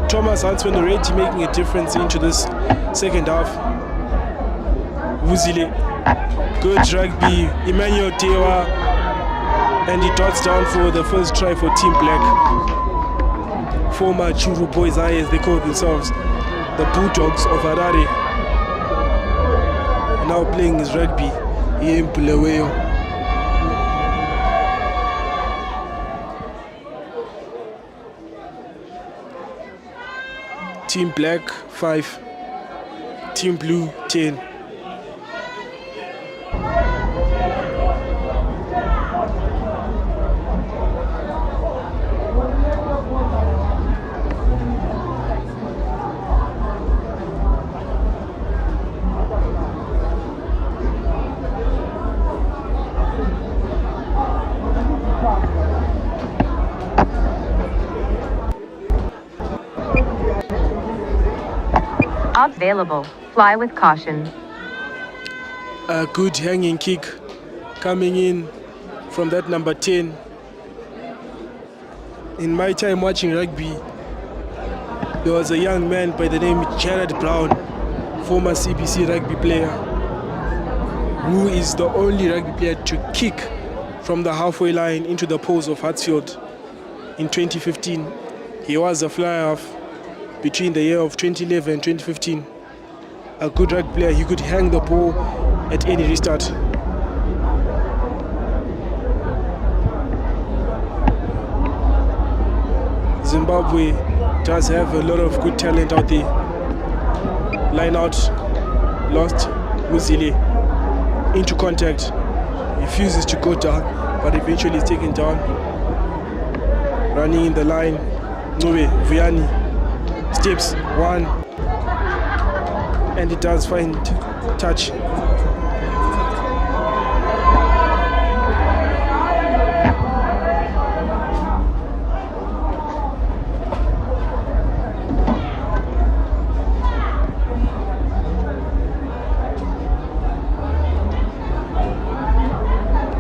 Speaker 1: Thomas Huntsman already making a difference into this second half. Wuzile, good rugby. Emmanuel Tewa, and he dots down for the first try for Team Black. Former Churu Boys, as they call themselves, the Bulldogs of Harare, now playing his rugby here in Bulawayo. Team Black 5, Team Blue 10.
Speaker 6: Odds available. Fly with caution.
Speaker 1: A good hanging kick coming in from that number 10. In my time watching rugby, there was a young man by the name of Jared Brown, former CBC rugby player, who is the only rugby player to kick from the halfway line into the post of Hartsfield in 2015. He was a fly half between the year of 2011 and 2015. A good rugby player, he could hang the ball at any restart. Zimbabwe does have a lot of good talent out there. Line out, lost, Muzile into contact, refuses to go down, but eventually is taken down. Running in the line, Nube Vuyani steps one, and it does find touch.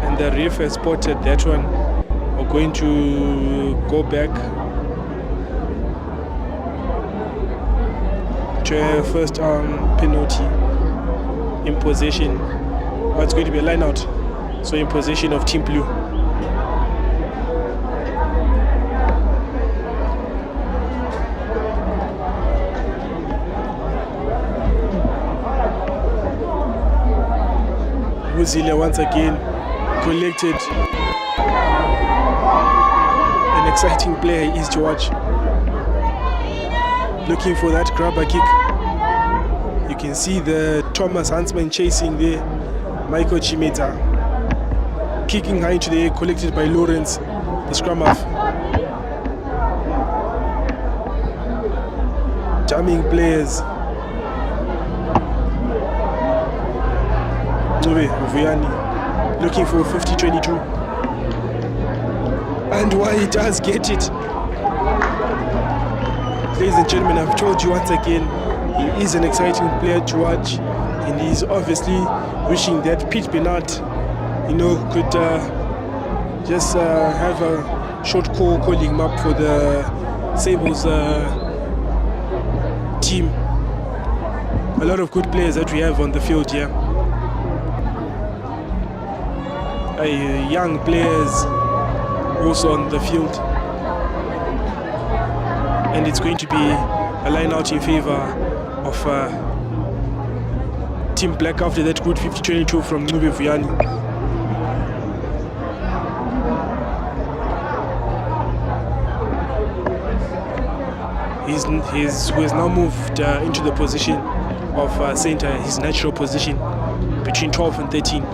Speaker 1: And the ref has spotted that one. We're going to go back to a first penalty in possession. It's going to be a line out, so in possession of Team Blue. Wuzile once again collected. An exciting player he is to watch. Looking for that grabber kick. You can see the Thomas Huntsman chasing there. Michael Chimeta kicking high into the air, collected by Lawrence, the scrum half. Jamming players. Nube Vuyani looking for 50-22. And why he does get it. Ladies and gentlemen, I've told you once again, he is an exciting player to watch, and he's obviously wishing that Pete Bernard, could just have a short call calling him up for the Sables team. A lot of good players that we have on the field here. Young players also on the field. And it's going to be a line out in favor of Team Black after that good 50-22 from Nube Vuyani. He has now moved into the position of center, his natural position, between 12 and 13.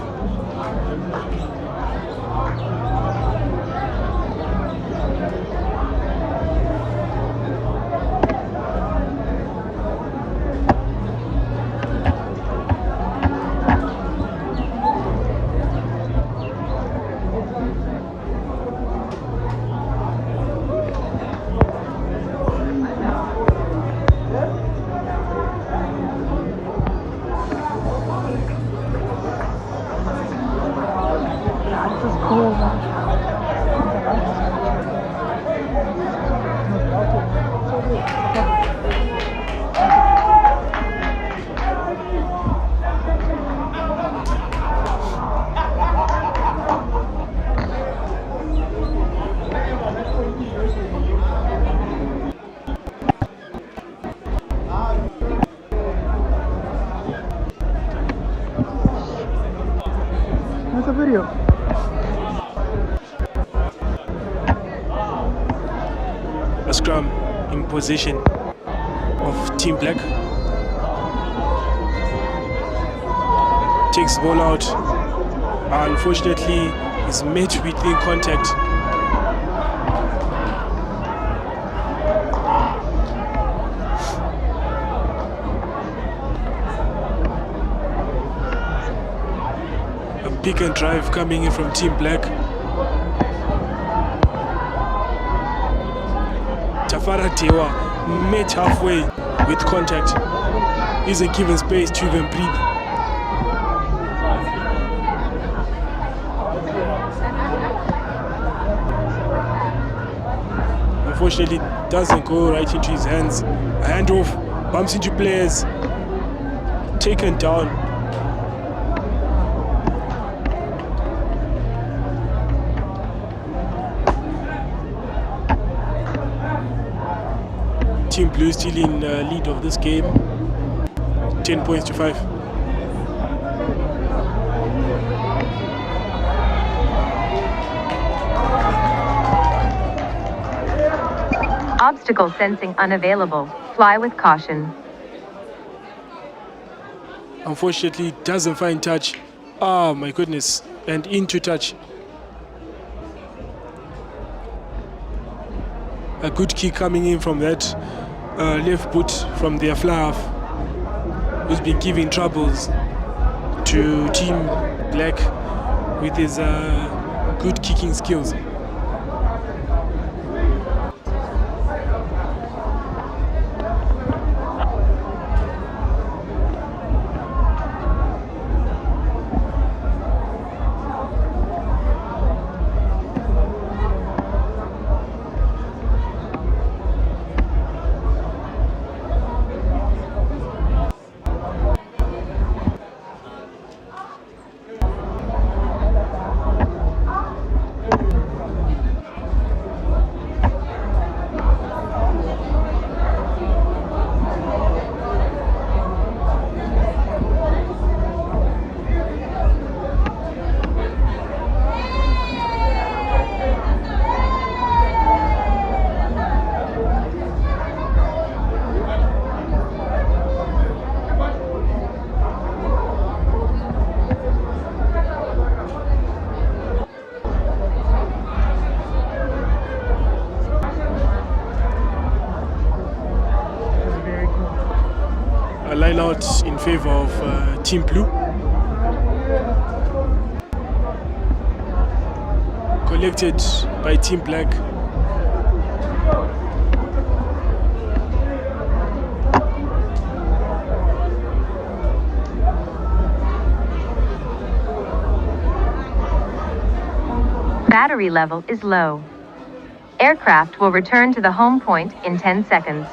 Speaker 4: video.
Speaker 1: A scrum in possession of Team Black. Takes the ball out. Unfortunately, is met with in contact. A pick and drive coming in from Team Black. Tafara Tewa met halfway with contact. Isn't given space to even breathe. Unfortunately, doesn't go right into his hands. A handoff, bumps into players, taken down. Team Blue still in lead of this game, 10 points to 5.
Speaker 6: Obstacle sensing unavailable. Fly with caution.
Speaker 1: Unfortunately, doesn't find touch. Oh my goodness, and into touch. A good kick coming in from that left boot from their fly half, who's been giving troubles to Team Black with his good kicking skills. A line out in favor of Team Blue. Collected by Team Black.
Speaker 6: Battery level is low. Aircraft will return to the home point in 10 seconds.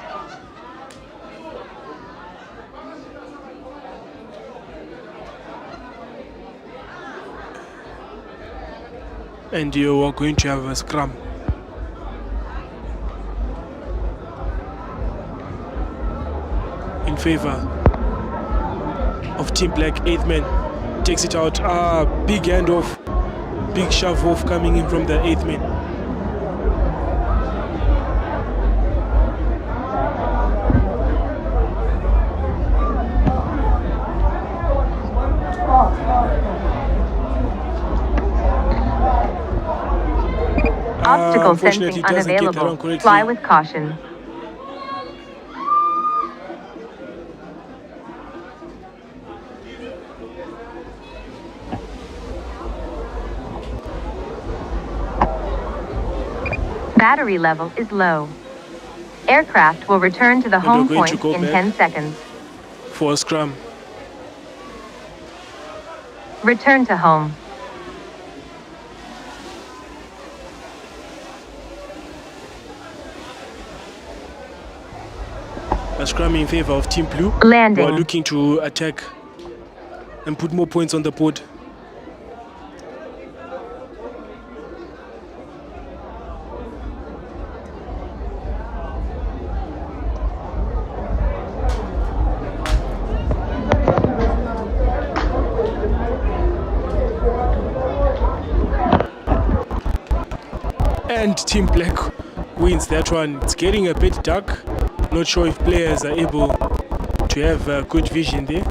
Speaker 1: And you are going to have a scrum. In favor of Team Black. 8th man takes it out. Big handoff, big shove off coming in from the 8th man.
Speaker 6: Obstacle
Speaker 1: Unfortunately,
Speaker 6: sensing
Speaker 1: doesn't get that one
Speaker 6: unavailable.
Speaker 1: correctly.
Speaker 6: Fly with caution. Battery level is low. Aircraft will return to the home
Speaker 1: they're going to
Speaker 6: point
Speaker 1: go
Speaker 6: in
Speaker 1: back
Speaker 6: 10 seconds.
Speaker 1: For a scrum.
Speaker 6: Return to home.
Speaker 1: A scrum in favor of Team Blue.
Speaker 6: Landing.
Speaker 1: Who are looking to attack and put more points on the board. And Team Black wins that one. It's getting a bit dark. Not sure if players are able to have good vision there.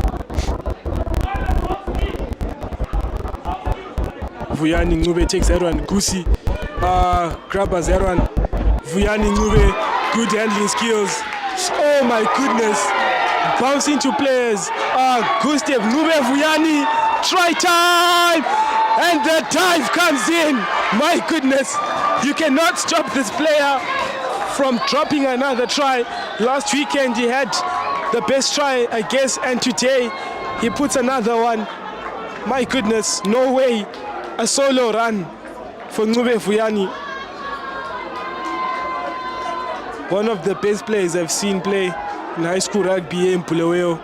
Speaker 1: Vuyani Ncube takes that one. Gusi grabs that one. Vuyani Ncube, good handling skills. Oh my goodness. Bounce into players. Gustav Ncube Vuyani. Try time! And the dive comes in. My goodness. You cannot stop this player from dropping another try. Last weekend he had the best try, I guess, and today he puts another one. My goodness, no way. A solo run for Ncube Vuyani. One of the best players I've seen play in high school rugby in Bulawayo.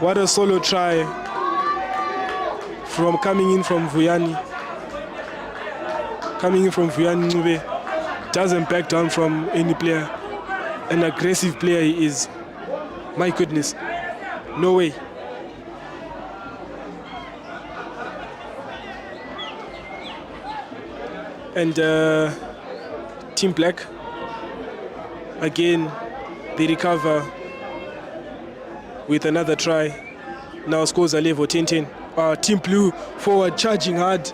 Speaker 1: What a solo try from coming in from Vuyani. Coming in from Vuyani Ncube. Doesn't back down from any player. An aggressive player he is. My goodness. No way. And Team Black, again, they recover with another try. Now scores a level 10-10. Team Blue forward charging hard.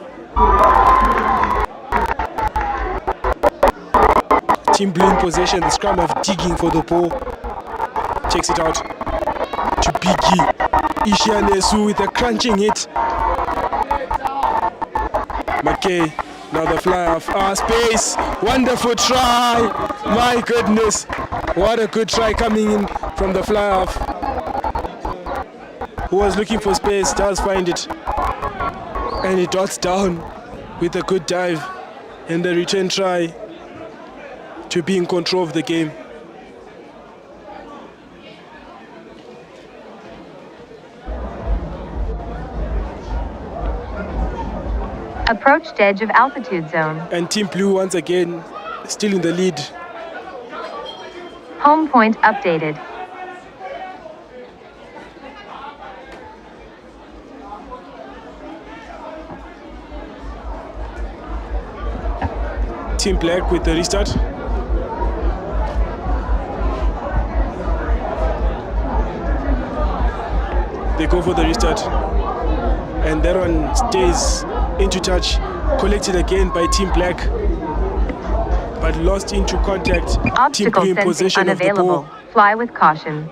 Speaker 1: Team Blue in possession, the scrum of digging for the ball. Takes it out to Biggie. Ishianesu with a crunching hit. McKay, now the fly off. Space, wonderful try. My goodness, what a good try coming in from the fly off. Who was looking for space, does find it. And he dots down with a good dive. And the return try to be in control of the game.
Speaker 6: Approached edge of altitude zone.
Speaker 1: And Team Blue once again still in the lead.
Speaker 6: Home point updated.
Speaker 1: Team Black with the restart. They go for the restart. And that one stays into touch. Collected again by Team Black. But lost into contact. Team
Speaker 6: Obstacle
Speaker 1: Blue in
Speaker 6: sensing
Speaker 1: possession of the
Speaker 6: unavailable.
Speaker 1: ball.
Speaker 6: Fly with caution.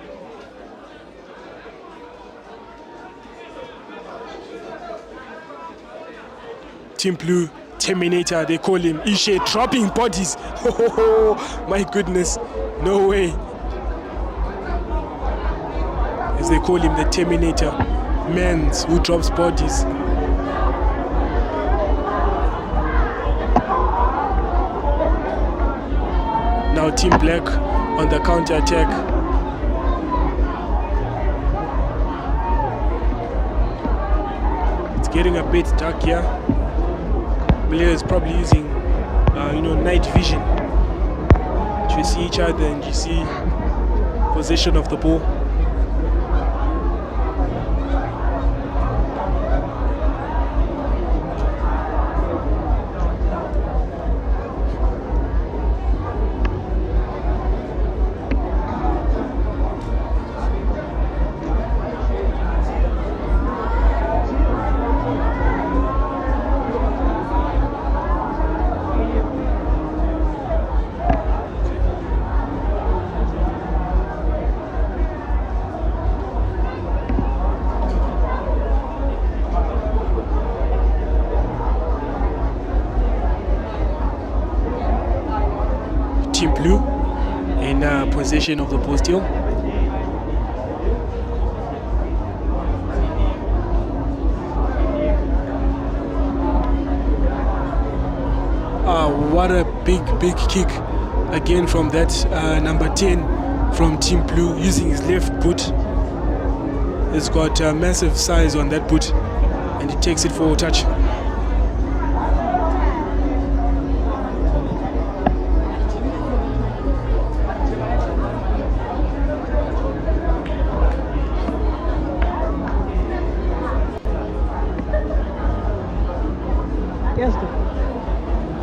Speaker 1: Team Blue, Terminator, they call him. Ishe dropping bodies. Oh, my goodness. No way. As they call him, the Terminator. Men's who drops bodies. Now Team Black on the counter attack. It's getting a bit dark here. Players probably using, night vision to see each other and you see possession of the ball. Team Blue in possession of the ball still. What a big kick again from that number 10 from Team Blue using his left boot. He's got a massive size on that boot and he takes it for a touch.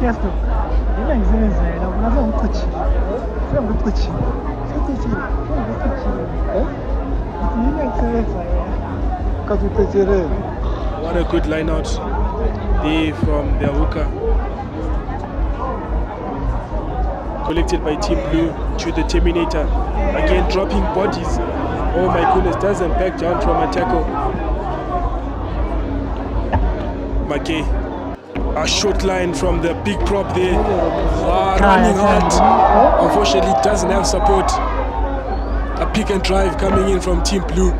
Speaker 7: Yes,
Speaker 1: What a good line out there from the hooker. Collected by Team Blue to the Terminator. Again dropping bodies. Oh my goodness, doesn't back down from a tackle. McKay. A short line from the big prop there. Running hard. Unfortunately doesn't have support. A pick and drive coming in from Team Blue.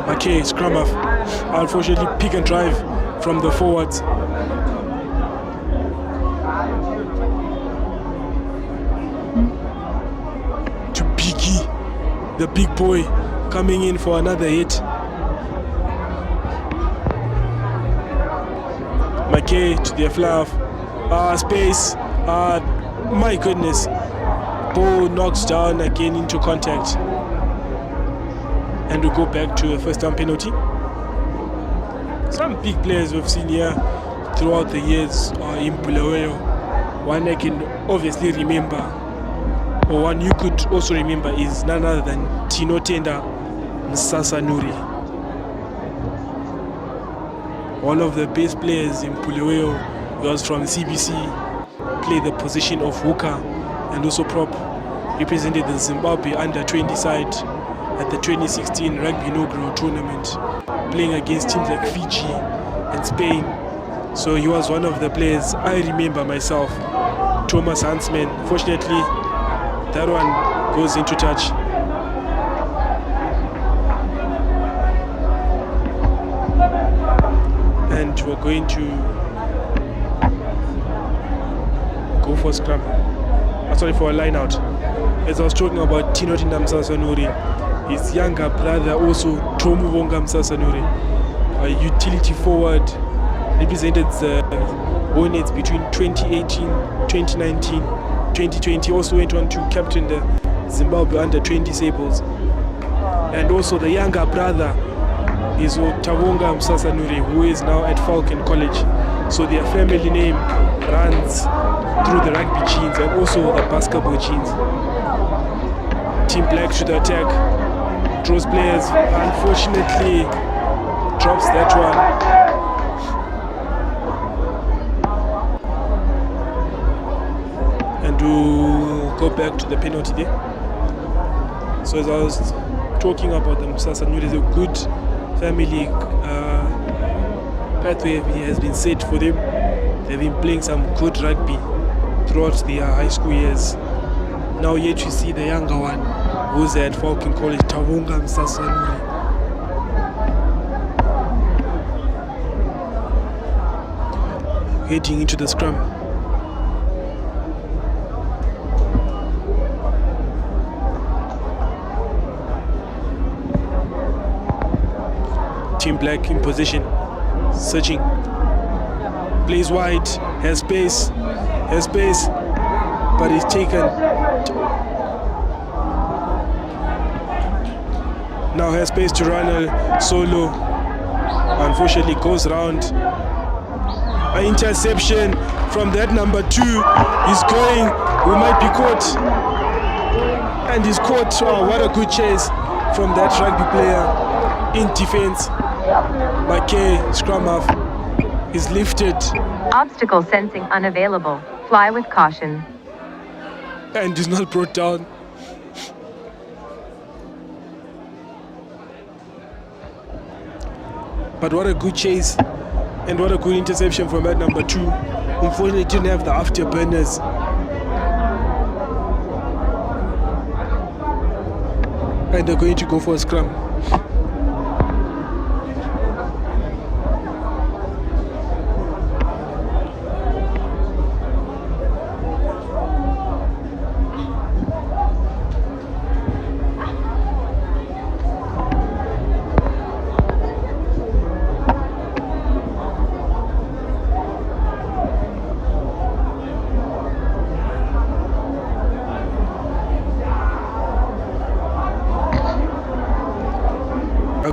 Speaker 1: McKay, scrum off. Unfortunately, pick and drive from the forwards. To Biggie, the big boy, coming in for another hit. McKay to the fluff. Space. My goodness. Ball knocks down again into contact. And we go back to a first down penalty. Some big players we've seen here throughout the years in Bulawayo. One I can obviously remember, or one you could also remember, is none other than Tino Tenda Msasanuri. One of the best players in Bulawayo was from CBC, played the position of hooker and also prop, represented the Zimbabwe under-20 side at the 2016 Rugby inaugural tournament, playing against teams like Fiji and Spain. So he was one of the players I remember myself. Thomas Huntsman. Fortunately, that one goes into touch. And we're going to go for scrum. Sorry, for a line out. As I was talking about Tino Tenda Msasanuri, his younger brother also, Tomu Wonga Msasanuri, a utility forward, represented the Hornets between 2018, 2019, 2020. Also went on to captain the Zimbabwe under-20 Sables. And also the younger brother is Tawonga Msasanuri, who is now at Falcon College. So their family name runs through the rugby genes and also the basketball genes. Team Black to the attack, draws players, unfortunately drops that one. And we'll go back to the penalty there. So as I was talking about them, Msasanuri is a good family pathway has been set for them. They've been playing some good rugby throughout their high school years. Now yet you see the younger one who's at Falcon College, Tawonga Msasanuri. Heading into the scrum. Team Black in position, searching, plays wide, has space, but is taken. Now has space to run solo. Unfortunately goes round. An interception from that number 2. He's going, we might be caught. And he's caught. Oh, what a good chase from that rugby player in defense. McKay, scrum half, is lifted.
Speaker 6: Obstacle sensing unavailable. Fly with caution.
Speaker 1: And is not brought down. But what a good chase and what a good interception from that number 2. Unfortunately, didn't have the afterburners. And they're going to go for a scrum.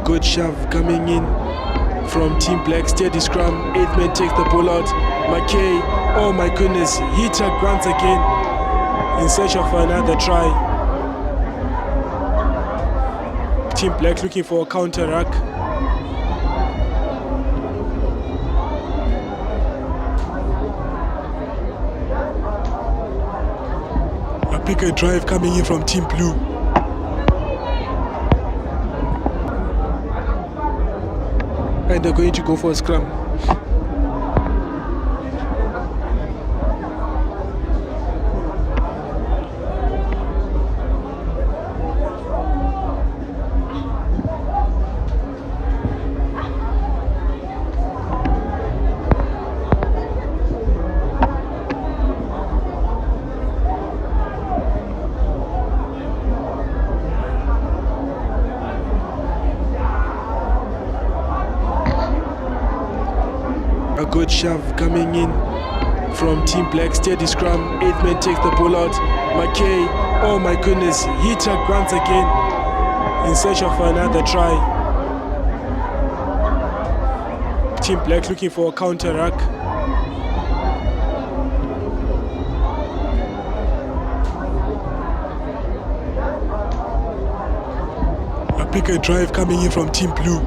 Speaker 1: Good shove coming in from Team Black. Steady scrum. 8th man takes the ball out. McKay, oh my goodness, he tugged once again in search of another try. Team Black looking for a counter ruck. A bigger drive coming in from Team Blue. And they're going to go for a scrum. A good shove coming in from Team Black. Steady scrum. 8th man takes the ball out. McKay, oh my goodness, he tugged once again in search of another try. Team Black looking for a counter ruck. A bigger drive coming in from Team Blue.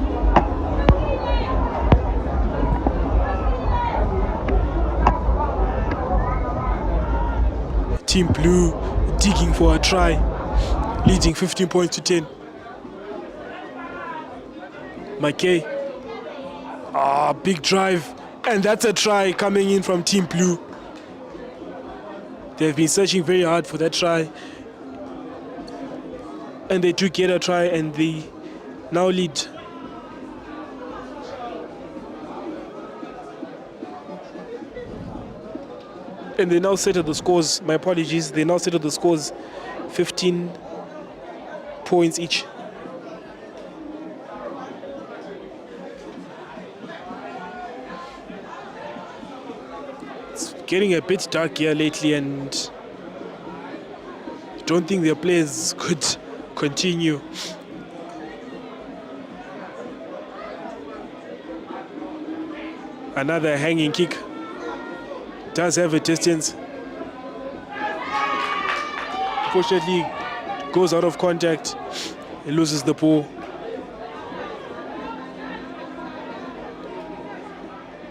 Speaker 1: Team Blue digging for a try, leading 15 points to 10. McKay, big drive, and that's a try coming in from Team Blue. They've been searching very hard for that try, and they do get a try, and they now lead. And they now settle the scores. My apologies. They now settle the scores 15 points each. It's getting a bit dark here lately, and I don't think their players could continue. Another hanging kick. Does have a distance. Fortunately, goes out of contact. He loses the ball.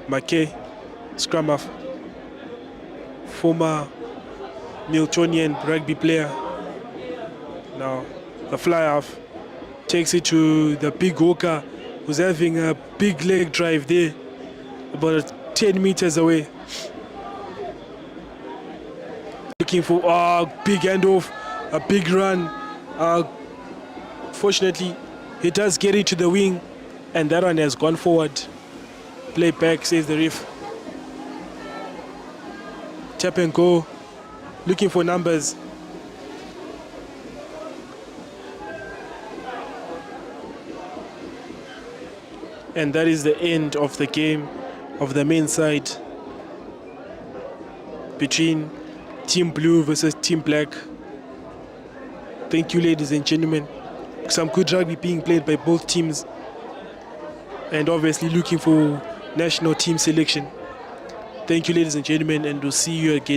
Speaker 1: McKay, scrum half. Former Miltonian rugby player. Now, the fly half takes it to the big Walker, who's having a big leg drive there, about 10 meters away. Looking for big handoff, a big run. Fortunately, he does get it to the wing, and that one has gone forward. Play back, says the ref. Tap and go, looking for numbers. And that is the end of the game of the men's side between Team Blue versus Team Black. Thank you, ladies and gentlemen. Some good rugby being played by both teams, and obviously looking for national team selection. Thank you, ladies and gentlemen, and we'll see you again.